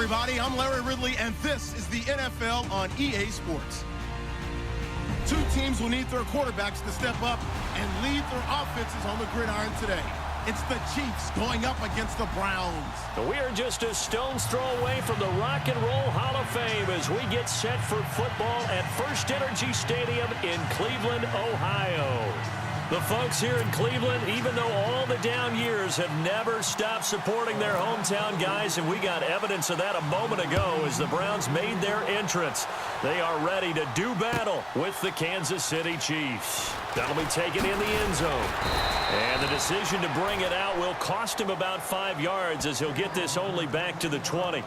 everybody. I'm Larry Ridley, and this is the NFL on EA Sports. Two teams will need their quarterbacks to step up and lead their offenses on the gridiron today. It's the Chiefs going up against the Browns. We are just a stone's throw away from the Rock and Roll Hall of Fame as we get set for football at First Energy Stadium in Cleveland, Ohio. The folks here in Cleveland, even though all the down years, have never stopped supporting their hometown guys, and we got evidence of that a moment ago as the Browns made their entrance. They are ready to do battle with the Kansas City Chiefs. That'll be taken in the end zone. And the decision to bring it out will cost him about 5 yards as he'll get this only back to the 20.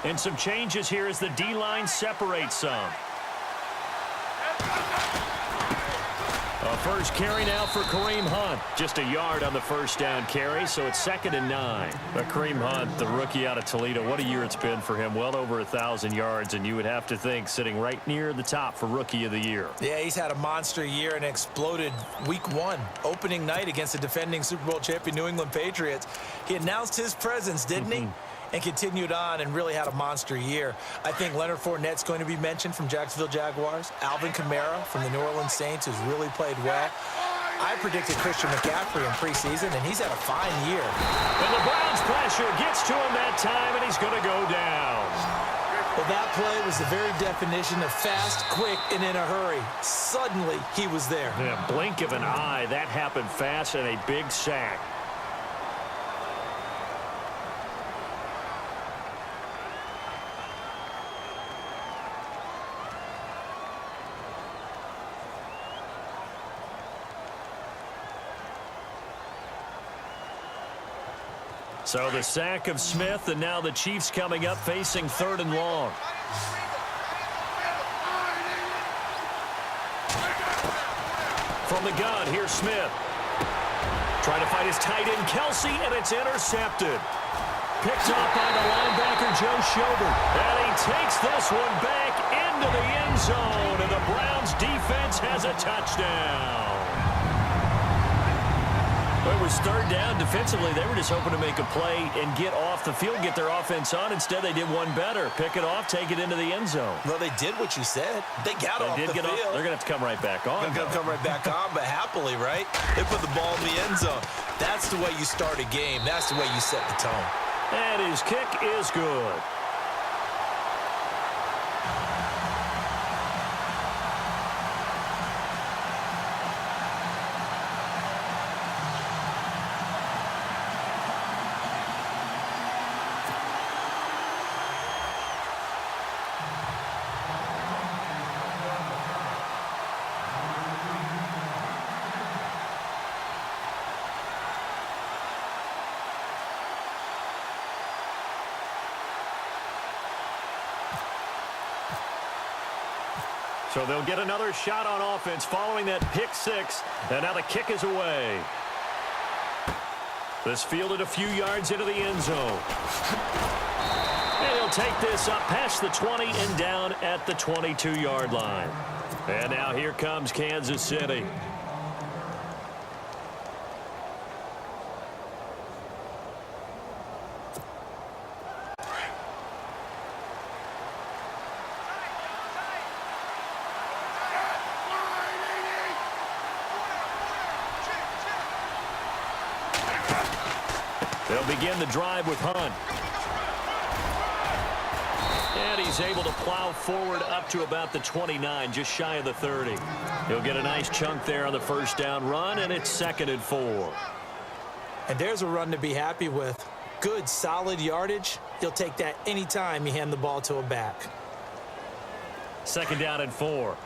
And some changes here as the D-line separates some. A first carry now for Kareem Hunt. Just a yard on the first down carry, so it's 2nd and 9. But Kareem Hunt, the rookie out of Toledo, what a year it's been for him. Well over 1,000 yards, and you would have to think sitting right near the top for Rookie of the Year. Yeah, he's had a monster year and exploded week 1, opening night against the defending Super Bowl champion New England Patriots. He announced his presence, didn't he? And continued on and really had a monster year. I think Leonard Fournette's going to be mentioned from Jacksonville Jaguars. Alvin Kamara from the New Orleans Saints, who's really played well. I predicted Christian McCaffrey in preseason, and he's had a fine year. And the Browns pressure gets to him that time, and he's going to go down. Well, that play was the very definition of fast, quick, and in a hurry. Suddenly, he was there. In a blink of an eye, that happened fast, and a big sack. So the sack of Smith, and now the Chiefs coming up facing 3rd and long. From the gun, here's Smith. Trying to find his tight end, Kelsey, and it's intercepted. Picked up by the linebacker, Joe Schobert. And he takes this one back into the end zone, and the Browns defense has a touchdown. It was 3rd down. Defensively, they were just hoping to make a play and get off the field, get their offense on. Instead, they did one better. Pick it off, take it into the end zone. Well, they did what you said. They got off the field. They're going to have to come right back on. They're going to come right back on, but happily, right? They put the ball in the end zone. That's the way you start a game. That's the way you set the tone. And his kick is good. So they'll get another shot on offense following that pick 6. And now the kick is away. This fielded a few yards into the end zone. And he'll take this up past the 20 and down at the 22-yard line. And now here comes Kansas City. They'll begin the drive with Hunt. And he's able to plow forward up to about the 29, just shy of the 30. He'll get a nice chunk there on the first down run, and it's 2nd and 4. And there's a run to be happy with. Good, solid yardage. He'll take that anytime you hand the ball to a back. 2nd down and 4.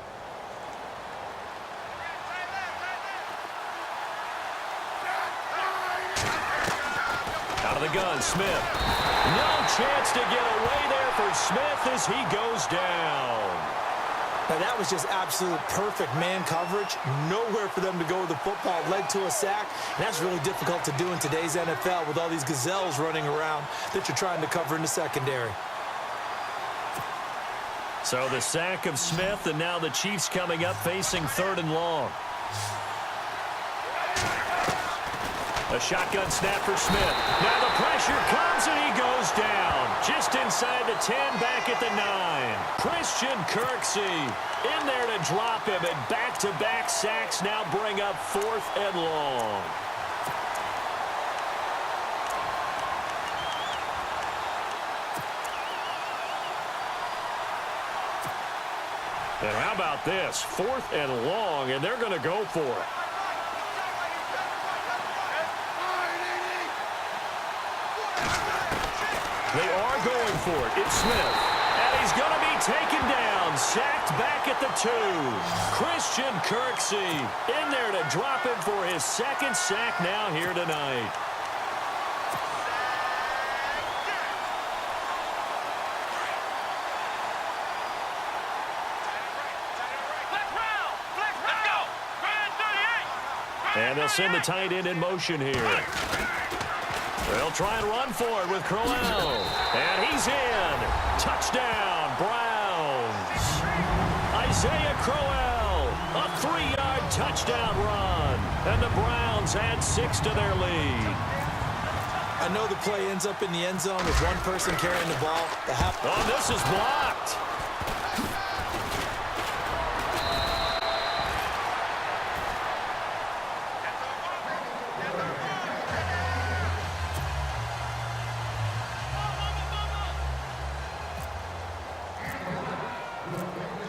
Out of the gun, Smith. No chance to get away there for Smith as he goes down. Now, that was just absolute perfect man coverage. Nowhere for them to go with the football. Led to a sack. And that's really difficult to do in today's NFL with all these gazelles running around that you're trying to cover in the secondary. So the sack of Smith, and now the Chiefs coming up facing 3rd and long. A shotgun snap for Smith. Now the pressure comes, and he goes down. Just inside the 10, back at the 9. Christian Kirksey in there to drop him, and back-to-back sacks now bring up 4th and long. And how about this? 4th and long, and they're going to go for it. They are going for it. It's Smith. And he's going to be taken down. Sacked back at the 2. Christian Kirksey in there to drop him for his 2nd sack now here tonight. And they'll send the tight end in motion here. They'll try and run for it with Crowell. And he's in. Touchdown, Browns. Isaiah Crowell, a 3-yard touchdown run. And the Browns add 6 to their lead. I know the play ends up in the end zone with one person carrying the ball. Oh, this is blocked.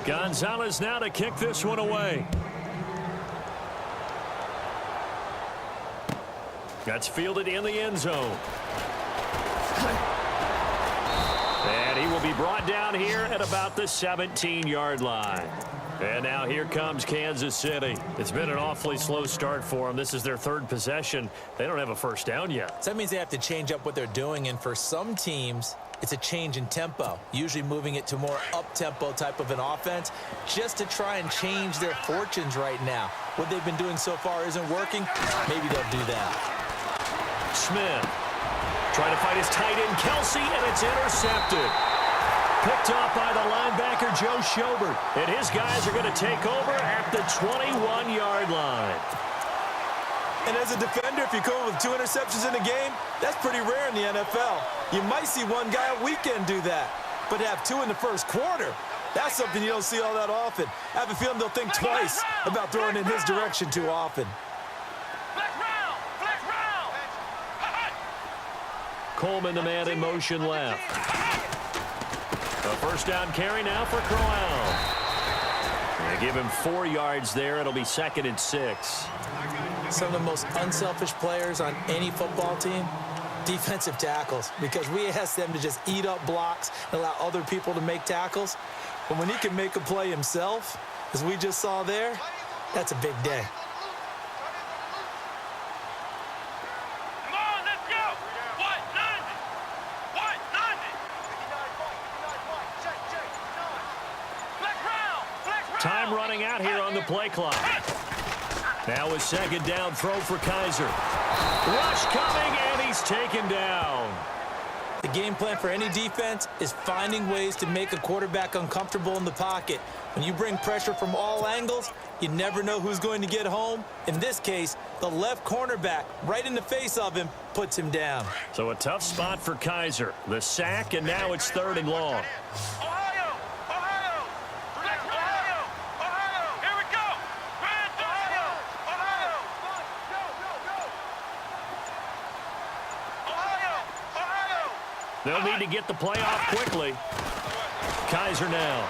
Gonzalez now to kick this one away. That's fielded in the end zone. And he will be brought down here at about the 17-yard line. And now here comes Kansas City. It's been an awfully slow start for them. This is their 3rd possession. They don't have a first down yet. So that means they have to change up what they're doing, and for some teams, it's a change in tempo, usually moving it to more up-tempo type of an offense just to try and change their fortunes right now. What they've been doing so far isn't working. Maybe they'll do that. Smith trying to fight his tight end, Kelsey, and it's intercepted. Picked off by the linebacker, Joe Schobert. And his guys are going to take over at the 21-yard line. And as a defender, if you come with 2 interceptions in a game, that's pretty rare in the NFL. You might see one guy a weekend do that, but to have 2 in the first quarter, that's something you don't see all that often. I have a feeling they'll think twice about throwing in his direction too often. Coleman, the man in motion left. A first down carry now for Crowell. They give him 4 yards there. It'll be 2nd and 6. Some of the most unselfish players on any football team, defensive tackles, because we ask them to just eat up blocks and allow other people to make tackles. But when he can make a play himself, as we just saw there, that's a big day. Come on, let's go. What? 90. What? 90. Flex round. Time running out here on the play clock. Now a 2nd down throw for Kaiser. Rush coming, and he's taken down. The game plan for any defense is finding ways to make a quarterback uncomfortable in the pocket. When you bring pressure from all angles, you never know who's going to get home. In this case, the left cornerback, right in the face of him, puts him down. So a tough spot for Kaiser. The sack, and now it's 3rd and long. Ohio. Ohio. Ohio. Ohio. Here we go. Grand Ohio. Ohio. Go, go, go. Ohio. Ohio. They'll need to get the play off quickly. Kaiser now.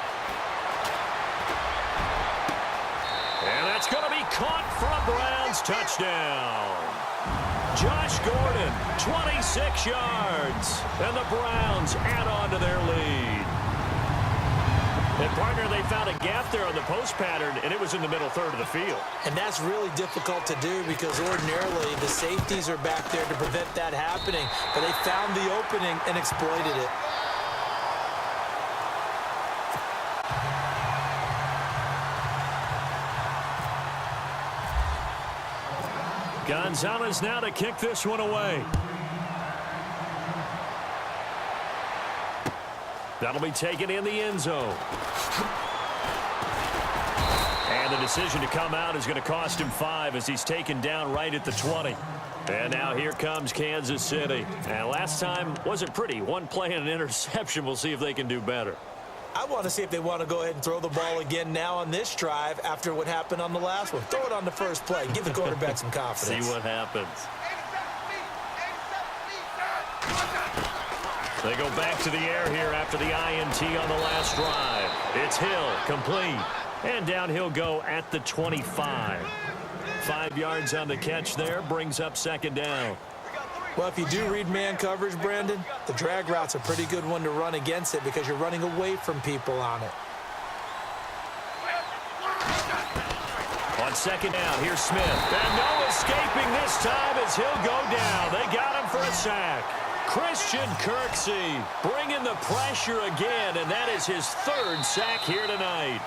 And that's going to be caught for a Browns touchdown. Josh Gordon, 26 yards. And the Browns add on to their lead. And, partner, they found a gap there on the post pattern, and it was in the middle 3rd of the field. And that's really difficult to do because ordinarily the safeties are back there to prevent that happening. But they found the opening and exploited it. Gonzalez now to kick this one away. That'll be taken in the end zone. And the decision to come out is going to cost him 5 as he's taken down right at the 20. And now here comes Kansas City. And last time wasn't pretty. One play and an interception. We'll see if they can do better. I want to see if they want to go ahead and throw the ball again now on this drive after what happened on the last one. Throw it on the first play. Give the quarterback some confidence. See what happens. They go back to the air here after the INT on the last drive. It's Hill, complete. And down he'll go at the 25. 5 yards on the catch there, brings up second down. Well, if you do read man coverage, Brandon, the drag route's a pretty good one to run against it because you're running away from people on it. On second down, here's Smith. And no escaping this time as he'll go down. They got him for a sack. Christian Kirksey bringing the pressure again, and that is his 3rd sack here tonight.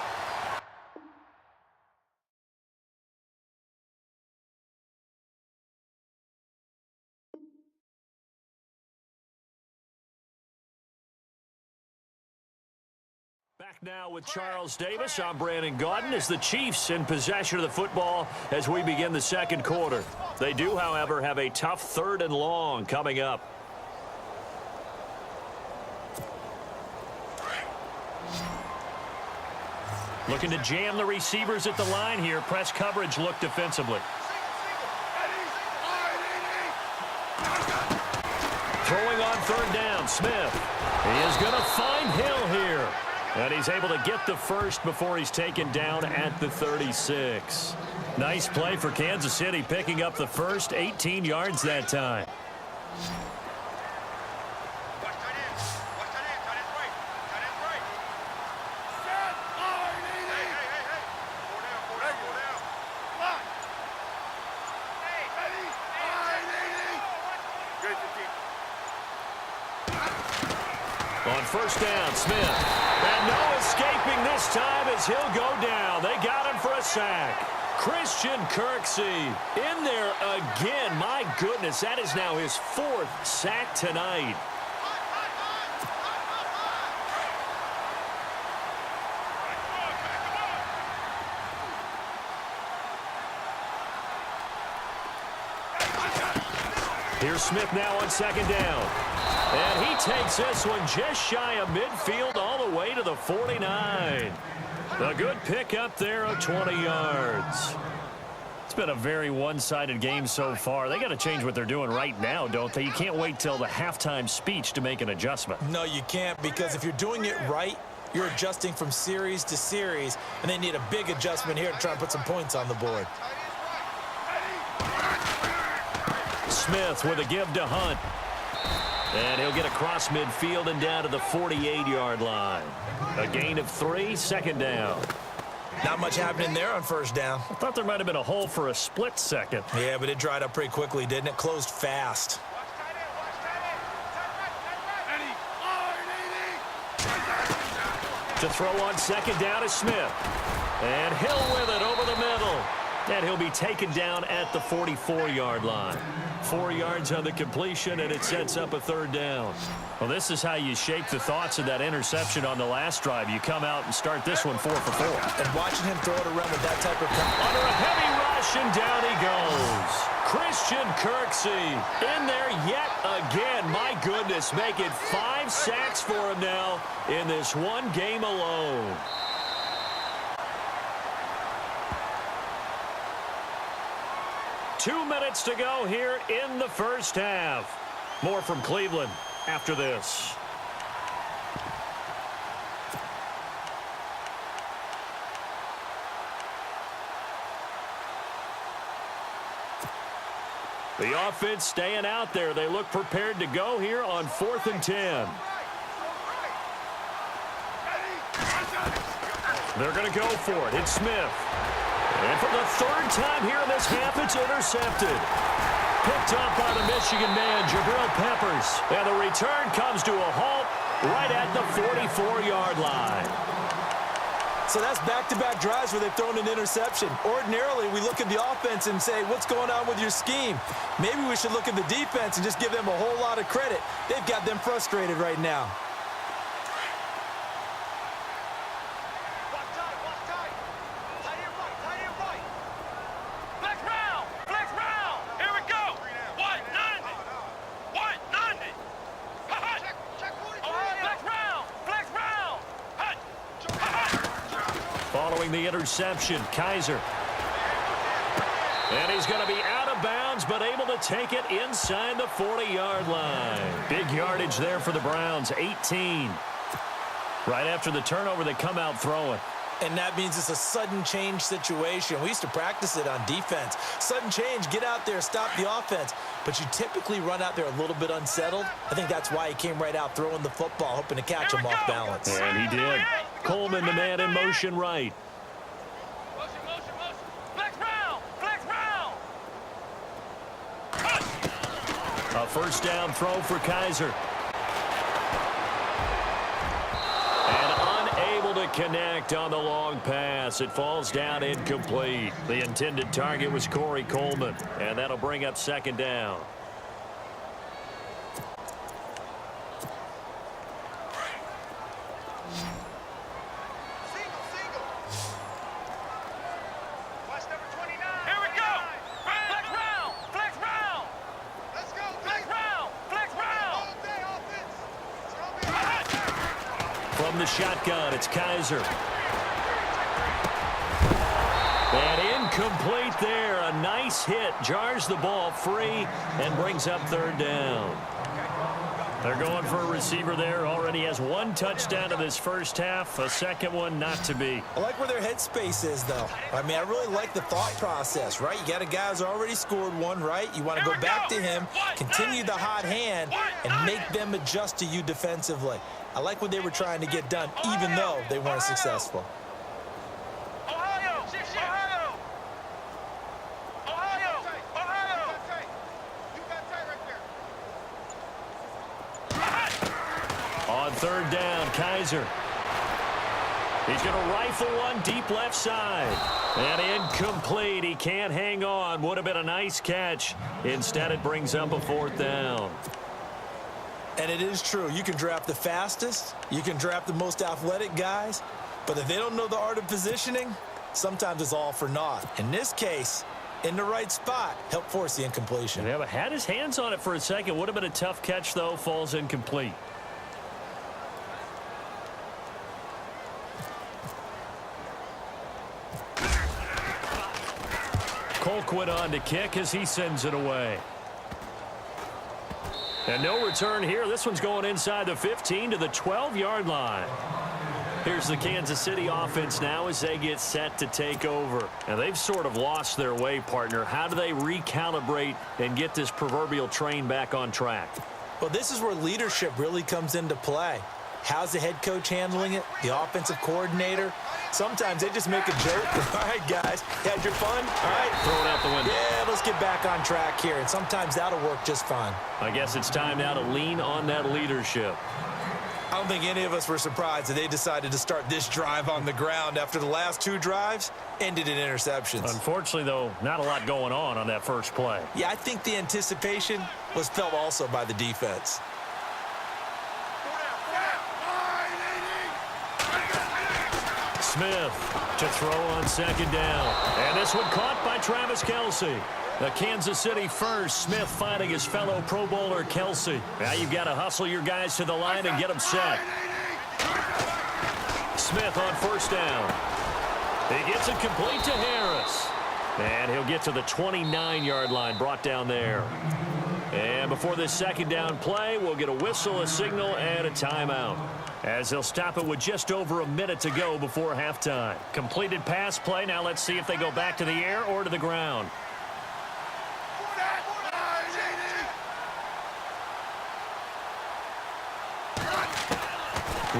Back now with Charles Davis. I'm Brandon Gaudin as the Chiefs in possession of the football as we begin the second quarter. They do, however, have a tough 3rd and long coming up. Looking to jam the receivers at the line here. Press coverage look defensively. Throwing on 3rd down, Smith. He is going to find Hill here. And he's able to get the first before he's taken down at the 36. Nice play for Kansas City, picking up the first, 18 yards that time. On first down, Smith. And no escaping this time as he'll go down. They got him for a sack. Christian Kirksey in there again. My goodness, that is now his 4th sack tonight. Here's Smith now on second down. And he takes this one just shy of midfield all the way to the 49. A good pick up there of 20 yards. It's been a very one-sided game so far. They got to change what they're doing right now, don't they? You can't wait till the halftime speech to make an adjustment. No, you can't, because if you're doing it right, you're adjusting from series to series, and they need a big adjustment here to try and put some points on the board. Smith with a give to Hunt. And he'll get across midfield and down to the 48-yard line. A gain of 3, second down. Not much happening there on first down. I thought there might have been a hole for a split second. Yeah, but it dried up pretty quickly, didn't it? Closed fast. To throw on second down is Smith. And Hill with it over the middle. And he'll be taken down at the 44-yard line. 4 yards on the completion, and it sets up a 3rd down. Well, this is how you shape the thoughts of that interception on the last drive. You come out and start this one 4 for 4. And watching him throw it around with that type of... Under a heavy rush, and down he goes. Christian Kirksey in there yet again. My goodness, making 5 sacks for him now in this one game alone. Two minutes to go here in the first half. More from Cleveland after this. The offense staying out there. They look prepared to go here on 4th and 10. They're going to go for it. It's Smith. And for the 3rd time here in this half, it's intercepted. Picked up by the Michigan man, Jabril Peppers. And the return comes to a halt right at the 44-yard line. So that's back-to-back drives where they've thrown an interception. Ordinarily, we look at the offense and say, what's going on with your scheme? Maybe we should look at the defense and just give them a whole lot of credit. They've got them frustrated right now. Following the interception, Kaiser. And he's going to be out of bounds, but able to take it inside the 40-yard line. Big yardage there for the Browns, 18. Right after the turnover, they come out throwing. And that means it's a sudden change situation. We used to practice it on defense. Sudden change, get out there, stop the offense. But you typically run out there a little bit unsettled. I think that's why he came right out throwing the football, hoping to catch him off balance. And he did. Coleman, the man in motion right. A first down throw for Kaiser. And unable to connect on the long pass. It falls down incomplete. The intended target was Corey Coleman. And that'll bring up second down. From the shotgun, it's Kaiser. And incomplete there. A nice hit. Jars the ball free and brings up third down. They're going for a receiver there. Already has one touchdown in this first half. A second one not to be. I like where their headspace is, though. I mean, I really like the thought process, right? You got a guy who's already scored one, right? You want to go back to him, continue the hot hand, and make them adjust to you defensively. I like what they were trying to get done, even though they weren't successful. On third down, Kaiser. He's going to rifle one deep left side. And incomplete. He can't hang on. Would have been a nice catch. Instead, it brings up a fourth down. And it is true. You can draft the fastest. You can draft the most athletic guys. But if they don't know the art of positioning, sometimes it's all for naught. In this case, in the right spot, help force the incompletion. Yeah, but had his hands on it for a second. Would have been a tough catch, though. Falls incomplete. Colquitt on to kick as he sends it away. And no return here. This one's going inside the 15 to the 12-yard line. Here's the Kansas City offense now as they get set to take over. And they've sort of lost their way, partner. How do they recalibrate and get this proverbial train back on track? Well, this is where leadership really comes into play. How's the head coach handling it? The offensive coordinator? Sometimes they just make a joke. All right, guys, had your fun? All right. Throw it out the window. Yeah, let's get back on track here. And sometimes that'll work just fine. I guess it's time now to lean on that leadership. I don't think any of us were surprised that they decided to start this drive on the ground after the last two drives ended in interceptions. Unfortunately, though, not a lot going on that first play. Yeah, I think the anticipation was felt also by the defense. Smith to throw on second down. And this one caught by Travis Kelce. The Kansas City first. Smith finding his fellow Pro Bowler Kelce. Now you've got to hustle your guys to the line and get them set. Smith on first down. He gets it complete to Harris. And he'll get to the 29-yard line, brought down there. And before this second down play, we'll get a whistle, a signal, and a timeout. As they'll stop it with just over a minute to go before halftime. Completed pass play. Now let's see if they go back to the air or to the ground.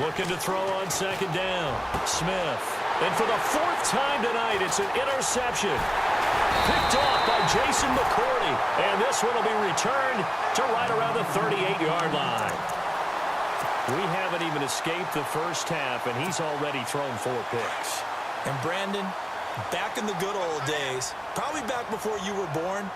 Looking to throw on second down. Smith. And for the fourth time tonight, it's an interception. Picked off by Jason McCourty. And this one will be returned to right around the 38-yard line. We haven't even escaped the first half, and he's already thrown 4 picks. And Brandon, back in the good old days, probably back before you were born,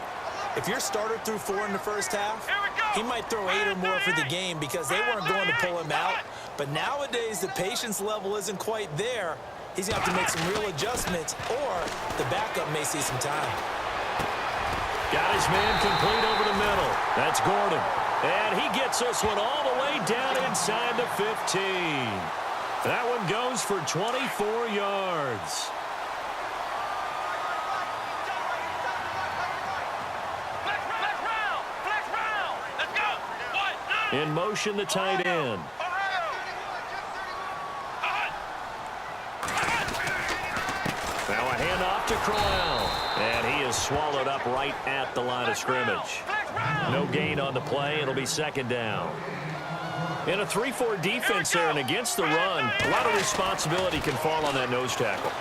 if your starter threw 4 in the first half, he might throw 8 or more for the game because they weren't going to pull him out. But nowadays, the patience level isn't quite there. He's got to make some real adjustments, or the backup may see some time. Got his man complete over the middle. That's Gordon. And he gets this one all the way down inside the 15. That one goes for 24 yards. In motion, the tight end. Now a handoff to Crowell. And he is swallowed up right at the line of scrimmage. No gain on the play. It'll be second down. In a 3-4 defense there and against the run, a lot of responsibility can fall on that nose tackle.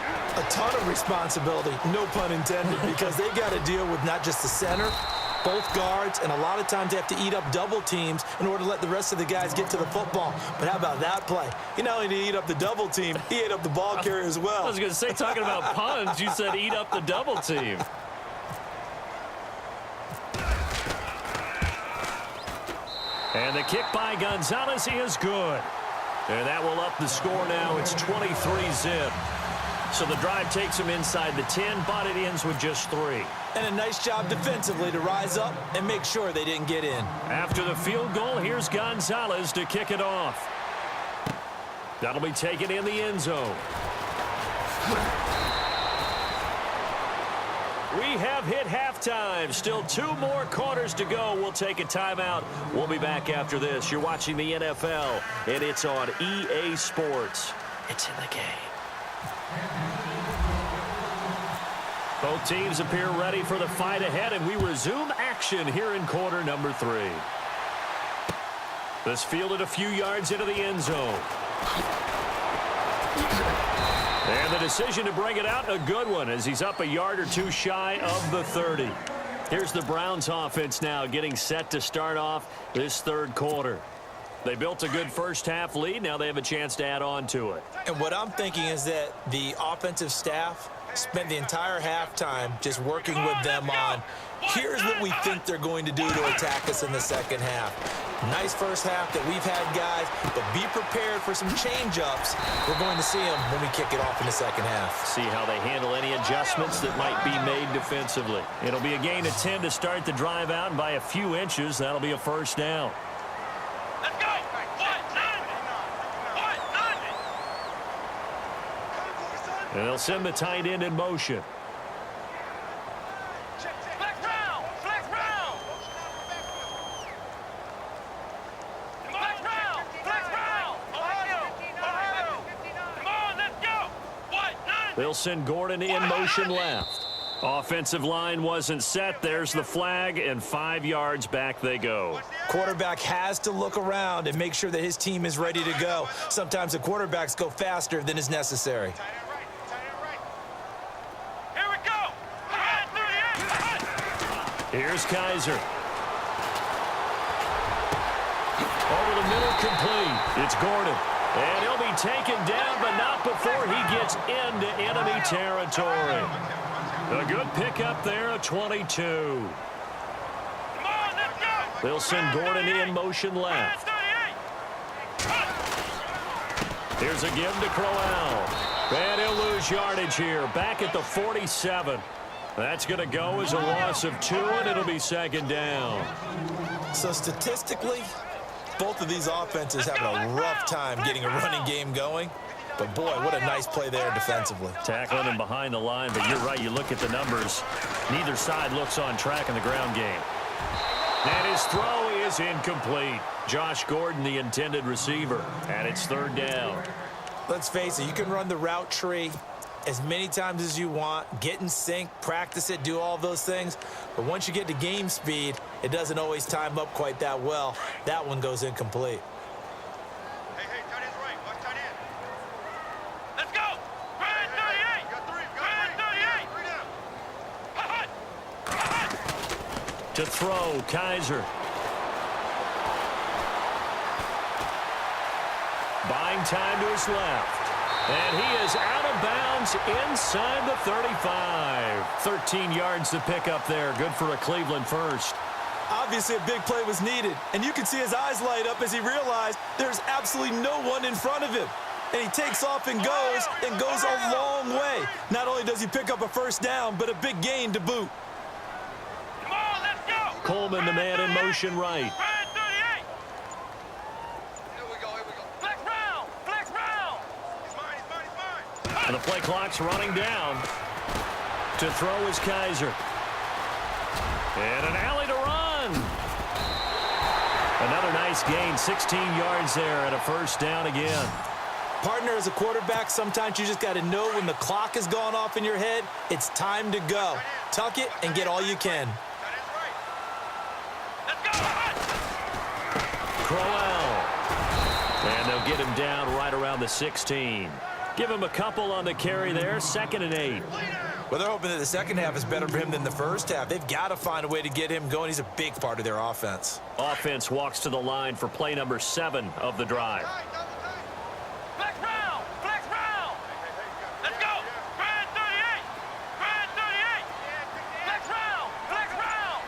A ton of responsibility, no pun intended, because they got to deal with not just the center, both guards, and a lot of times they have to eat up double teams in order to let the rest of the guys get to the football. But how about that play? He not only did he eat up the double team, he ate up the ball carrier as well. I was going to say, talking about puns, you said eat up the double team. And the kick by Gonzalez is good. And that will up the score now. It's 23-zip. So the drive takes him inside the 10, but it ends with just 3. And a nice job defensively to rise up and make sure they didn't get in. After the field goal, here's Gonzalez to kick it off. That'll be taken in the end zone. We have hit halftime. Still 2 more quarters to go. We'll take a timeout. We'll be back after this. You're watching the NFL, and it's on EA Sports. It's in the game. Both teams appear ready for the fight ahead, and we resume action here in quarter number 3. This fielded a few yards into the end zone. And the decision to bring it out, a good one, as he's up a yard or 2 shy of the 30. Here's the Browns offense now getting set to start off this third quarter. They built a good first half lead. Now they have a chance to add on to it. And what I'm thinking is that the offensive staff spent the entire halftime just working with them on, here's what we think they're going to do to attack us in the second half. Nice first half that we've had, guys, but be prepared for some change-ups. We're going to see them when we kick it off in the second half. See how they handle any adjustments that might be made defensively. It'll be a gain of 10 to start the drive out, and by a few inches, that'll be a first down. Let's go! And they'll send the tight end in motion. Flex round! Flex round! Flex round! Flex round! Ohio! Ohio! Come on, let's go! What? 9! They'll send Gordon in motion left. Offensive line wasn't set. There's the flag, and 5 yards back they go. Quarterback has to look around and make sure that his team is ready to go. Sometimes the quarterbacks go faster than is necessary. Here we go! Here's Kaiser. Over the middle, complete. It's Gordon. And he'll be taken down, but not before he gets into enemy territory. A good pickup there, a 22. Come on, let's go! They'll send Gordon in motion left. Here's a give to Crowell. And he'll lose yardage here, back at the 47. That's going to go as a loss of 2, and it'll be second down. So statistically, both of these offenses having a rough time getting a running game going. But, boy, what a nice play there defensively. Tackling him behind the line, but you're right. You look at the numbers. Neither side looks on track in the ground game. And his throw is incomplete. Josh Gordon, the intended receiver, and it's third down. Let's face it, you can run the route tree as many times as you want, get in sync, practice it, do all those things. But once you get to game speed, it doesn't always time up quite that well. That one goes incomplete. Hey, tight end's right. Watch tight end. Let's go! Grand 38! Got 3. Grand 38! To throw, Kaiser. Buying time to his left. And he is out of bounds inside the 35. 13 yards to pick up there. Good for a Cleveland first. Obviously, a big play was needed, and you can see his eyes light up as he realized there's absolutely no one in front of him. And he takes off and goes a long way. Not only does he pick up a first down, but a big gain to boot. Come on, let's go. Coleman, the man in motion right. Brian 38. Here we go. Flex round. Flex round. He's mine. And the play clock's running down. To throw is Kaiser. And an alley to run. Another nice gain, 16 yards there and a first down again. Partner, as a quarterback, sometimes you just got to know when the clock has gone off in your head, it's time to go. Tuck it and get all you can. Let's go. Crowell. And they'll get him down right around the 16. Give him a couple on the carry there, 2nd and 8. Well, they're hoping that the second half is better for him than the first half. They've got to find a way to get him going. He's a big part of their offense. Offense walks to the line for play number 7 of the drive. Flex round. Flex round. Let's go. Brian 38. Brian 38. Flex round. Flex round.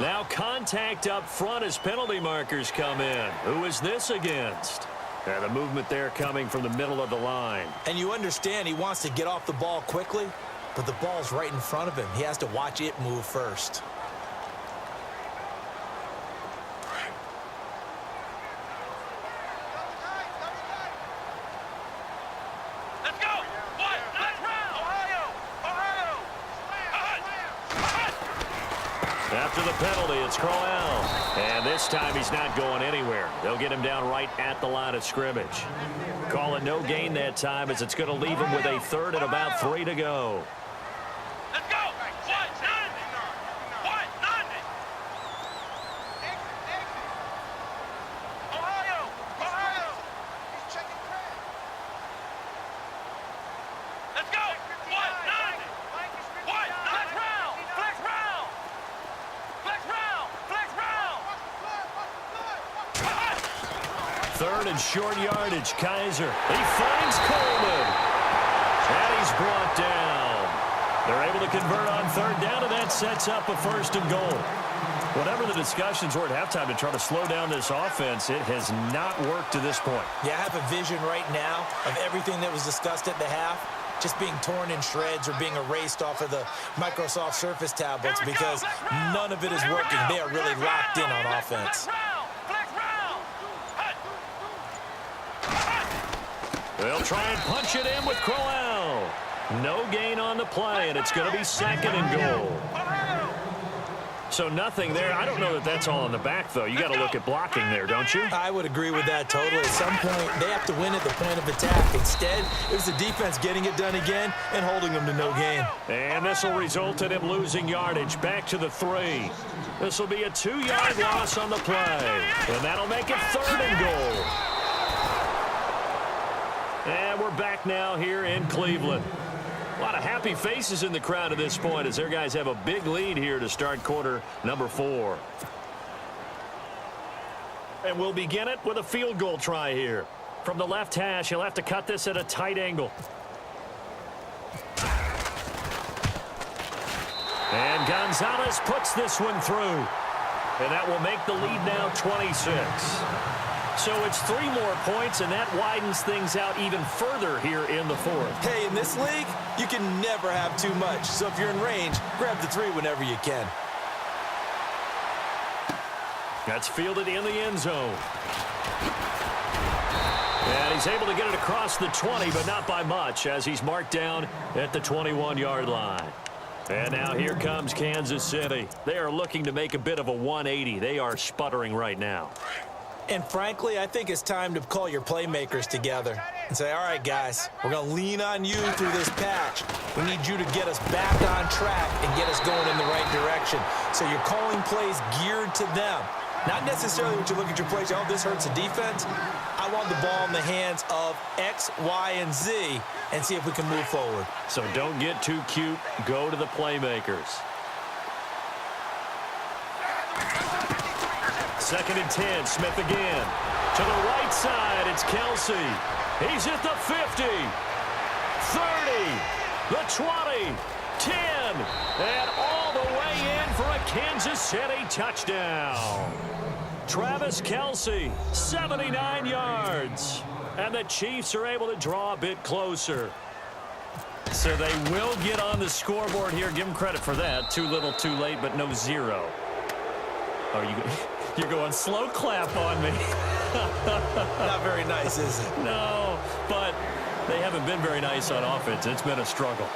Now contact up front as penalty markers come in. Who is this against? And the movement there coming from the middle of the line. And you understand he wants to get off the ball quickly, but the ball's right in front of him. He has to watch it move first. Let's go. What? Flex round. Ohio. After the penalty, it's Crowell. And this time he's not going anywhere. They'll get him down right at the line of scrimmage. Call it no gain that time as it's going to leave him with a 3rd and about 3 to go. Let's go. What? None. What? None. Ohio. He's checking crack. Let's go. What? None. What? Flex round. Flex round. Flex round. Flex round. 3rd and short yardage, Kaiser. He finds Coleman. And he's brought down. They're able to convert on 3rd down, and that sets up a 1st and goal. Whatever the discussions were at halftime to try to slow down this offense, it has not worked to this point. Yeah, I have a vision right now of everything that was discussed at the half just being torn in shreds or being erased off of the Microsoft Surface tablets because none of it is working. They are really locked in on offense. Flex round. They'll try and punch it in with Crowell. No gain on the play, and it's going to be 2nd and goal. So nothing there. I don't know that that's all in the back, though. You got to look at blocking there, don't you? I would agree with that totally. At some point, they have to win at the point of attack. Instead, it was the defense getting it done again and holding them to no gain. And this will result in him losing yardage back to the 3. This will be a 2-yard loss on the play. And that'll make it 3rd and goal. And we're back now here in Cleveland. A lot of happy faces in the crowd at this point as their guys have a big lead here to start quarter number 4. And we'll begin it with a field goal try here. From the left hash, he'll have to cut this at a tight angle. And Gonzalez puts this one through. And that will make the lead now 26. So it's 3 more points, and that widens things out even further here in the 4th. Hey, in this league, you can never have too much. So if you're in range, grab the 3 whenever you can. That's fielded in the end zone. And he's able to get it across the 20, but not by much, as he's marked down at the 21-yard line. And now here comes Kansas City. They are looking to make a bit of a 180. They are sputtering right now. And frankly, I think it's time to call your playmakers together and say, all right, guys, we're going to lean on you through this patch. We need you to get us back on track and get us going in the right direction. So you're calling plays geared to them. Not necessarily what you look at your plays, oh, this hurts the defense. I want the ball in the hands of X, Y, and Z and see if we can move forward. So don't get too cute. Go to the playmakers. 2nd and 10. Smith again. To the right side, it's Kelsey. He's at the 50. 30. The 20. 10. And all the way in for a Kansas City touchdown. Travis Kelsey, 79 yards. And the Chiefs are able to draw a bit closer. So they will get on the scoreboard here. Give them credit for that. Too little, too late, but no 0. Oh, you're going slow clap on me. Not very nice, is it? No, but they haven't been very nice on offense. It's been a struggle.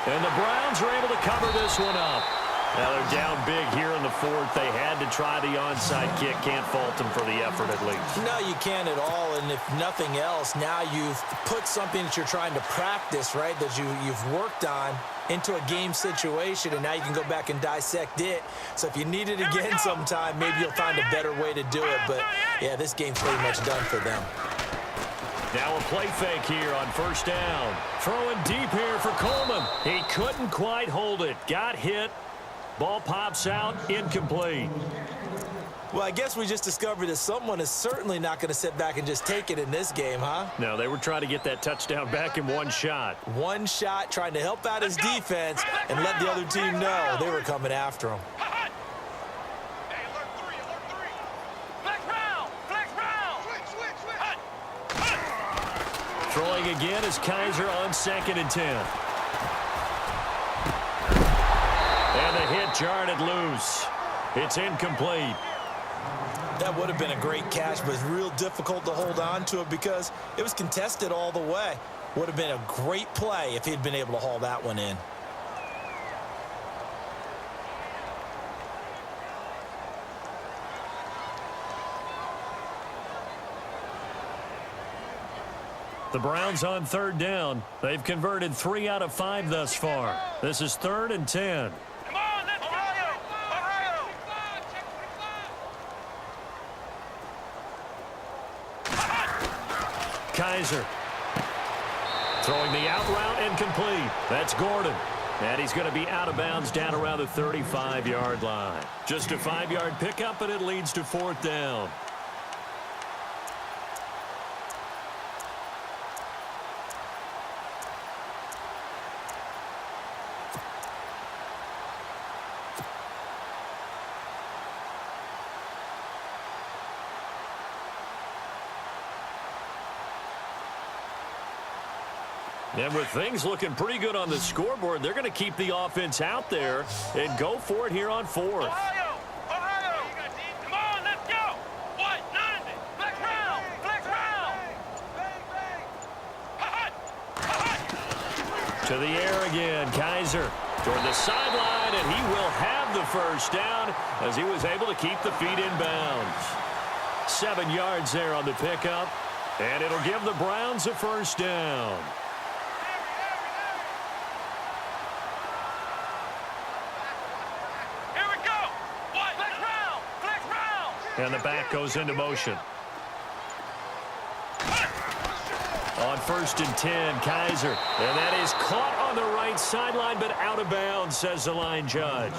And the Browns are able to cover this one up. Now they're down big here in the 4th. They had to try the onside kick. Can't fault them for the effort at least. No, you can't at all. And if nothing else, now you've put something that you're trying to practice, right, that you've worked on into a game situation, and now you can go back and dissect it. So if you need it again sometime, maybe you'll find a better way to do it. But, yeah, this game's pretty much done for them. Now a play fake here on 1st down. Throwing deep here for Coleman. He couldn't quite hold it. Got hit. Ball pops out. Incomplete. Well, I guess we just discovered that someone is certainly not going to sit back and just take it in this game, huh? No, they were trying to get that touchdown back in one shot. One shot, trying to help out his defense and let the other team know they were coming after him. Throwing again is Kaiser on 2nd and 10. And the hit jarred it loose. It's incomplete. That would have been a great catch, but it's real difficult to hold on to it because it was contested all the way. Would have been a great play if he'd been able to haul that one in. The Browns on 3rd down. They've converted 3 out of 5 thus far. This is 3rd and 10. Come on, let's go! Ohio! Kaiser. Throwing the out route incomplete. That's Gordon. And he's going to be out of bounds down around the 35-yard line. Just a 5-yard pickup, and it leads to 4th down. And with things looking pretty good on the scoreboard, they're going to keep the offense out there and go for it here on 4th. Ohio! Come on, let's go! What? 90! Flex round! Flex round! To the air again, Kaiser toward the sideline, and he will have the 1st down as he was able to keep the feet in bounds. 7 yards there on the pickup, and it'll give the Browns a 1st down. And the back goes into motion. On 1st and 10, Kaiser. And that is caught on the right sideline, but out of bounds, says the line judge.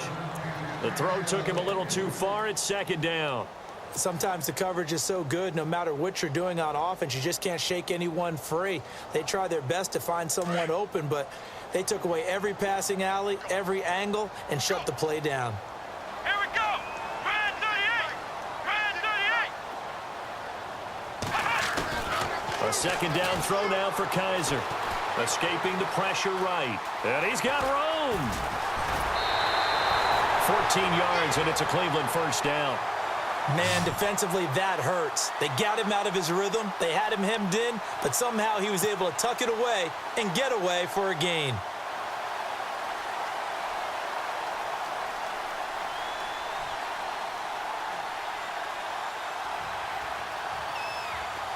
The throw took him a little too far. It's 2nd down. Sometimes the coverage is so good, no matter what you're doing on offense, you just can't shake anyone free. They try their best to find someone open, but they took away every passing alley, every angle, and shut the play down. Here we go! Grand 38! A 2nd down throw now for Kaiser. Escaping the pressure right. And he's got room. 14 yards, and it's a Cleveland 1st down. Man, defensively, that hurts. They got him out of his rhythm. They had him hemmed in, but somehow he was able to tuck it away and get away for a gain.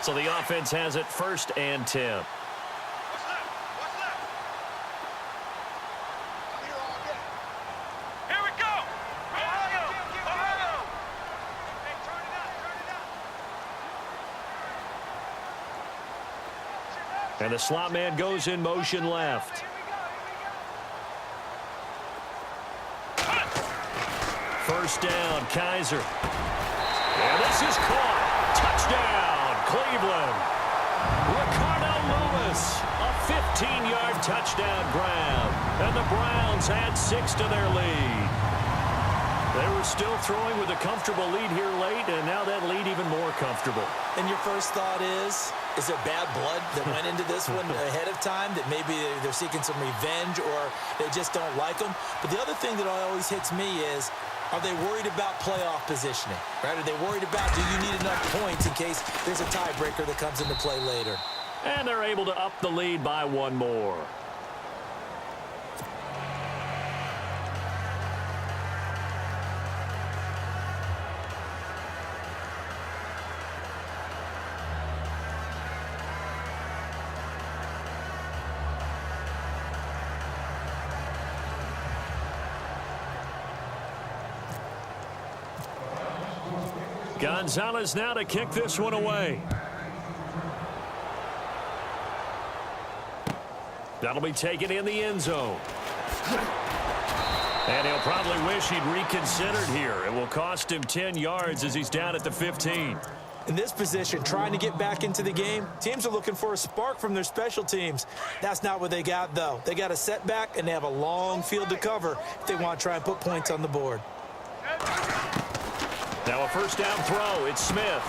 So the offense has it 1st and 10. Here we go! Ohio! Ohio! And the slot man goes in motion left. First down, Kaiser. And this is caught. Touchdown, Cleveland. Ricardo Lewis, a 15-yard touchdown grab. And the Browns add 6 to their lead. They were still throwing with a comfortable lead here late, and now that lead even more comfortable. And your first thought is there bad blood that went into this one ahead of time, that maybe they're seeking some revenge or they just don't like them? But the other thing that always hits me is, are they worried about playoff positioning? Right? Are they worried about, do you need enough points in case there's a tiebreaker that comes into play later? And they're able to up the lead by 1 more. Gonzalez now to kick this one away. That'll be taken in the end zone. And he'll probably wish he'd reconsidered here. It will cost him 10 yards as he's down at the 15. In this position, trying to get back into the game, teams are looking for a spark from their special teams. That's not what they got, though. They got a setback, and they have a long field to cover if they want to try and put points on the board. Now a first down throw. It's Smith.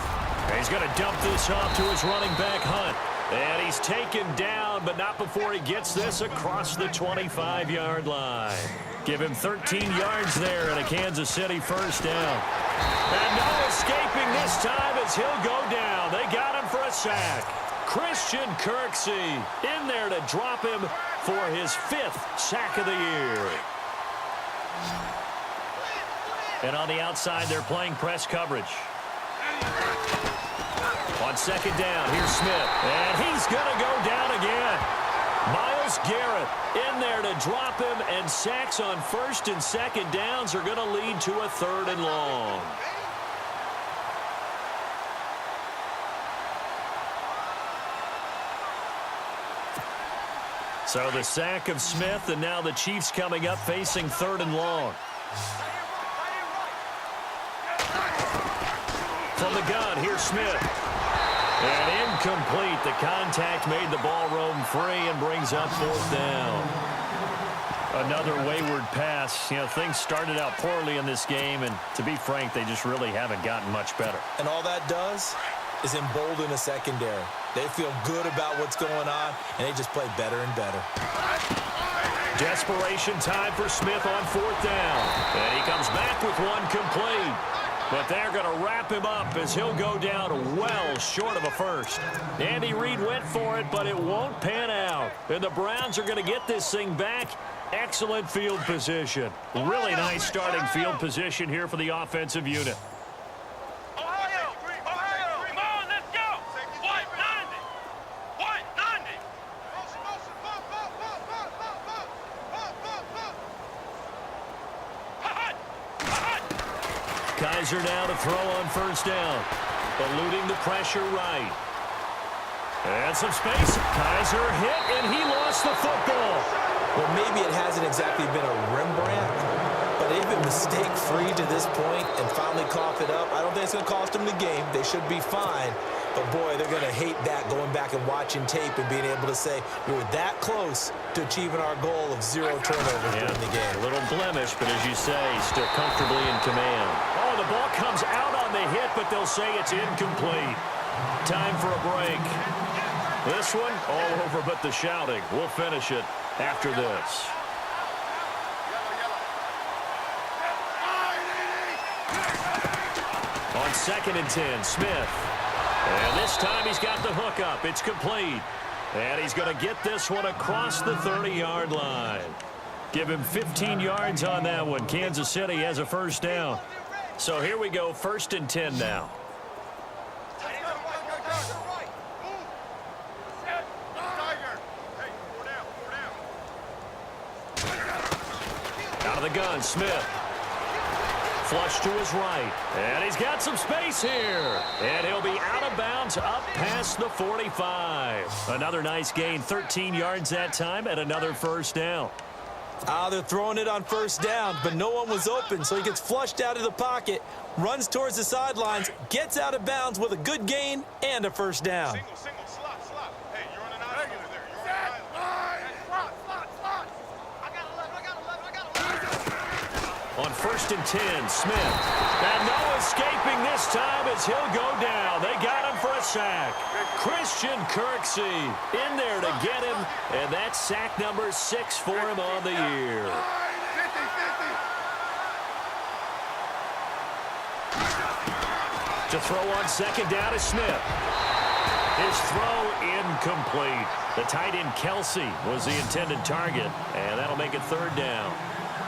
And he's going to dump this off to his running back, Hunt. And he's taken down, but not before he gets this across the 25-yard line. Give him 13 yards there and a Kansas City first down. And no escaping this time as he'll go down. They got him for a sack. Christian Kirksey in there to drop him for his 5th sack of the year. And on the outside, they're playing press coverage. On second down, here's Smith. And he's going to go down again. Myles Garrett in there to drop him, and sacks on first and second downs are going to lead to a 3rd and long. So the sack of Smith, and now the Chiefs coming up facing 3rd and long. From the gun, here's Smith. And incomplete. The contact made the ball roam free and brings up 4th down. Another wayward pass. You know, things started out poorly in this game, and to be frank, they just really haven't gotten much better. And all that does is embolden a secondary. They feel good about what's going on, and they just play better and better. Desperation time for Smith on 4th down. And he comes back with one complete. But they're going to wrap him up as he'll go down well short of a first. Andy Reid went for it, but it won't pan out. And the Browns are going to get this thing back. Excellent field position. Really nice starting field position here for the offensive unit. Ohio! Ohio! Come on, let's go! White 90! White 90! Kaiser now to throw on first down. Eluding the pressure right. And some space. Kaiser hit, and he lost the football. Well, maybe it hasn't exactly been a Rembrandt, but they've been mistake-free to this point and finally cough it up. I don't think it's going to cost them the game. They should be fine. But, boy, they're going to hate that, going back and watching tape and being able to say, we were that close to achieving our goal of 0 turnovers during the game. A little blemish, but as you say, still comfortably in command. Oh, the ball comes out on the hit, but they'll say it's incomplete. Time for a break. This one, all over but the shouting. We'll finish it after this. On 2nd and 10, Smith. And this time he's got the hook up. It's complete. And he's going to get this one across the 30-yard line. Give him 15 yards on that one. Kansas City has a first down. So here we go, 1st and 10 now. Out of the gun, Smith. Flush to his right. And he's got some space here. And he'll be out of bounds up past the 45. Another nice gain, 13 yards that time, and another first down. They're throwing it on first down, but no one was open, so he gets flushed out of the pocket, runs towards the sidelines, gets out of bounds with a good gain and a first down. Single, slot. Hey, you're on an island over there. You're on an island. Slot. I got 11. On 1st and 10, Smith. And no escaping this time as he'll go down. They got him for a sack. Christian Kirksey in there to get him, and that's sack number 6 for him on the year. 50. To throw on 2nd down is Smith. His throw incomplete. The tight end Kelsey was the intended target, and that'll make it 3rd down.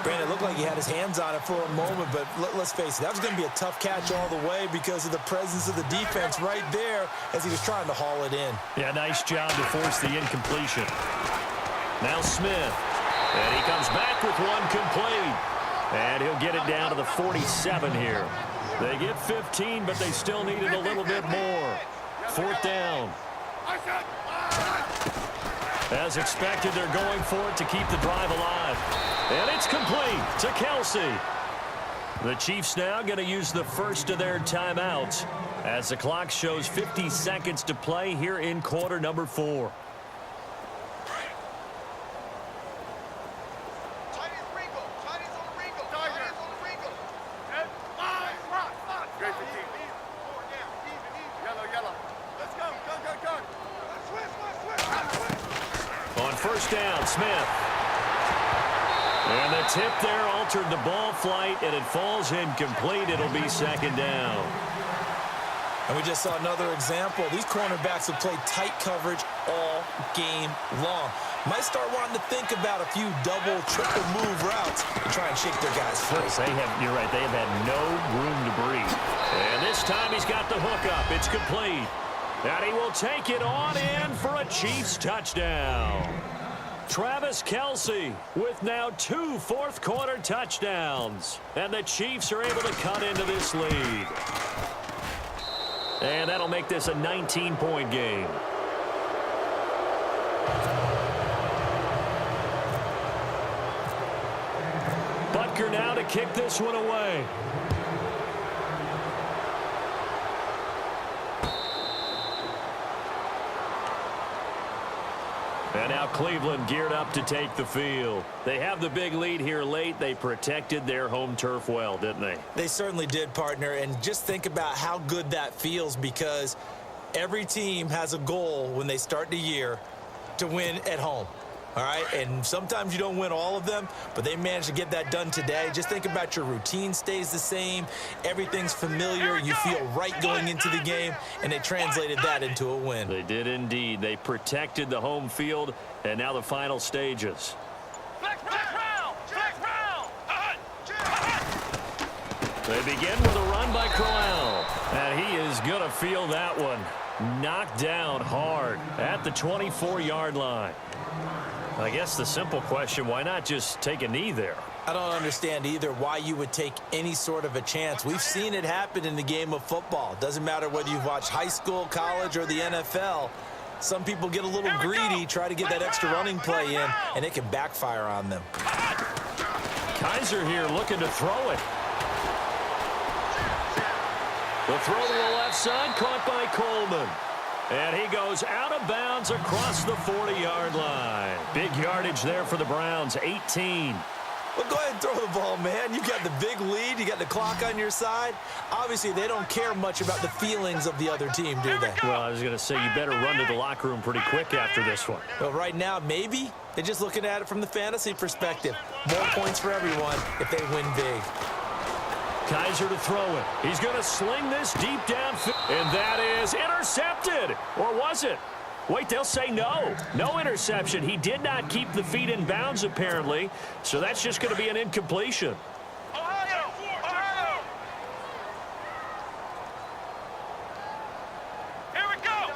Brandon, it looked like he had his hands on it for a moment, but let's face it, that was going to be a tough catch all the way because of the presence of the defense right there as he was trying to haul it in. Yeah, nice job to force the incompletion. Now Smith, and he comes back with one complete. And he'll get it down to the 47 here. They get 15, but they still needed a little bit more. 4th down. As expected, they're going for it to keep the drive alive. And it's complete to Kelsey. The Chiefs now going to use the first of their timeouts as the clock shows 50 seconds to play here in quarter number 4. On 1st down, Smith. And the tip there altered the ball flight, and it falls incomplete. It'll be 2nd down. And we just saw another example. These cornerbacks have played tight coverage all game long. Might start wanting to think about a few double, triple move routes to try and shake their guys free. You're right. They have had no room to breathe. And this time he's got the hook up. It's complete. And he will take it on in for a Chiefs touchdown. Travis Kelsey with now 2 fourth-quarter touchdowns. And the Chiefs are able to cut into this lead. And that'll make this a 19-point game. Butker now to kick this one away. And now Cleveland geared up to take the field. They have the big lead here late. They protected their home turf well, didn't they? They certainly did, partner. And just think about how good that feels, because every team has a goal when they start the year to win at home. All right, and sometimes you don't win all of them, but they managed to get that done today. Just think about your routine stays the same. Everything's familiar. You feel right going into the game, and they translated that into a win. They did indeed. They protected the home field, and now the final stages. They begin with a run by Crowell, and he is going to feel that one. Knocked down hard at the 24-yard line. I guess the simple question, why not just take a knee there? I don't understand either why you would take any sort of a chance. We've seen it happen in the game of football. Doesn't matter whether you've watched high school, college, or the NFL. Some people get a little greedy, try to get that extra running play in, and it can backfire on them. Kaiser here looking to throw it. The throw to the left side, caught by Coleman. And he goes out of bounds across the 40-yard line. Big yardage there for the Browns, 18. Well, go ahead and throw the ball, man. You've got the big lead. You got the clock on your side. Obviously, they don't care much about the feelings of the other team, do they? Well, I was going to say, you better run to the locker room pretty quick after this one. Well, right now, maybe. They're just looking at it from the fantasy perspective. More points for everyone if they win big. Kaiser to throw it. He's going to sling this deep downfield. And that is intercepted. Or was it? Wait, they'll say no. No interception. He did not keep the feet in bounds, apparently. So that's just going to be an incompletion. Ohio! Here we go!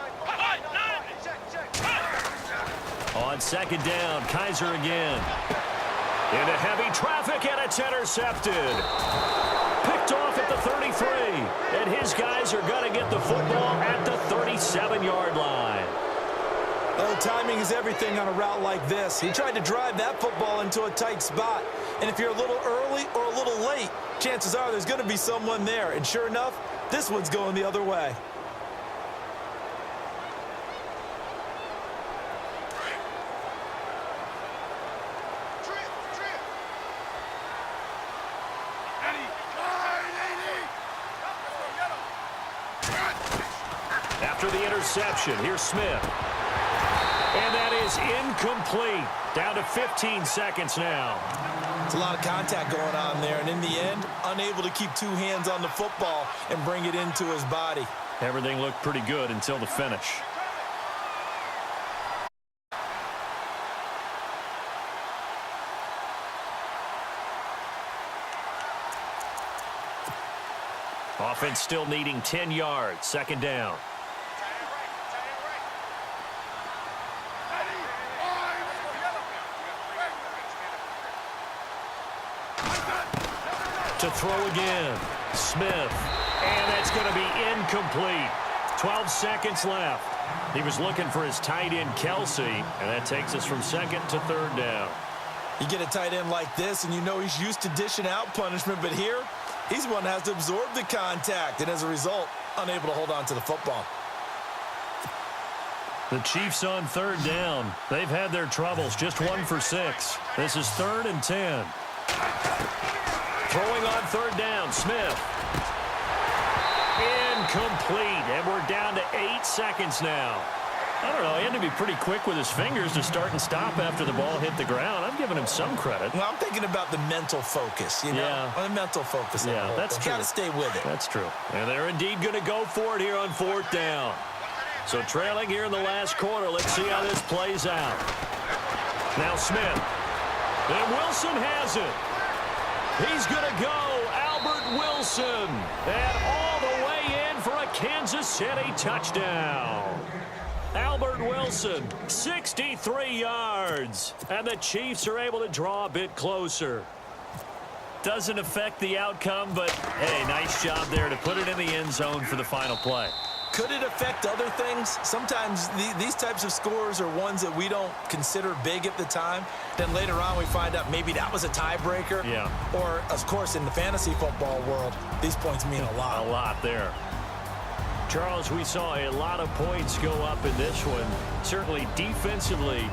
On 2nd down, Kaiser again. Into heavy traffic, and it's intercepted. Picked picked off at the 33. And his guys are going to get the football at the 37-yard line. Oh, timing is everything on a route like this. He tried to drive that football into a tight spot. And if you're a little early or a little late, chances are there's going to be someone there. And sure enough, this one's going the other way. After the interception, here's Smith. And that is incomplete. Down to 15 seconds now. It's a lot of contact going on there, and in the end, unable to keep two hands on the football and bring it into his body. Everything looked pretty good until the finish. Offense still needing 10 yards. Second down. To throw again. Smith. And that's going to be incomplete. 12 seconds left. He was looking for his tight end, Kelsey, and that takes us from second to third down. You get a tight end like this, and you know he's used to dishing out punishment, but here, he's the one that has to absorb the contact, and as a result, unable to hold on to the football. The Chiefs on third down. They've had their troubles, just 1 for 6. This is 3rd and 10. Throwing on third down, Smith. Incomplete, and we're down to 8 seconds now. I don't know, he had to be pretty quick with his fingers to start and stop after the ball hit the ground. I'm giving him some credit. Well, I'm thinking about the mental focus, you know? Yeah. The mental focus. Yeah, that's true. Got to stay with it. That's true. And they're indeed going to go for it here on 4th down. So trailing here in the last quarter. Let's see how this plays out. Now Smith. And Wilson has it. He's going to go. Albert Wilson. And all the way in for a Kansas City touchdown. Albert Wilson, 63 yards. And the Chiefs are able to draw a bit closer. Doesn't affect the outcome, but, hey, nice job there to put it in the end zone for the final play. Could it affect other things? Sometimes these types of scores are ones that we don't consider big at the time. Then later on we find out maybe that was a tiebreaker. Yeah. Or, of course, in the fantasy football world, these points mean a lot. A lot there. Charles, we saw a lot of points go up in this one. Certainly defensively,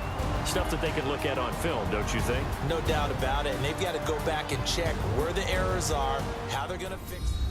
stuff that they could look at on film, don't you think? No doubt about it. And they've got to go back and check where the errors are, how they're going to fix them.